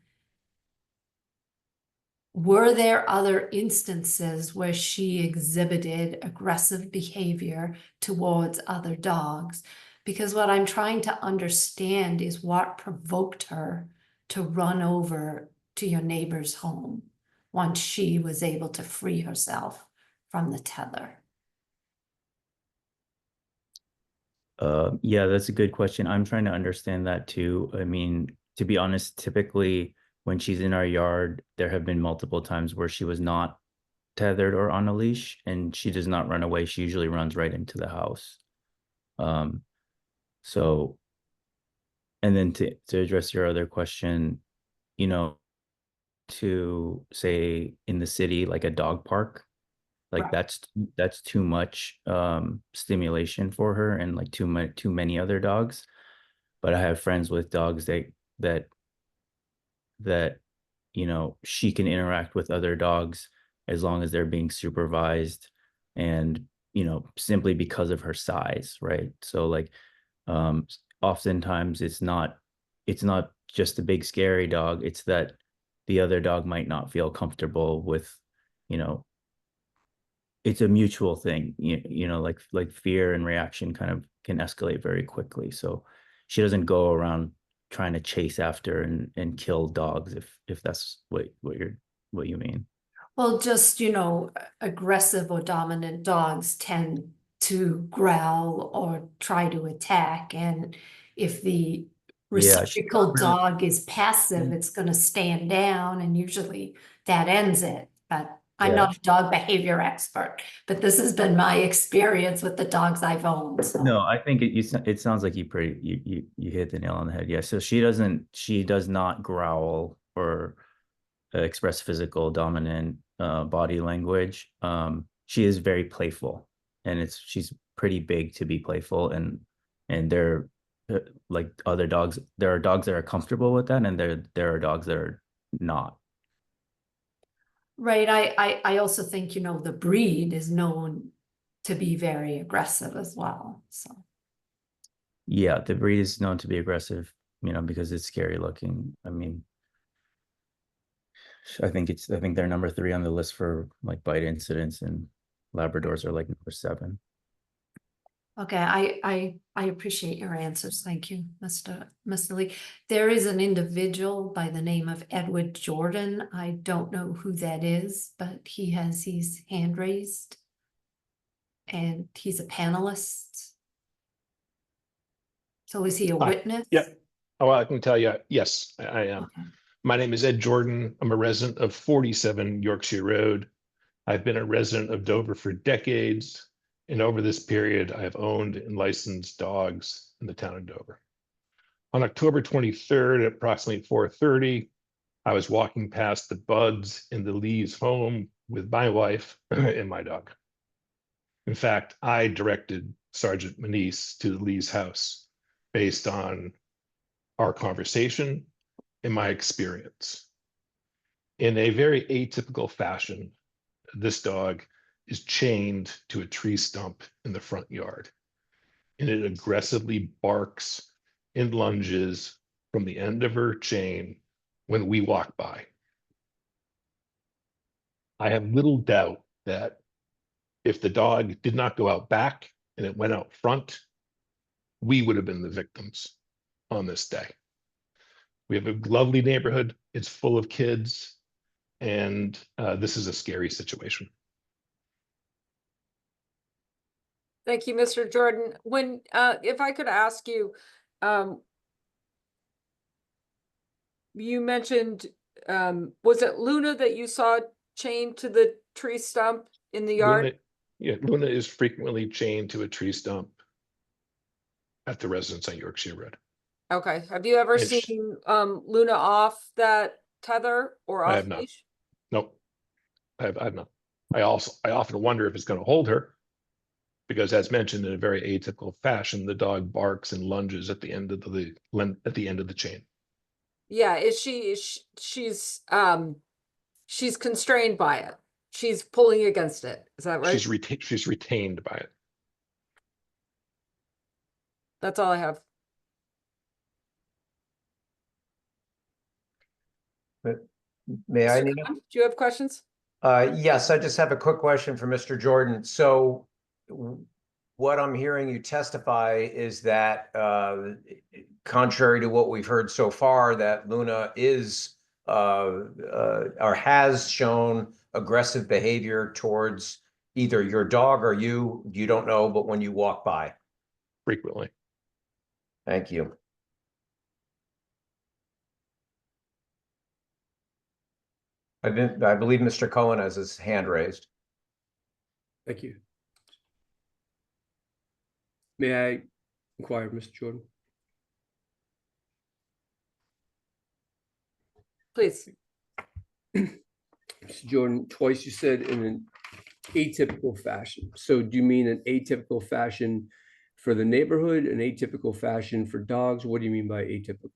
were there other instances where she exhibited aggressive behavior towards other dogs? Because what I'm trying to understand is what provoked her to run over to your neighbor's home once she was able to free herself from the tether. Yeah, that's a good question. I'm trying to understand that too. I mean, to be honest, typically when she's in our yard, there have been multiple times where she was not tethered or on a leash, and she does not run away. She usually runs right into the house. So, and then to address your other question, you know, to say in the city, like a dog park, like Right. that's too much stimulation for her, and like too many other dogs. But I have friends with dogs that you know, she can interact with other dogs as long as they're being supervised, and you know, simply because of her size, right? So like oftentimes it's not just a big scary dog, it's that the other dog might not feel comfortable with, you know, it's a mutual thing, you know, like fear and reaction kind of can escalate very quickly. So she doesn't go around trying to chase after and kill dogs, if that's what you mean. Well, just, aggressive or dominant dogs tend to growl or try to attack. And if the Yeah, she's reciprocal not really- dog is passive, it's gonna stand down and usually that ends it. But I'm Yeah. not a dog behavior expert, but this has been my experience with the dogs I've owned, so. No, I think it sounds like you hit the nail on the head. Yeah. So she does not growl or express physical dominant body language. She is very playful, and she's pretty big to be playful, and they're like other dogs. There are dogs that are comfortable with that, and there are dogs that are not. Right, I also think, the breed is known to be very aggressive as well, so. Yeah, the breed is known to be aggressive, because it's scary looking. I mean, I think they're number 3 on the list for like bite incidents, and Labradors are like number 7. Okay, I appreciate your answers. Thank you, Mr. Lee. There is an individual by the name of Edward Jordan. I don't know who that is, but he has his hand raised. And he's a panelist. So is he a Hi. witness? Yeah. Oh, I can tell you, yes, I am. Okay. My name is Ed Jordan. I'm a resident of 47 Yorkshire Road. I've been a resident of Dover for decades. And over this period, I have owned and licensed dogs in the town of Dover. On October 23rd at approximately 4:30, I was walking past the Buds in the Lee's home with my wife and my dog. In fact, I directed Sergeant Manise to the Lee's house based on our conversation and my experience. In a very atypical fashion, this dog is chained to a tree stump in the front yard, and it aggressively barks and lunges from the end of her chain when we walk by. I have little doubt that if the dog did not go out back and it went out front, we would have been the victims on this day. We have a lovely neighborhood. It's full of kids, and this is a scary situation. Thank you, Mr. Jordan. When, if I could ask you, you mentioned, was it Luna that you saw chained to the tree stump in the yard? Luna is frequently chained to a tree stump at the residence on Yorkshire Road. Okay. Have you ever And seen Luna off that tether or I off have not. leash? Nope. I've not. I often wonder if it's going to hold her, because as mentioned, in a very atypical fashion, the dog barks and lunges at the end of the chain. Yeah, she's constrained by it. She's pulling against it. Is that right? She's retained by it. That's all I have. May I, Mr. Nina? Khan, do you have questions? Yes, I just have a quick question for Mr. Jordan. So what I'm hearing you testify is that contrary to what we've heard so far, that Luna is or has shown aggressive behavior towards either your dog or you don't know, but when you walk by. Frequently. Thank you. I believe Mr. Cohen has his hand raised. Thank you. May I inquire, Mr. Jordan? Please. Mr. Jordan, twice you said in an atypical fashion. So do you mean an atypical fashion for the neighborhood, an atypical fashion for dogs? What do you mean by atypical?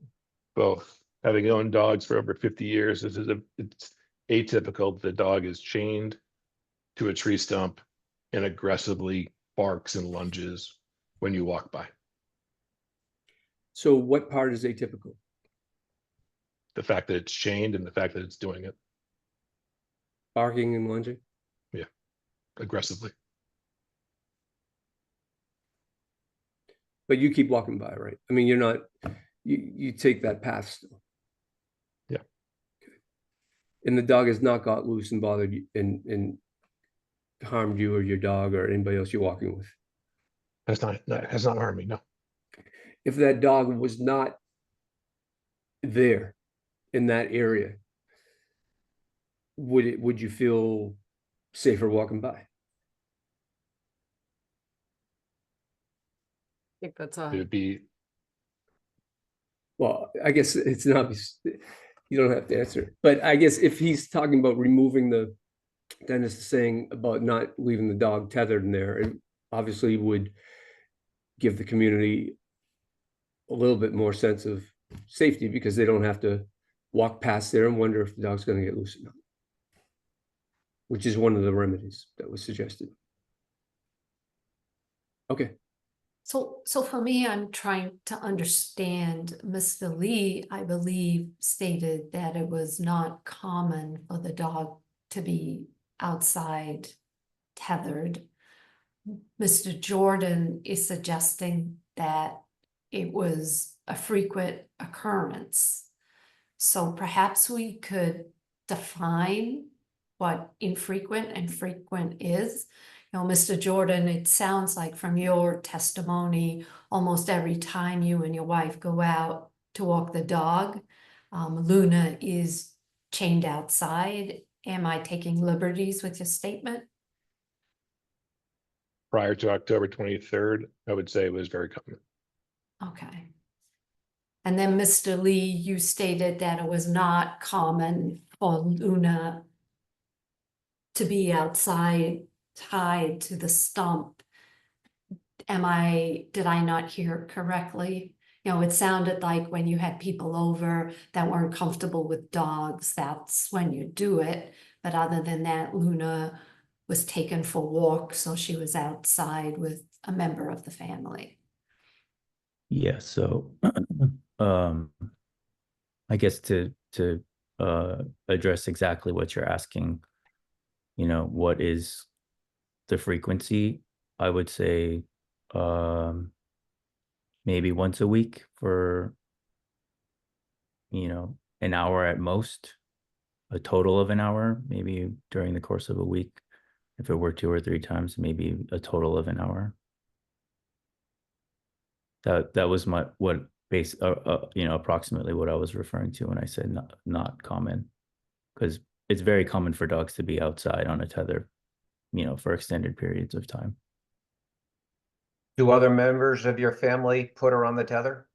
Both. Having owned dogs for over 50 years, it's atypical. The dog is chained to a tree stump and aggressively barks and lunges when you walk by. So what part is atypical? The fact that it's chained and the fact that it's doing it. Barking and lunging? Yeah, aggressively. But you keep walking by, right? I mean, you're not, you take that path still. Yeah. Okay. And the dog has not got loose and bothered you and harmed you or your dog or anybody else you're walking with. Has not harmed me, no. If that dog was not there in that area, would you feel safer walking by? I think that's It would be, Well, I guess it's not, you don't have to answer it, but I guess if he's talking about removing Dennis is saying about not leaving the dog tethered in there, it obviously would give the community a little bit more sense of safety because they don't have to walk past there and wonder if the dog's going to get loose or not, which is one of the remedies that was suggested. Okay. So for me, I'm trying to understand, Mr. Lee, I believe, stated that it was not common for the dog to be outside tethered. Mr. Jordan is suggesting that it was a frequent occurrence. So perhaps we could define what infrequent and frequent is. You know, Mr. Jordan, it sounds like from your testimony, almost every time you and your wife go out to walk the dog, Luna is chained outside. Am I taking liberties with your statement? prior to October 23rd, I would say it was very common. Okay. And then, Mr. Lee, you stated that it was not common for Luna to be outside tied to the stump. Did I not hear correctly? You know, it sounded like when you had people over that weren't comfortable with dogs, that's when you do it. But other than that, Luna was taken for walks, so she was outside with a member of the family. Yeah, so I guess to address exactly what you're asking, what is the frequency? I would say maybe once a week for an hour at most, a total of an hour, maybe during the course of a week. If it were 2 or 3 times, maybe a total of an hour. That was approximately what I was referring to when I said not common, because it's very common for dogs to be outside on a tether, for extended periods of time. Do other members of your family put her on the tether?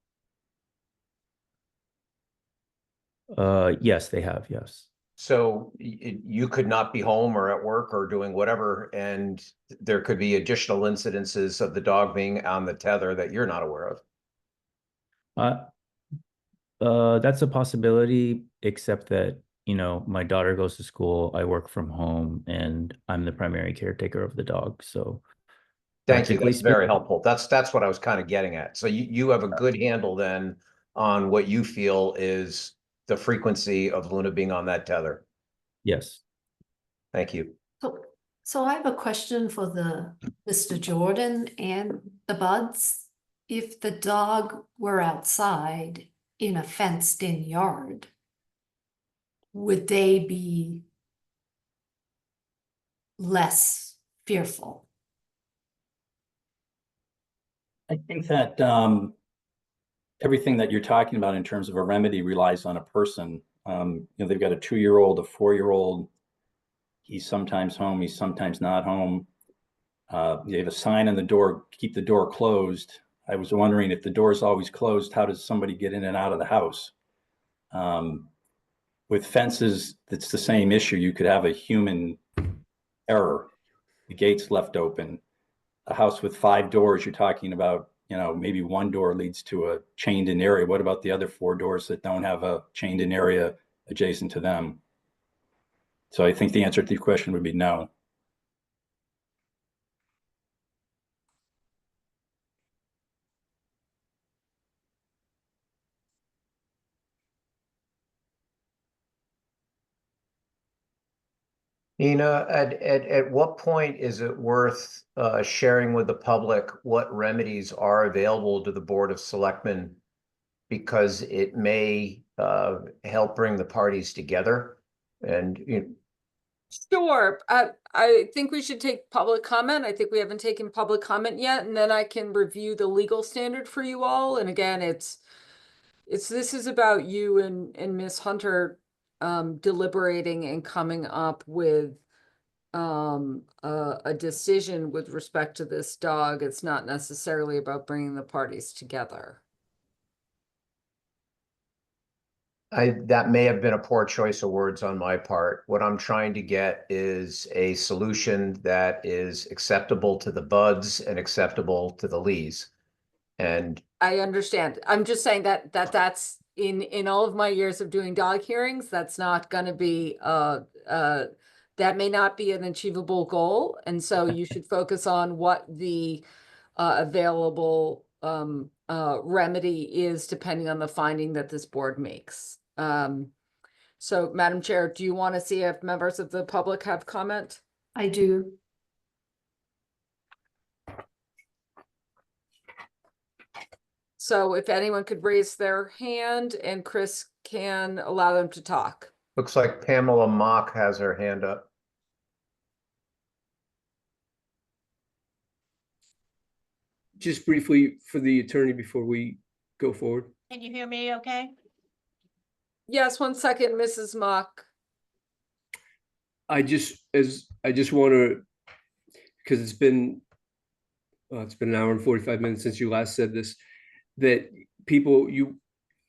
Yes, they have, yes. So you could not be home or at work or doing whatever, and there could be additional incidences of the dog being on the tether that you're not aware of. That's a possibility, except that, my daughter goes to school, I work from home, and I'm the primary caretaker of the dog. So Thank you. That's very helpful. That's what I was kind of getting at. So you have a good handle then on what you feel is the frequency of Luna being on that tether. Yes. Thank you. So I have a question for Mr. Jordan and the Buds. If the dog were outside in a fenced-in yard, would they be less fearful? I think that everything that you're talking about in terms of a remedy relies on a person. They've got a 2-year-old, a 4-year-old. He's sometimes home, he's sometimes not home. You have a sign on the door, keep the door closed. I was wondering if the door is always closed, how does somebody get in and out of the house? With fences, it's the same issue. You could have a human error. The gate's left open. A house with 5 doors, you're talking about, maybe one door leads to a chained in area. What about the other 4 doors that don't have a chained in area adjacent to them? So I think the answer to your question would be no. Ina, at what point is it worth sharing with the public what remedies are available to the Board of Selectmen? Because it may help bring the parties together and Sure. I think we should take public comment. I think we haven't taken public comment yet, and then I can review the legal standard for you all. And again, this is about you and Miss Hunter deliberating and coming up with a decision with respect to this dog. It's not necessarily about bringing the parties together. that may have been a poor choice of words on my part. What I'm trying to get is a solution that is acceptable to the Buds and acceptable to the Lees. And I understand. I'm just saying that's in all of my years of doing dog hearings, that's not going to be that may not be an achievable goal, and so you should focus on what the available remedy is depending on the finding that this board makes. So Madam Chair, do you want to see if members of the public have comment? I do. So if anyone could raise their hand and Chris can allow them to talk. looks like Pamela Mock has her hand up. Just briefly for the attorney before we go forward. Can you hear me okay? Yes, 1 second, Mrs. Mock. I just want to, because it's been an hour and 45 minutes since you last said this, that people,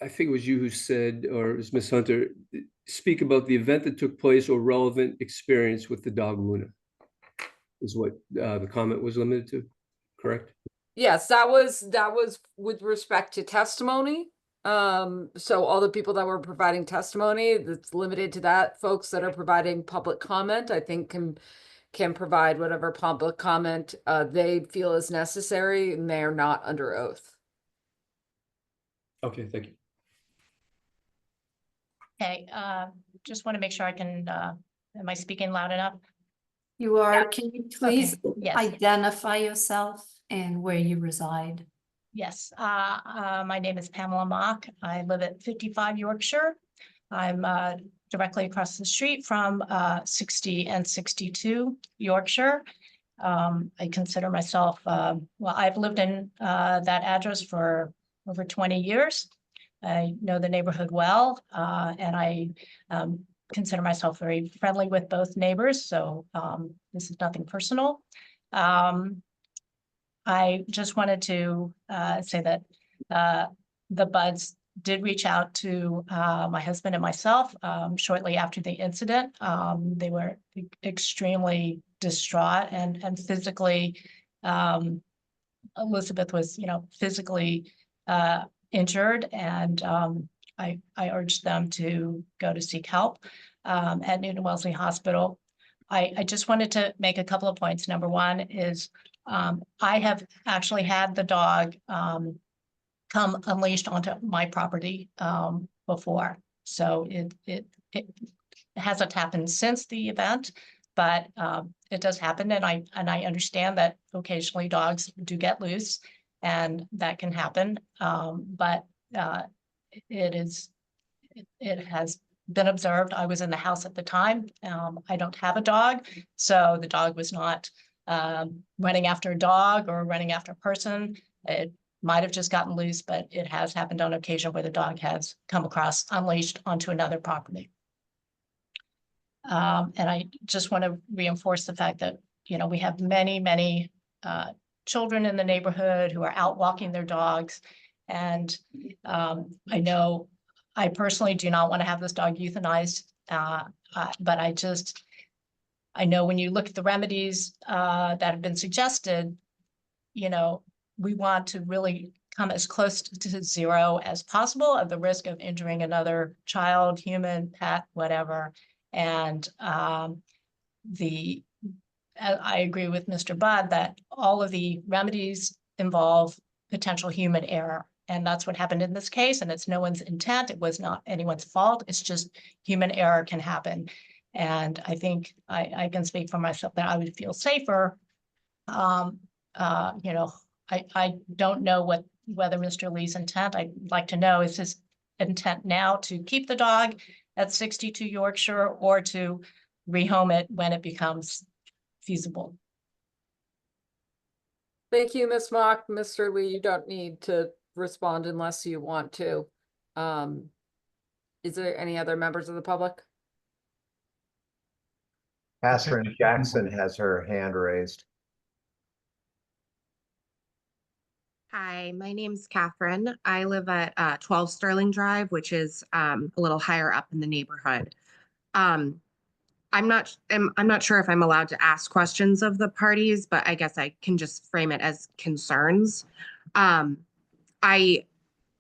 I think it was you who said, or it was Miss Hunter, speak about the event that took place or relevant experience with the dog Luna, is what the comment was limited to, correct? Yes, that was with respect to testimony. So all the people that were providing testimony, that's limited to that. Folks that are providing public comment, I think can provide whatever public comment they feel is necessary, and they are not under oath. Okay, thank you. Okay, just want to make sure I can, am I speaking loud enough? You are. Yeah. Can you please Yes. identify yourself and where you reside? Yes, my name is Pamela Mock. I live at 55 Yorkshire. I'm directly across the street from 60 and 62 Yorkshire. I consider myself, well, I've lived in that address for over 20 years. I know the neighborhood well, and I consider myself very friendly with both neighbors, so this is nothing personal. I just wanted to say that the Buds did reach out to my husband and myself shortly after the incident. They were extremely distraught and physically, Elizabeth was, physically injured, and I urged them to go to seek help at Newton Wellesley Hospital. I just wanted to make a couple of points. Number one is I have actually had the dog come unleashed onto my property before. So it hasn't happened since the event, but it does happen. And I understand that occasionally dogs do get loose and that can happen. But it has been observed. I was in the house at the time. I don't have a dog, so the dog was not running after a dog or running after a person. It might have just gotten loose, but it has happened on occasion where the dog has come across unleashed onto another property. And I just want to reinforce the fact that, we have many children in the neighborhood who are out walking their dogs. And I know I personally do not want to have this dog euthanized, but I know when you look at the remedies that have been suggested, we want to really come as close to zero as possible of the risk of injuring another child, human, pet, whatever. And I agree with Mr. Budd that all of the remedies involve potential human error. And that's what happened in this case. And it's no one's intent. It was not anyone's fault. It's just human error can happen. And I think I can speak for myself that I would feel safer. You know, I don't know whether Mr. Lee's intent, I'd like to know, is his intent now to keep the dog at 62 Yorkshire or to rehome it when it becomes feasible? Thank you, Ms. Mock. Mr. Lee, you don't need to respond unless you want to. Is there any other members of the public? Catherine Jackson has her hand raised. Hi, my name's Catherine. I live at 12 Sterling Drive, which is a little higher up in the neighborhood. I'm not sure if I'm allowed to ask questions of the parties, but I guess I can just frame it as concerns. I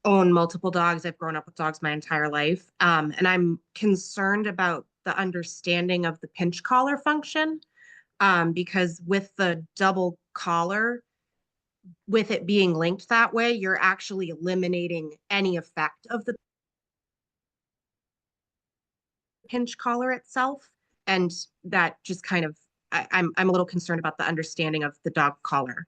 own multiple dogs. I've grown up with dogs my entire life. And I'm concerned about the understanding of the pinch collar function, because with the double collar, with it being linked that way, you're actually eliminating any effect of the pinch collar itself. And that just kind of, I'm a little concerned about the understanding of the dog collar.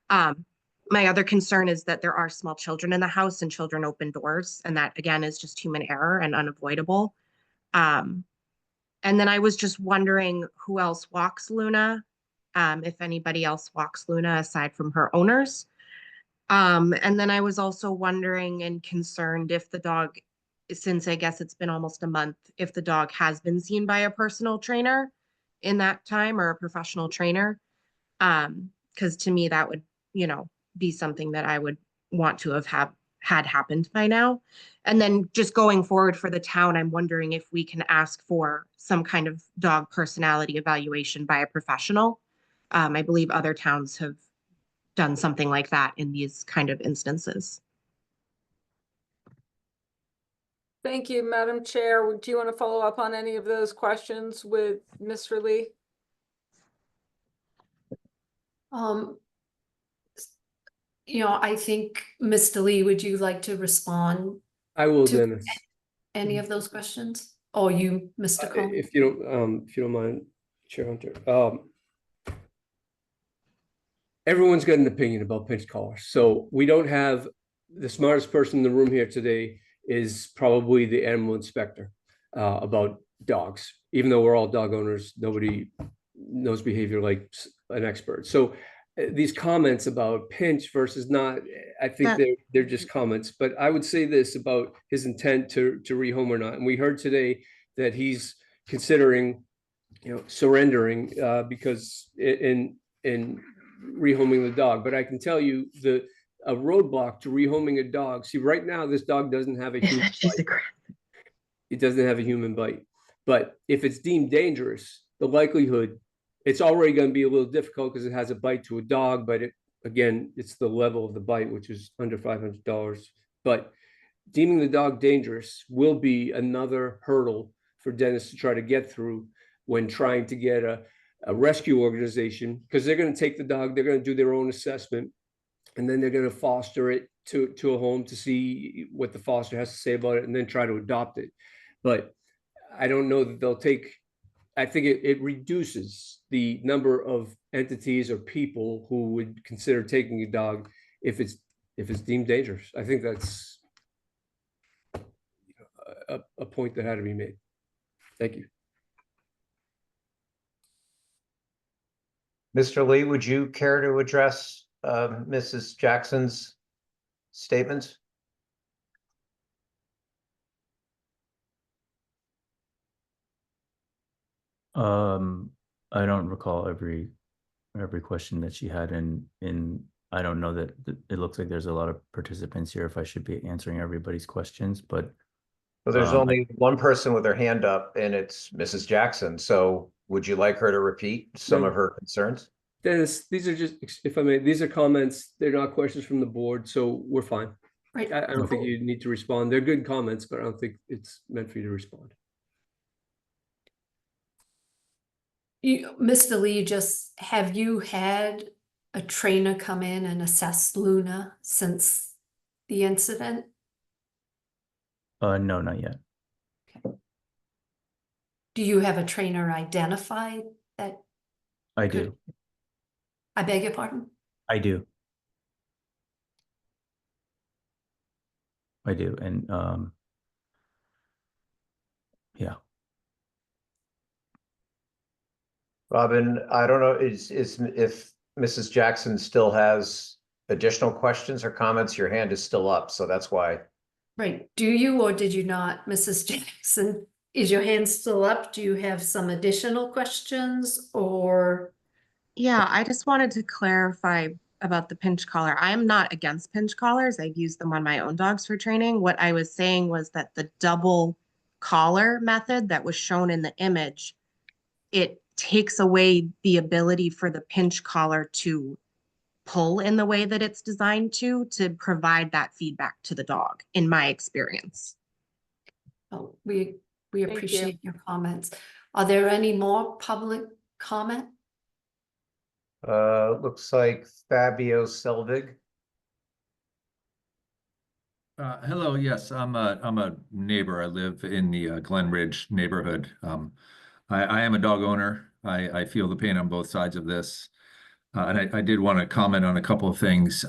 My other concern is that there are small children in the house and children open doors. And that again is just human error and unavoidable. And then I was just wondering who else walks Luna, if anybody else walks Luna aside from her owners. And then I was also wondering and concerned if the dog, since I guess it's been almost a month, if the dog has been seen by a personal trainer in that time or a professional trainer. Because to me, that would, you know, be something that I would want to have had happened by now. And then just going forward for the town, I'm wondering if we can ask for some kind of dog personality evaluation by a professional. I believe other towns have done something like that in these kind of instances. Thank you, Madam Chair. Do you want to follow up on any of those questions with Mr. Lee? You know, I think, Mr. Lee, would you like to respond I will, to Dennis. any of those questions? Or you, Mr. Cohen? If you don't mind, Chair Hunter. Everyone's got an opinion about pinch collars. So we don't have the smartest person in the room here today is probably the animal inspector about dogs. Even though we're all dog owners, nobody knows behavior like an expert. So these comments about pinch versus not, I think they're just comments. But I would say this about his intent to rehome or not. And we heard today that he's considering, you know, surrendering because in rehoming the dog. But I can tell you a roadblock to rehoming a dog. See, right now this dog doesn't have a human bite. It doesn't have a human bite. But if it's deemed dangerous, the likelihood, it's already going to be a little difficult because it has a bite to a dog. But again, it's the level of the bite, which is under $500. But deeming the dog dangerous will be another hurdle for Dennis to try to get through when trying to get a rescue organization, because they're going to take the dog, they're going to do their own assessment, and then they're going to foster it to a home to see what the foster has to say about it and then try to adopt it. But I don't know that they'll take, I think it reduces the number of entities or people who would consider taking a dog if it's deemed dangerous. I think that's a point that had to be made. Thank you. Mr. Lee, would you care to address Mrs. Jackson's statements? I don't recall every question that she had in I don't know that it looks like there's a lot of participants here if I should be answering everybody's questions, but well, there's only one person with her hand up and it's Mrs. Jackson. So would you like her to repeat some of her concerns? Dennis, these are just, if I may, these are comments. They're not questions from the board, so we're fine. Right. I don't think you need to respond. They're good comments, but I don't think it's meant for you to respond. Mr. Lee, have you had a trainer come in and assess Luna since the incident? no, not yet. Okay. Do you have a trainer identified that, I Good. do. I beg your pardon? I do. I do. And yeah. Robin, I don't know, is if Mrs. Jackson still has additional questions or comments, your hand is still up, so that's why. Right, do you or did you not, Mrs. Jackson? Is your hand still up? Do you have some additional questions or? Yeah, I just wanted to clarify about the pinch collar. I'm not against pinch collars. I've used them on my own dogs for training. What I was saying was that the double collar method that was shown in the image, it takes away the ability for the pinch collar to pull in the way that it's designed to provide that feedback to the dog, in my experience. Oh, we you. appreciate your comments. Are there any more public comment? Looks like Fabio Selvig. Hello, yes, I'm a neighbor. I live in the Glen Ridge neighborhood. I am a dog owner. I feel the pain on both sides of this. And I did want to comment on a couple of things.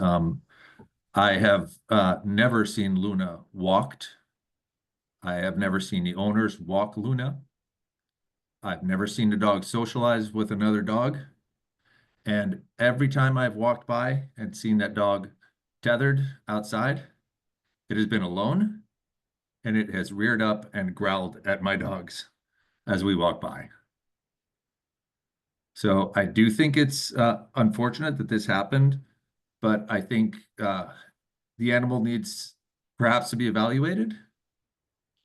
I have never seen Luna walked. I have never seen the owners walk Luna. I've never seen the dog socialize with another dog. And every time I've walked by and seen that dog tethered outside, it has been alone and it has reared up and growled at my dogs as we walk by. So I do think it's unfortunate that this happened, but I think the animal needs perhaps to be evaluated.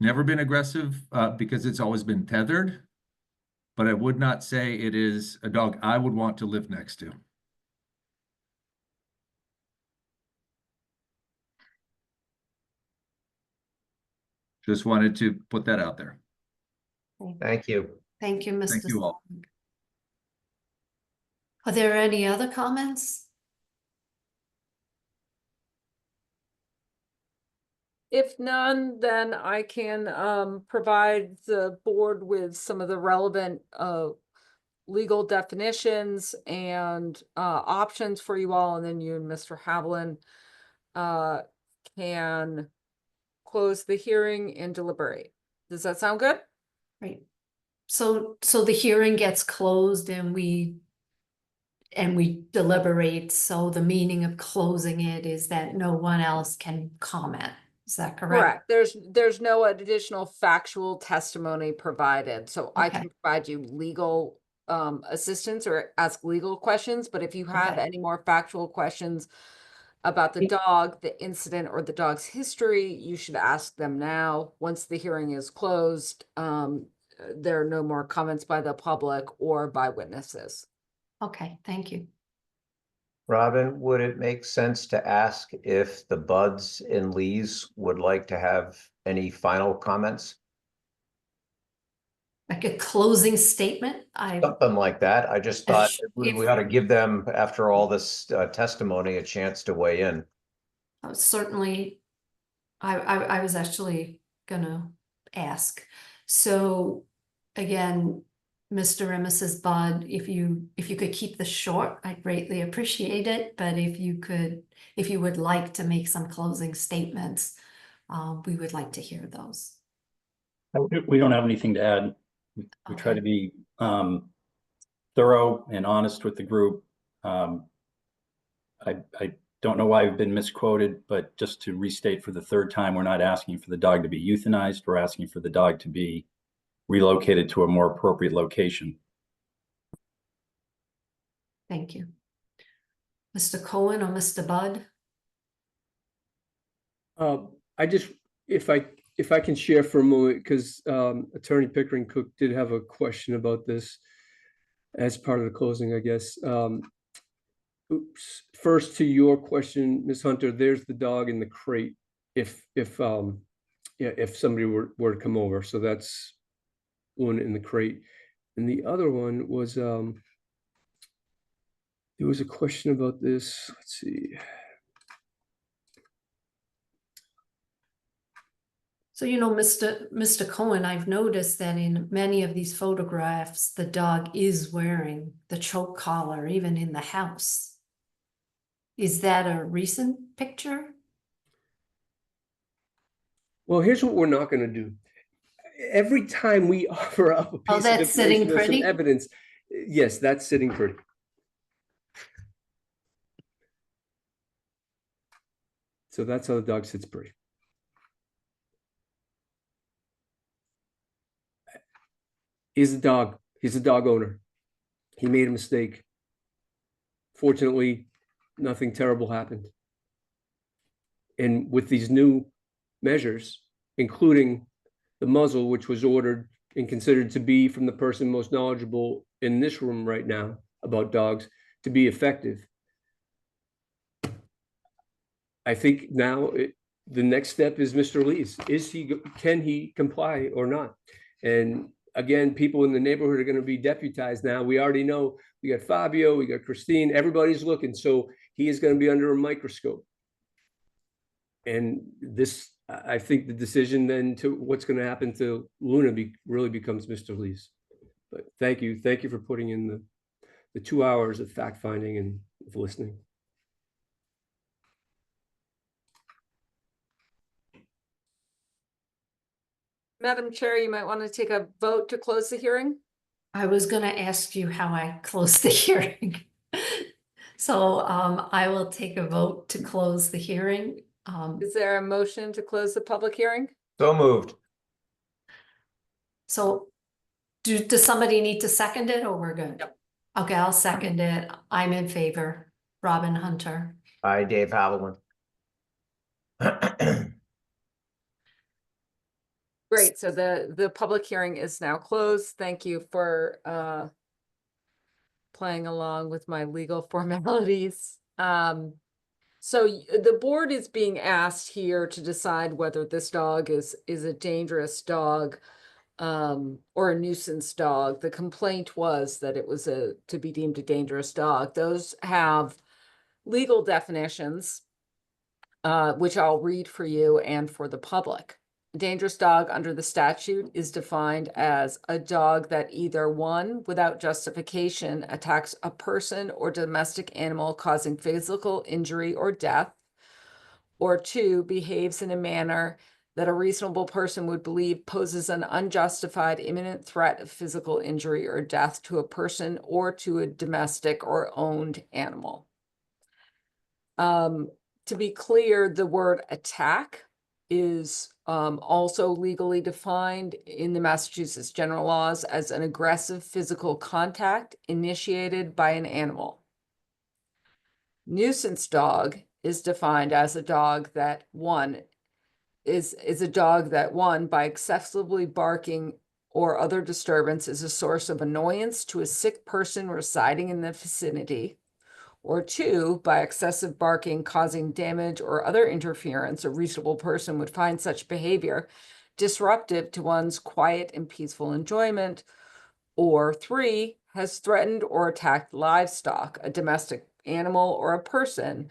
Never been aggressive because it's always been tethered, but I would not say it is a dog I would want to live next to. Just wanted to put that out there. Thank you. Thank you, Mr. Thank you all. Song. Are there any other comments? If none, then I can provide the board with some of the relevant legal definitions and options for you all, and then you and Mr. Havlin can close the hearing and deliberate. Does that sound good? Right. So the hearing gets closed and we deliberate. So the meaning of closing it is that no one else can comment. Is that correct? Correct. There's no additional factual testimony provided. So I Okay. can provide you legal assistance or ask legal questions, but if you have Okay. any more factual questions about the dog, the incident, or the dog's history, you should ask them now. Once the hearing is closed, there are no more comments by the public or by witnesses. Okay, thank you. Robin, would it make sense to ask if the Buds and Lees would like to have any final comments? Like a closing statement? Something like that. I just thought we If- ought to give them, after all this testimony, a chance to weigh in. Certainly, I was actually gonna ask. So again, Mr. and Mrs. Budd, if you could keep this short, I'd greatly appreciate it. But if you would like to make some closing statements, we would like to hear those. We don't have anything to add. We try to be thorough and honest with the group. I don't know why I've been misquoted, but just to restate for the third time, we're not asking for the dog to be euthanized. We're asking for the dog to be relocated to a more appropriate location. Thank you. Mr. Cohen or Mr. Budd? I just, if I can share for a moment, because Attorney Pickering Cook did have a question about this as part of the closing, I guess. Oops. First, to your question, Ms. Hunter, there's the dog in the crate. If somebody were to come over, so that's one in the crate, and the other one was there was a question about this. Let's see. So, you know, Mr. Cohen, I've noticed that in many of these photographs, the dog is wearing the choke collar, even in the house. Is that a recent picture? Well, here's what we're not going to do. Every time we offer up a piece of that's sitting information or some pretty? evidence, yes, that's sitting pretty. So that's how the dog sits pretty. He's a dog. He's a dog owner. He made a mistake. Fortunately, nothing terrible happened. And with these new measures, including the muzzle, which was ordered and considered to be from the person most knowledgeable in this room right now about dogs to be effective, I think now the next step is Mr. Lee's. Can he comply or not? And again, people in the neighborhood are going to be deputized now. We already know we got Fabio, we got Christine, everybody's looking. So he is going to be under a microscope. And this, I think the decision then to what's going to happen to Luna really becomes Mr. Lee's. But thank you. Thank you for putting in the 2 hours of fact finding and of listening. Madam Chair, you might want to take a vote to close the hearing. I was going to ask you how I close the hearing. So I will take a vote to close the hearing. Is there a motion to close the public hearing? So moved. So does somebody need to second it or we're good? Yep. Okay, I'll second it. I'm in favor. Robin Hunter. Hi, Dave Haviland. Great, so the public hearing is now closed. Thank you for playing along with my legal formalities. So the board is being asked here to decide whether this dog is a dangerous dog or a nuisance dog. The complaint was that it was to be deemed a dangerous dog. Those have legal definitions, which I'll read for you and for the public. A dangerous dog under the statute is defined as a dog that either one, without justification, attacks a person or domestic animal causing physical injury or death, or two, behaves in a manner that a reasonable person would believe poses an unjustified imminent threat of physical injury or death to a person or to a domestic or owned animal. To be clear, the word attack is also legally defined in the Massachusetts general laws as an aggressive physical contact initiated by an animal. Nuisance dog is defined as a dog that is a dog that by excessively barking or other disturbance is a source of annoyance to a sick person residing in the vicinity, or two, by excessive barking causing damage or other interference, a reasonable person would find such behavior disruptive to one's quiet and peaceful enjoyment, or three, has threatened or attacked livestock, a domestic animal or a person,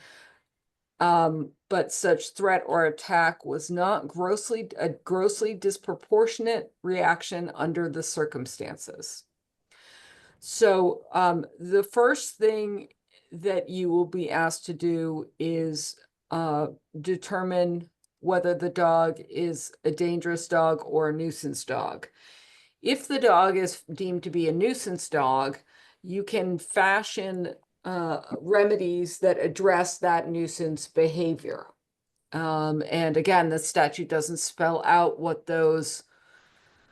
but such threat or attack was not a grossly disproportionate reaction under the circumstances. So the first thing that you will be asked to do is determine whether the dog is a dangerous dog or a nuisance dog. If the dog is deemed to be a nuisance dog, you can fashion remedies that address that nuisance behavior. And again, the statute doesn't spell out what those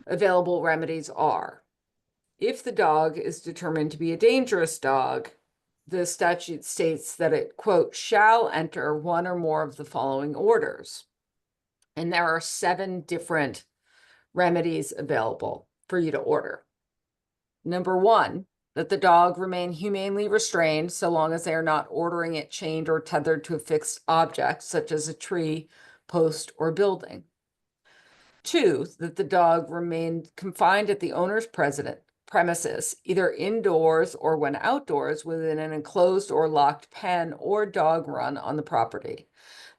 available remedies are. If the dog is determined to be a dangerous dog, the statute states that it, quote, shall enter one or more of the following orders. And there are 7 different remedies available for you to order. Number 1, that the dog remain humanely restrained so long as they are not ordering it chained or tethered to a fixed object, such as a tree, post, or building. 2, that the dog remain confined at the owner's premises, either indoors or when outdoors within an enclosed or locked pen or dog run on the property.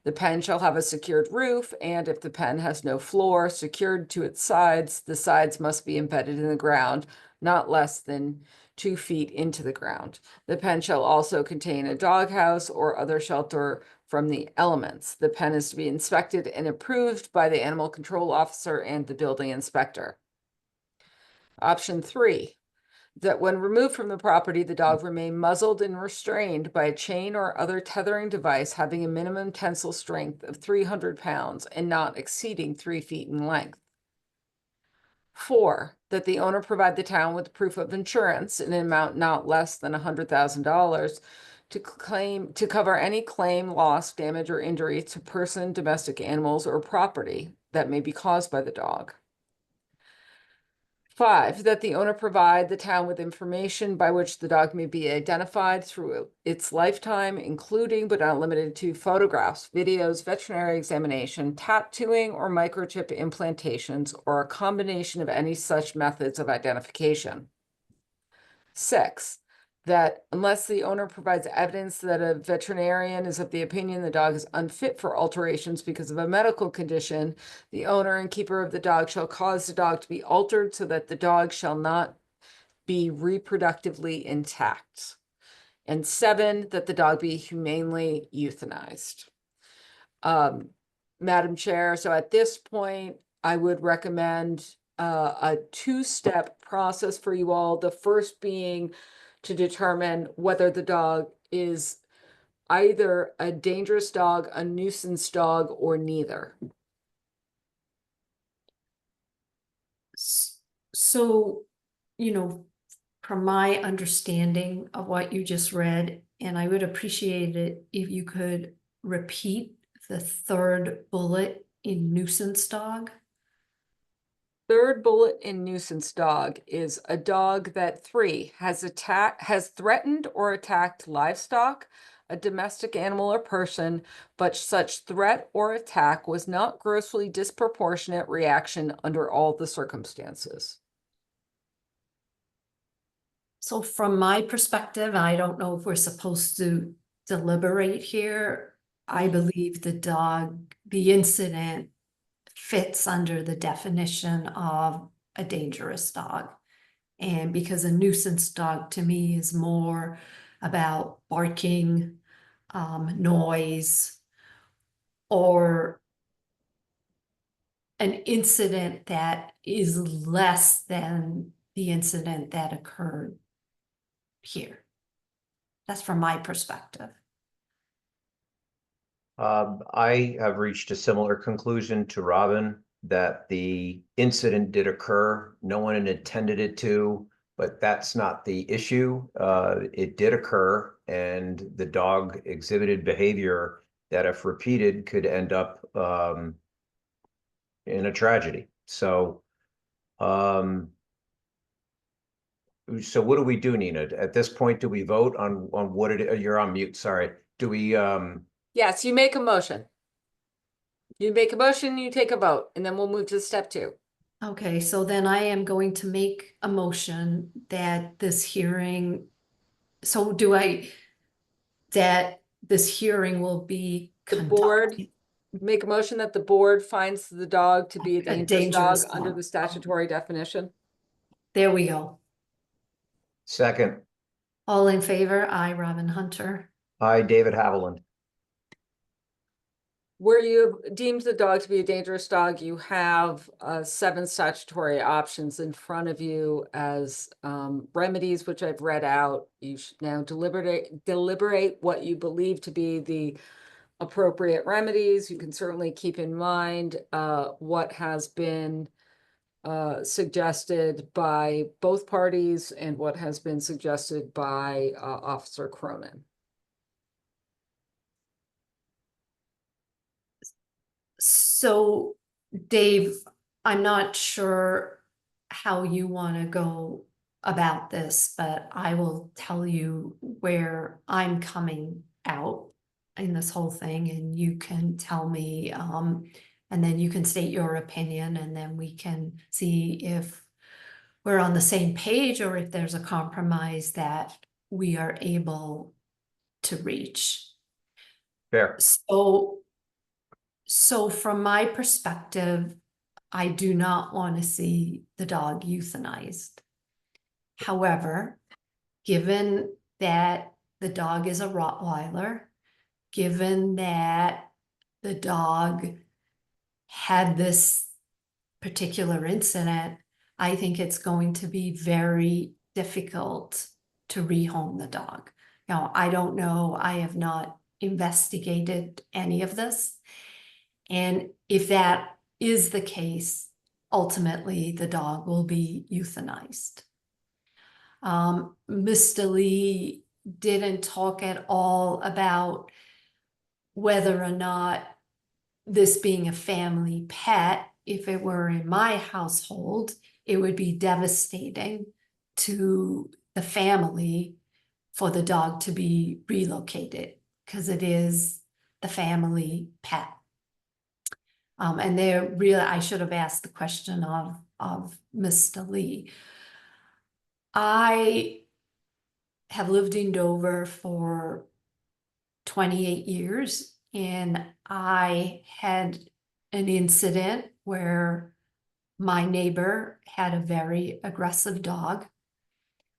The pen shall have a secured roof, and if the pen has no floor secured to its sides, the sides must be embedded in the ground, not less than 2 feet into the ground. The pen shall also contain a doghouse or other shelter from the elements. The pen is to be inspected and approved by the animal control officer and the building inspector. Option 3, that when removed from the property, the dog remain muzzled and restrained by a chain or other tethering device having a minimum tensile strength of 300 pounds and not exceeding 3 feet in length. 4, that the owner provide the town with proof of insurance in an amount not less than $100,000 to cover any claim, loss, damage, or injury to person, domestic animals, or property that may be caused by the dog. 5, that the owner provide the town with information by which the dog may be identified through its lifetime, including but not limited to photographs, videos, veterinary examination, tattooing, or microchip implantations, or a combination of any such methods of identification. 6, that unless the owner provides evidence that a veterinarian is of the opinion the dog is unfit for alterations because of a medical condition, the owner and keeper of the dog shall cause the dog to be altered so that the dog shall not be reproductively intact. And 7, that the dog be humanely euthanized. Madam Chair, so at this point, I would recommend a 2-step process for you all. The first being to determine whether the dog is either a dangerous dog, a nuisance dog, or neither. So, from my understanding of what you just read, and I would appreciate it if you could repeat the 3rd bullet in nuisance dog. 3rd bullet in nuisance dog is a dog that 3 has threatened or attacked livestock, a domestic animal or person, but such threat or attack was not grossly disproportionate reaction under all the circumstances. So from my perspective, I don't know if we're supposed to deliberate here. I believe the incident fits under the definition of a dangerous dog. And because a nuisance dog to me is more about barking, noise, or an incident that is less than the incident that occurred here. That's from my perspective. I have reached a similar conclusion to Robin, that the incident did occur. No one intended it to, but that's not the issue. It did occur, and the dog exhibited behavior that, if repeated, could end up in a tragedy. So what do we do, Nina? At this point, do we vote on what it, you're on mute, sorry. Do we Yes, you make a motion. You make a motion, you take a vote, and then we'll move to step 2. Okay, so then I am going to make a motion that this hearing, that this hearing will be The board, conducted. make a motion that the board finds the dog to be a dangerous dog dangerous under dog. the statutory definition. There we go. second? All in favor? I, Robin Hunter. Hi, David Haviland. Where you deemed the dog to be a dangerous dog, you have 7 statutory options in front of you as remedies, which I've read out. You should now deliberate what you believe to be the appropriate remedies. You can certainly keep in mind what has been suggested by both parties and what has been suggested by Officer Cronin. So, Dave, I'm not sure how you want to go about this, but I will tell you where I'm coming out in this whole thing, and you can tell me, and then you can state your opinion, and then we can see if we're on the same page or if there's a compromise that we are able to reach. Fair. So from my perspective, I do not want to see the dog euthanized. However, given that the dog is a Rottweiler, given that the dog had this particular incident, I think it's going to be very difficult to rehome the dog. Now, I don't know, I have not investigated any of this. And if that is the case, ultimately the dog will be euthanized. Mr. Lee didn't talk at all about whether or not this being a family pet, if it were in my household, it would be devastating to the family for the dog to be relocated because it is the family pet. And they're really, I should have asked the question of Mr. Lee. I have lived in Dover for 28 years, and I had an incident where my neighbor had a very aggressive dog.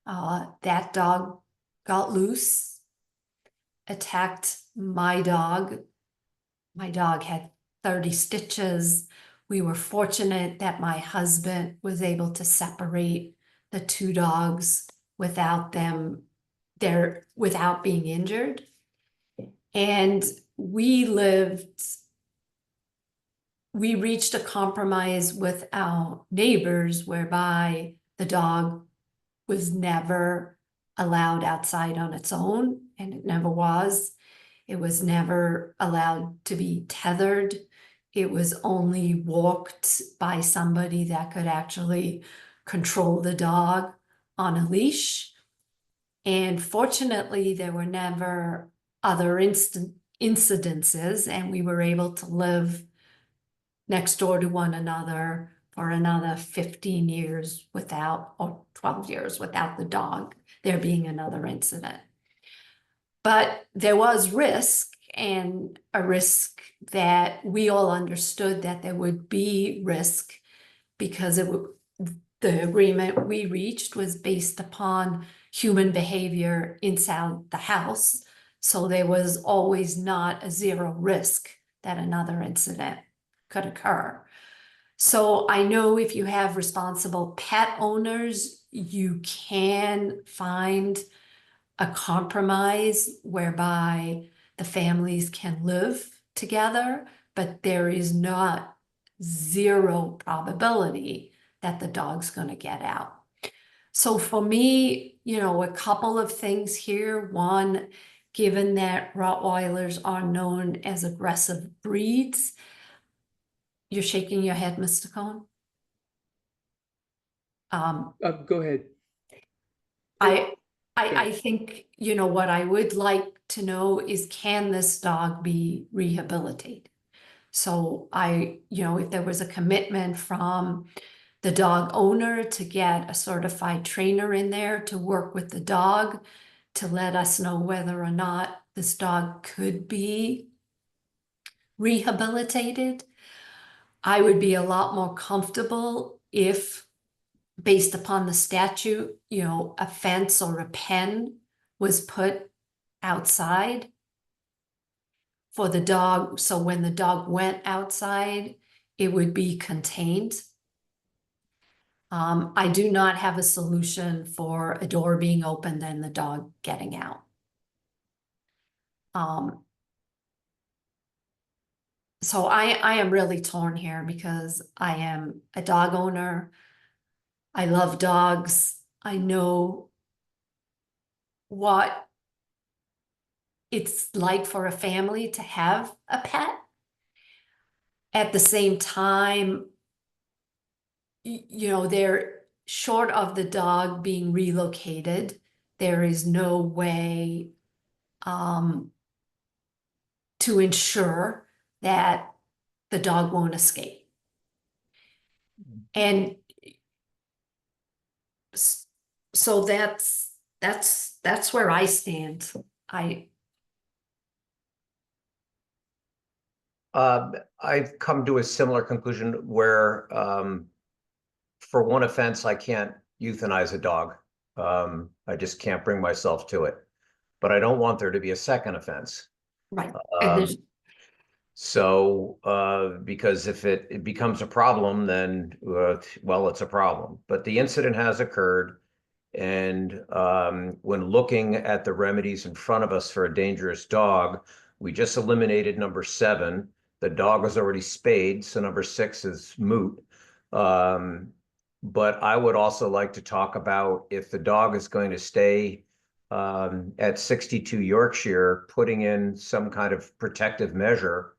That dog got loose, attacked my dog. My dog had 30 stitches. We were fortunate that my husband was able to separate the two dogs without being injured. And we reached a compromise with our neighbors whereby the dog was never allowed outside on its own, and it never was. It was never allowed to be tethered. It was only walked by somebody that could actually control the dog on a leash. And fortunately, there were never other incidences, and we were able to live next door to one another for another 15 years without, or 12 years without the dog there being another incident. But there was risk, and a risk that we all understood that there would be risk because the agreement we reached was based upon human behavior inside the house. So there was always not a zero risk that another incident could occur. So I know if you have responsible pet owners, you can find a compromise whereby the families can live together, but there is not zero probability that the dog's going to get out. So for me, a couple of things here. One, given that Rottweilers are known as aggressive breeds, you're shaking your head, Mr. Cohen? Go ahead. I think, what I would like to know is, can this dog be rehabilitated? So if there was a commitment from the dog owner to get a certified trainer in there to work with the dog to let us know whether or not this dog could be rehabilitated, I would be a lot more comfortable if, based upon the statute, a fence or a pen was put outside for the dog. So when the dog went outside, it would be contained. I do not have a solution for a door being opened and the dog getting out. So I am really torn here because I am a dog owner. I love dogs. I know what it's like for a family to have a pet. At the same time, they're short of the dog being relocated. There is no way to ensure that the dog won't escape. And So that's where I stand. I've come to a similar conclusion where, for one offense, I can't euthanize a dog. I just can't bring myself to it. But I don't want there to be a second offense. Right. And there's, So, because if it becomes a problem, then, well, it's a problem. But the incident has occurred. And when looking at the remedies in front of us for a dangerous dog, we just eliminated number 7. The dog was already spayed, so number 6 is moot. But I would also like to talk about if the dog is going to stay at 62 Yorkshire, putting in some kind of protective measure.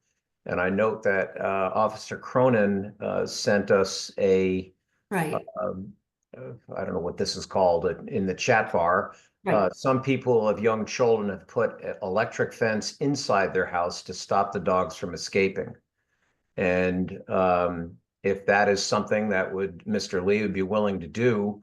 And I note that Officer Cronin sent us a right, I don't know what this is called in the chat bar. right, Some people of young children have put an electric fence inside their house to stop the dogs from escaping. And if that is something that Mr. Lee would be willing to do,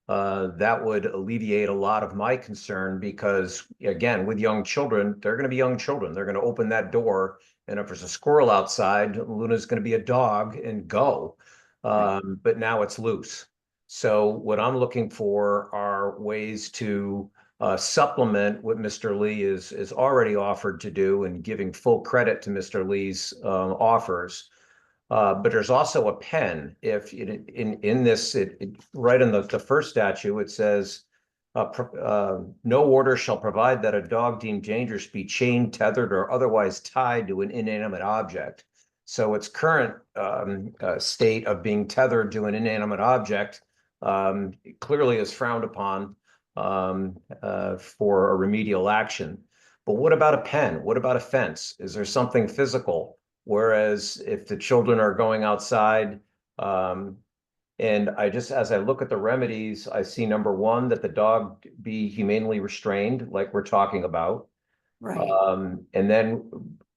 that would alleviate a lot of my concern because, again, with young children, they're going to be young children. They're going to open that door, and if there's a squirrel outside, Luna's going to be a dog and go. But now it's loose. So what I'm looking for are ways to supplement what Mr. Lee is already offered to do, and giving full credit to Mr. Lee's offers. But there's also a pen. If in this, right in the first statute, it says, no order shall provide that a dog deemed dangerous be chained, tethered, or otherwise tied to an inanimate object. So its current state of being tethered to an inanimate object clearly is frowned upon for a remedial action. But what about a pen? What about a fence? Is there something physical? Whereas if the children are going outside, and as I look at the remedies, I see number 1, that the dog be humanely restrained, like we're talking about. right. And then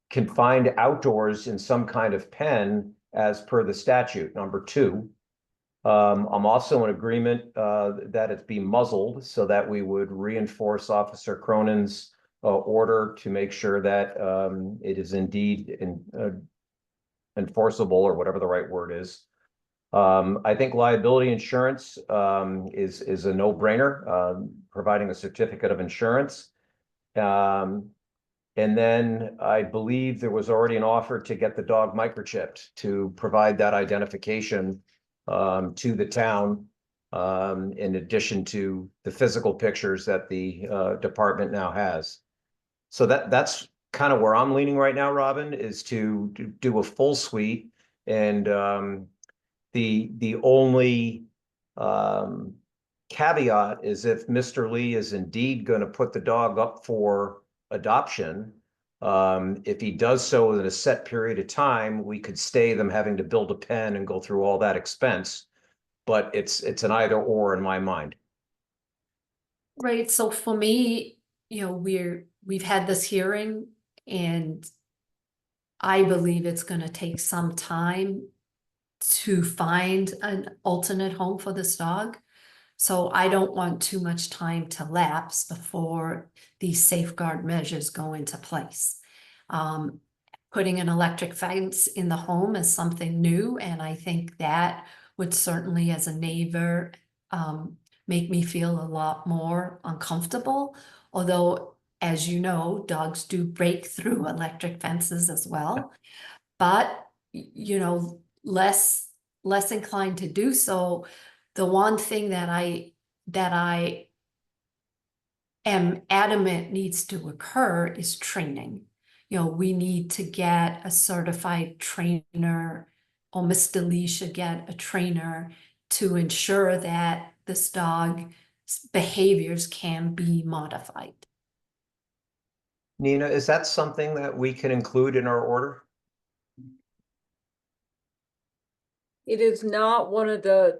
confined outdoors in some kind of pen as per the statute, number 2. I'm also in agreement that it be muzzled, so that we would reinforce Officer Cronin's order to make sure that it is indeed enforceable, or whatever the right word is. I think liability insurance is a no-brainer, providing a certificate of insurance. And then I believe there was already an offer to get the dog microchipped to provide that identification to the town, in addition to the physical pictures that the department now has. So that's kind of where I'm leaning right now, Robin, is to do a full suite. And the only caveat is if Mr. Lee is indeed going to put the dog up for adoption, if he does so in a set period of time, we could stay them having to build a pen and go through all that expense. But it's an either or in my mind. Right, so for me, we've had this hearing, and I believe it's gonna take some time to find an alternate home for this dog. So I don't want too much time to lapse before these safeguard measures go into place. Putting an electric fence in the home is something new, and I think that would certainly, as a neighbor, make me feel a lot more uncomfortable. Although, as you know, dogs do break through electric fences as well. But, less inclined to do so. The one thing that I am adamant needs to occur is training. We need to get a certified trainer, or Mr. Lee should get a trainer to ensure that this dog's behaviors can be modified. Nina, is that something that we can include in our order? It is not one of the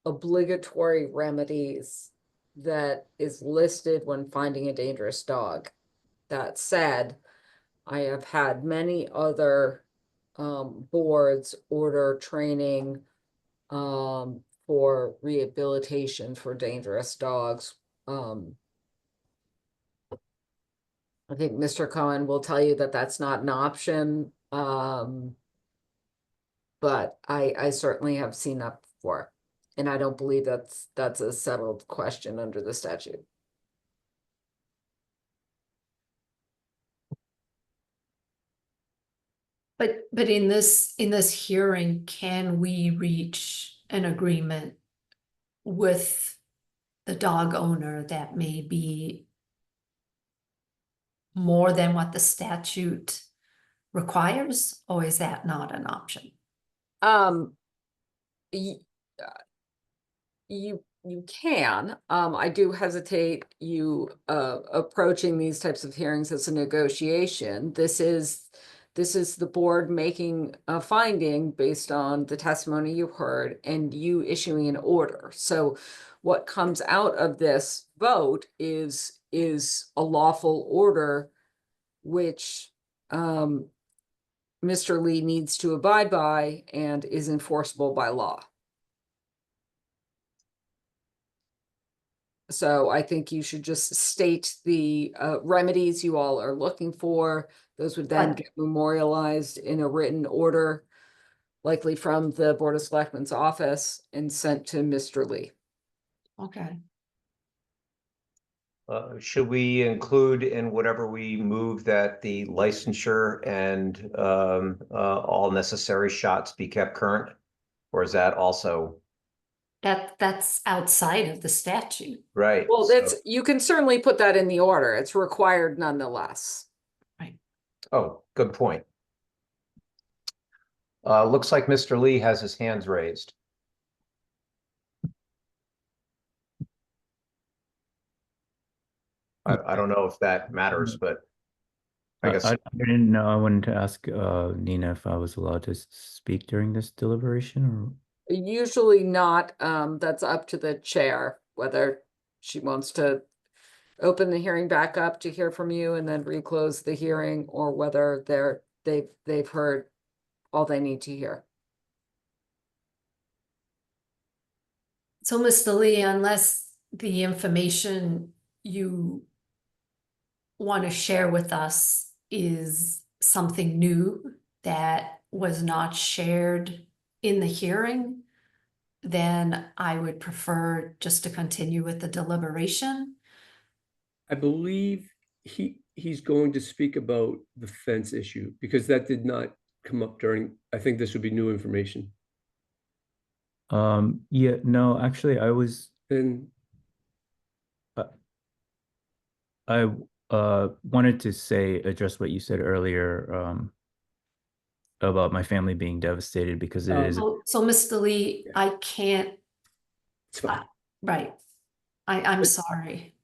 obligatory remedies that is listed when finding a dangerous dog. That said, I have had many other boards order training for for rehabilitation for dangerous dogs. I think Mr. Cohen will tell you that that's not an option. But I certainly have seen that before. And I don't believe that's a settled question under the statute. But in this hearing, can we reach an agreement with the dog owner that may be more than what the statute requires, or is that not an option? You can. I do hesitate you approaching these types of hearings as a negotiation. This is the board making a finding based on the testimony you heard and you issuing an order. So what comes out of this vote is a lawful order, which Mr. Lee needs to abide by and is enforceable by law. So I think you should just state the remedies you all are looking for. Those would then get memorialized in a written order, likely from the Board of Selectmen's office, and sent to Mr. Lee. Okay. Should we include in whatever we move that the licensure and all necessary shots be kept current? Or is that also? That's outside of the statute. Right. Well, you can certainly put that in the order. It's required nonetheless. Right. Oh, good point. Looks like Mr. Lee has his hands raised. I don't know if that matters, but I guess I didn't know. I wanted to ask Nina if I was allowed to speak during this deliberation, or Usually not. That's up to the chair, whether she wants to open the hearing back up to hear from you and then reclose the hearing, or whether they've heard all they need to hear. So, Mr. Lee, unless the information you want to share with us is something new that was not shared in the hearing, then I would prefer just to continue with the deliberation. I believe he's going to speak about the fence issue because that did not come up during, I think this would be new information. yeah, no, actually I was Then I wanted to address what you said earlier about my family being devastated because it is. So Mr. Lee, I can't. it's fine. Right. I'm sorry.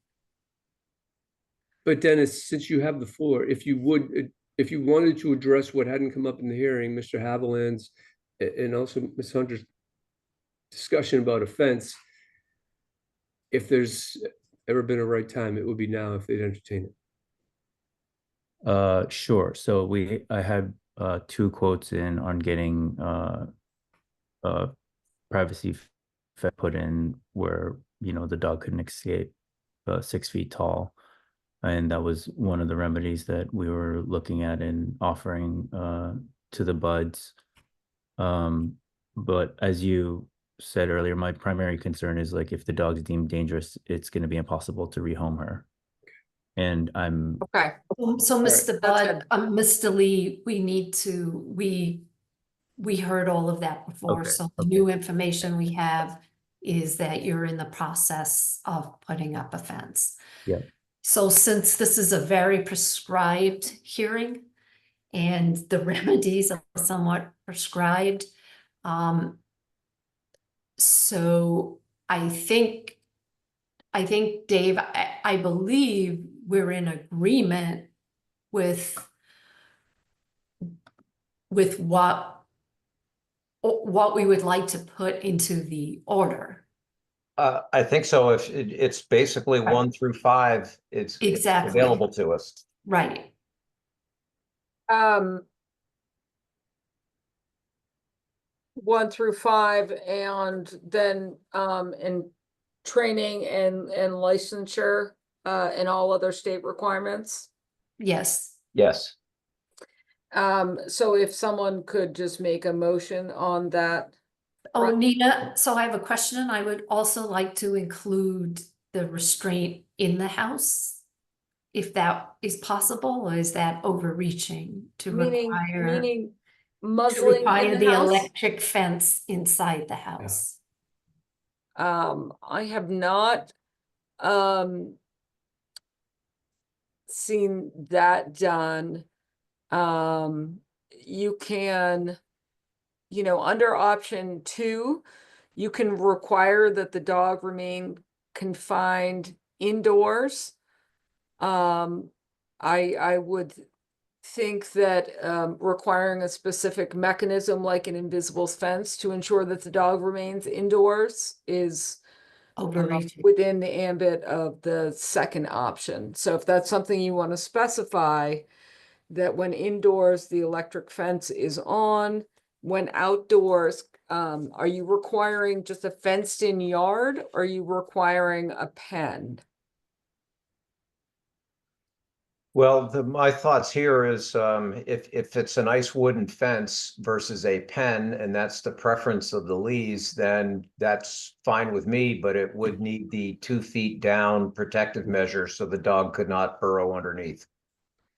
But Dennis, since you have the floor, if you wanted to address what hadn't come up in the hearing, Mr. Haviland's and also Ms. Hunter's discussion about I if there's ever been a right time, it would be now if they'd entertain it. Sure. So I had 2 quotes in on getting privacy put in where, the dog couldn't escape 6 feet tall. And that was one of the remedies that we were looking at and offering to the buds. But as you said earlier, my primary concern is like if the dog's deemed dangerous, it's going to be impossible to rehome her. And I'm okay. So Mr. Bud, good. Mr. Lee, we heard all of that before. Okay, So the new information we have is that you're in the process of putting up a fence. Yeah. So since this is a very prescribed hearing and the remedies are somewhat prescribed, so I think Dave, I believe we're in agreement with what we would like to put into the order. I think so. If it's basically 1 through 5, it's Exactly. available to us. Right. 1 through 5, and then in training and licensure and all other state requirements. Yes. Yes. So if someone could just make a motion on that. Oh, Nina, so I have a question. I would also like to include the restraint in the house. If that is possible, or is that overreaching to require? Meaning To muzzling in require the the house? electric fence inside the house. I have not seen that done. You can, under option 2, you can require that the dog remain confined indoors. I would think that requiring a specific mechanism like an invisible fence to ensure that the dog remains indoors is Overreaching. within the ambit of the second option. So if that's something you want to specify, that when indoors, the electric fence is on, when outdoors, are you requiring just a fenced in yard, or are you requiring a pen? Well, my thoughts here is if it's a nice wooden fence versus a pen, and that's the preference of the Lees, then that's fine with me, but it would need the 2 feet down protective measure so the dog could not burrow underneath.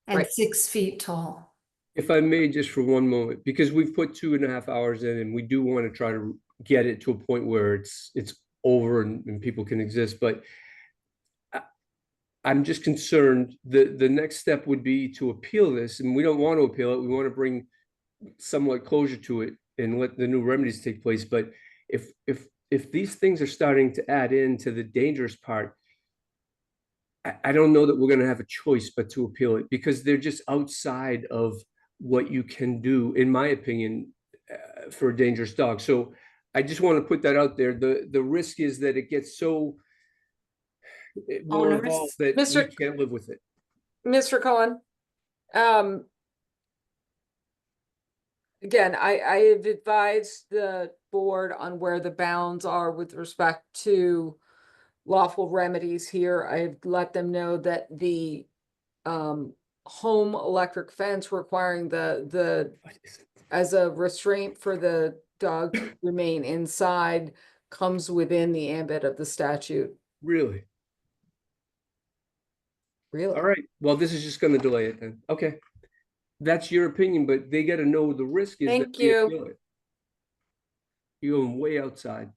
And 6 feet tall. If I may, just for one moment, because we've put 2.5 hours in, and we do want to try to get it to a point where it's over and people can exist, but I'm just concerned the next step would be to appeal this, and we don't want to appeal it. We want to bring somewhat closure to it and let the new remedies take place. But if these things are starting to add into the dangerous part, I don't know that we're going to have a choice but to appeal it, because they're just outside of what you can do, in my opinion, for a dangerous dog. So I just want to put that out there. The risk is that it gets so more involved that we can't live with it. Mr. Cohen, again, I have advised the board on where the bounds are with respect to lawful remedies here. I've let them know that the home electric fence requiring the as a restraint for the dog to remain inside comes within the ambit of the statute. Really? Really? All right. Well, this is just going to delay it then. Okay. That's your opinion, but they got to know the risk is Thank that we you. appeal it. You're going way outside.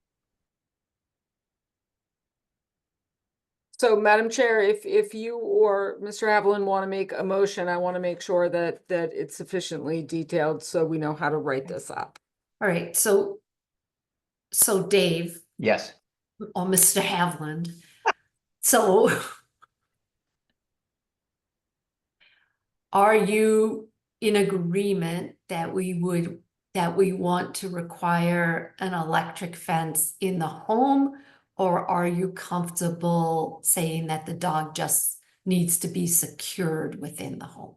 So, Madam Chair, if you or Mr. Haviland want to make a motion, I want to make sure that it's sufficiently detailed so we know how to write this up. All right, so Dave. Yes. Or Mr. Haviland. So are you in agreement that we want to require an electric fence in the home? Or are you comfortable saying that the dog just needs to be secured within the home?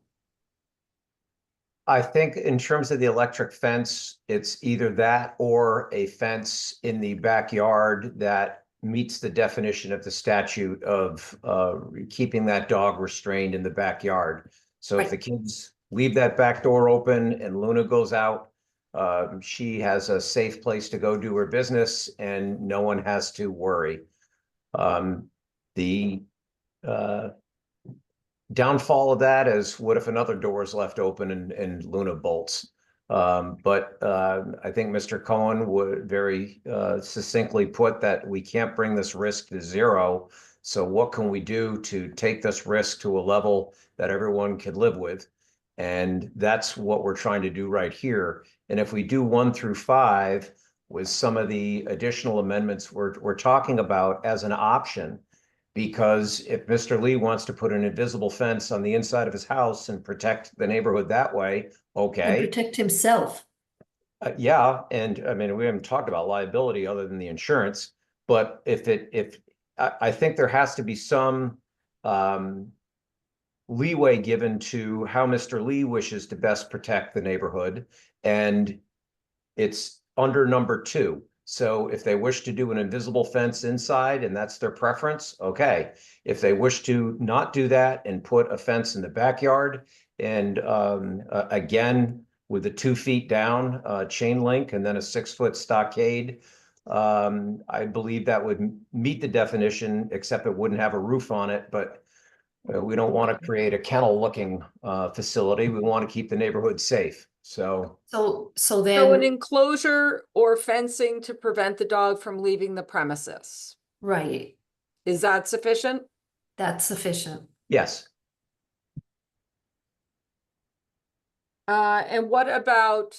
I think in terms of the electric fence, it's either that or a fence in the backyard that meets the definition of the statute of keeping that dog restrained in the backyard. So if the kids leave that back door open and Luna goes out, she has a safe place to go do her business and no one has to worry. The downfall of that is what if another door is left open and Luna bolts? But I think Mr. Cohen would very succinctly put that we can't bring this risk to zero. So what can we do to take this risk to a level that everyone can live with? And that's what we're trying to do right here. And if we do 1 through 5 with some of the additional amendments we're talking about as an option, because if Mr. Lee wants to put an invisible fence on the inside of his house and protect the neighborhood that way, okay. And protect himself. Yeah, and I mean, we haven't talked about liability other than the insurance, but I think there has to be some leeway given to how Mr. Lee wishes to best protect the neighborhood. And it's under number 2. So if they wish to do an invisible fence inside and that's their preference, okay. If they wish to not do that and put a fence in the backyard and again, with the 2 feet down chain link and then a 6-foot stockade, I believe that would meet the definition, except it wouldn't have a roof on it, but we don't want to create a kennel looking facility. We want to keep the neighborhood safe. So So So an then, enclosure or fencing to prevent the dog from leaving the premises. right, Is that sufficient? that's sufficient. yes, And what about,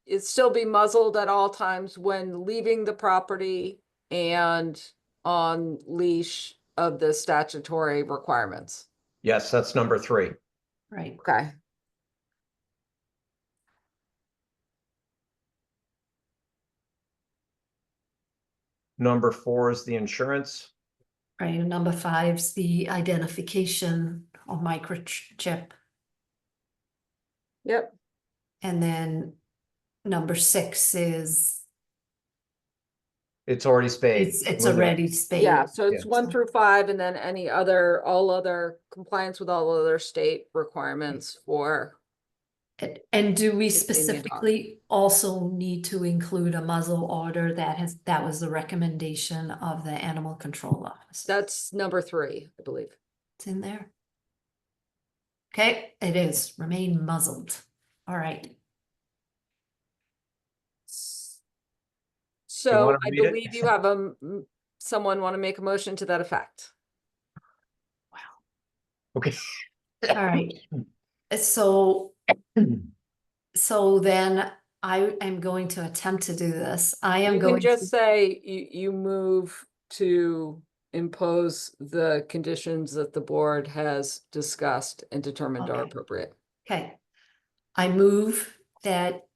it still be muzzled at all times when leaving the property and on leash of the statutory requirements? yes, that's number 3. Right. Okay. Number 4 is the insurance. Right, and number 5's the identification or microchip. Yep. And then number 6 is, It's already spayed. it's Linda. already spayed. Yeah, so it's Yeah. 1 through 5 and then any other, all other compliance with all other state requirements for. And do we Indian dog. specifically also need to include a muzzle order that was the recommendation of the animal control office? That's number 3, I believe. It's in there. Okay, it is, remain muzzled. All right. So wanna I read it? believe you have someone want to make a motion to that effect. Okay. All right. So then I am going to attempt to do this. I am You can going just to, say you move to impose the conditions that the board has discussed and determined are Okay. appropriate. okay. I move that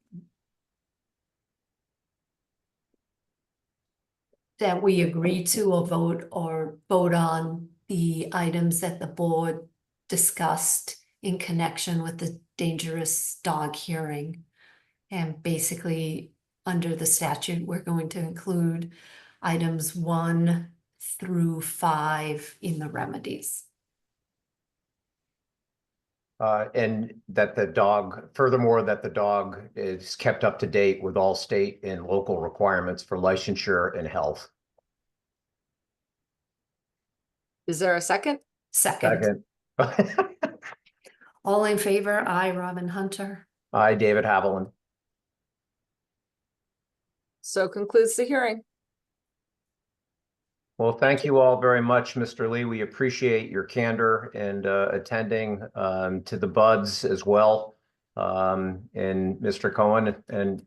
we agree to or vote on the items that the board discussed in connection with the dangerous dog hearing. And basically, under the statute, we're going to include items 1 through 5 in the remedies. And that the dog, furthermore, that the dog is kept up to date with all state and local requirements for licensure and health. Is there a second? Second. All in favor? Aye, Robin Hunter. I, David Haviland. So concludes the hearing. Well, thank you all very much, Mr. Lee. We appreciate your candor and attending to the buds as well. And Mr. Cohen, and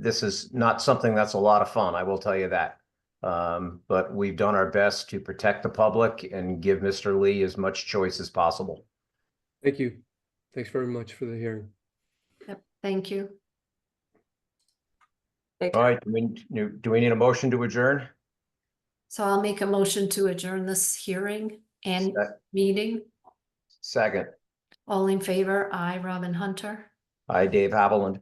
this is not something that's a lot of fun, I will tell you that. But we've done our best to protect the public and give Mr. Lee as much choice as possible. Thank you. Thanks very much for the hearing. Yep, thank you. All right, do we need a motion to adjourn? So I'll make a motion to adjourn this hearing and meeting. Second. All in favor? Aye, Robin Hunter. I, Dave Haviland.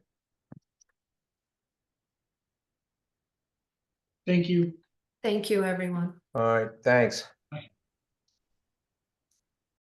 Thank you. Thank you, everyone. All right, thanks.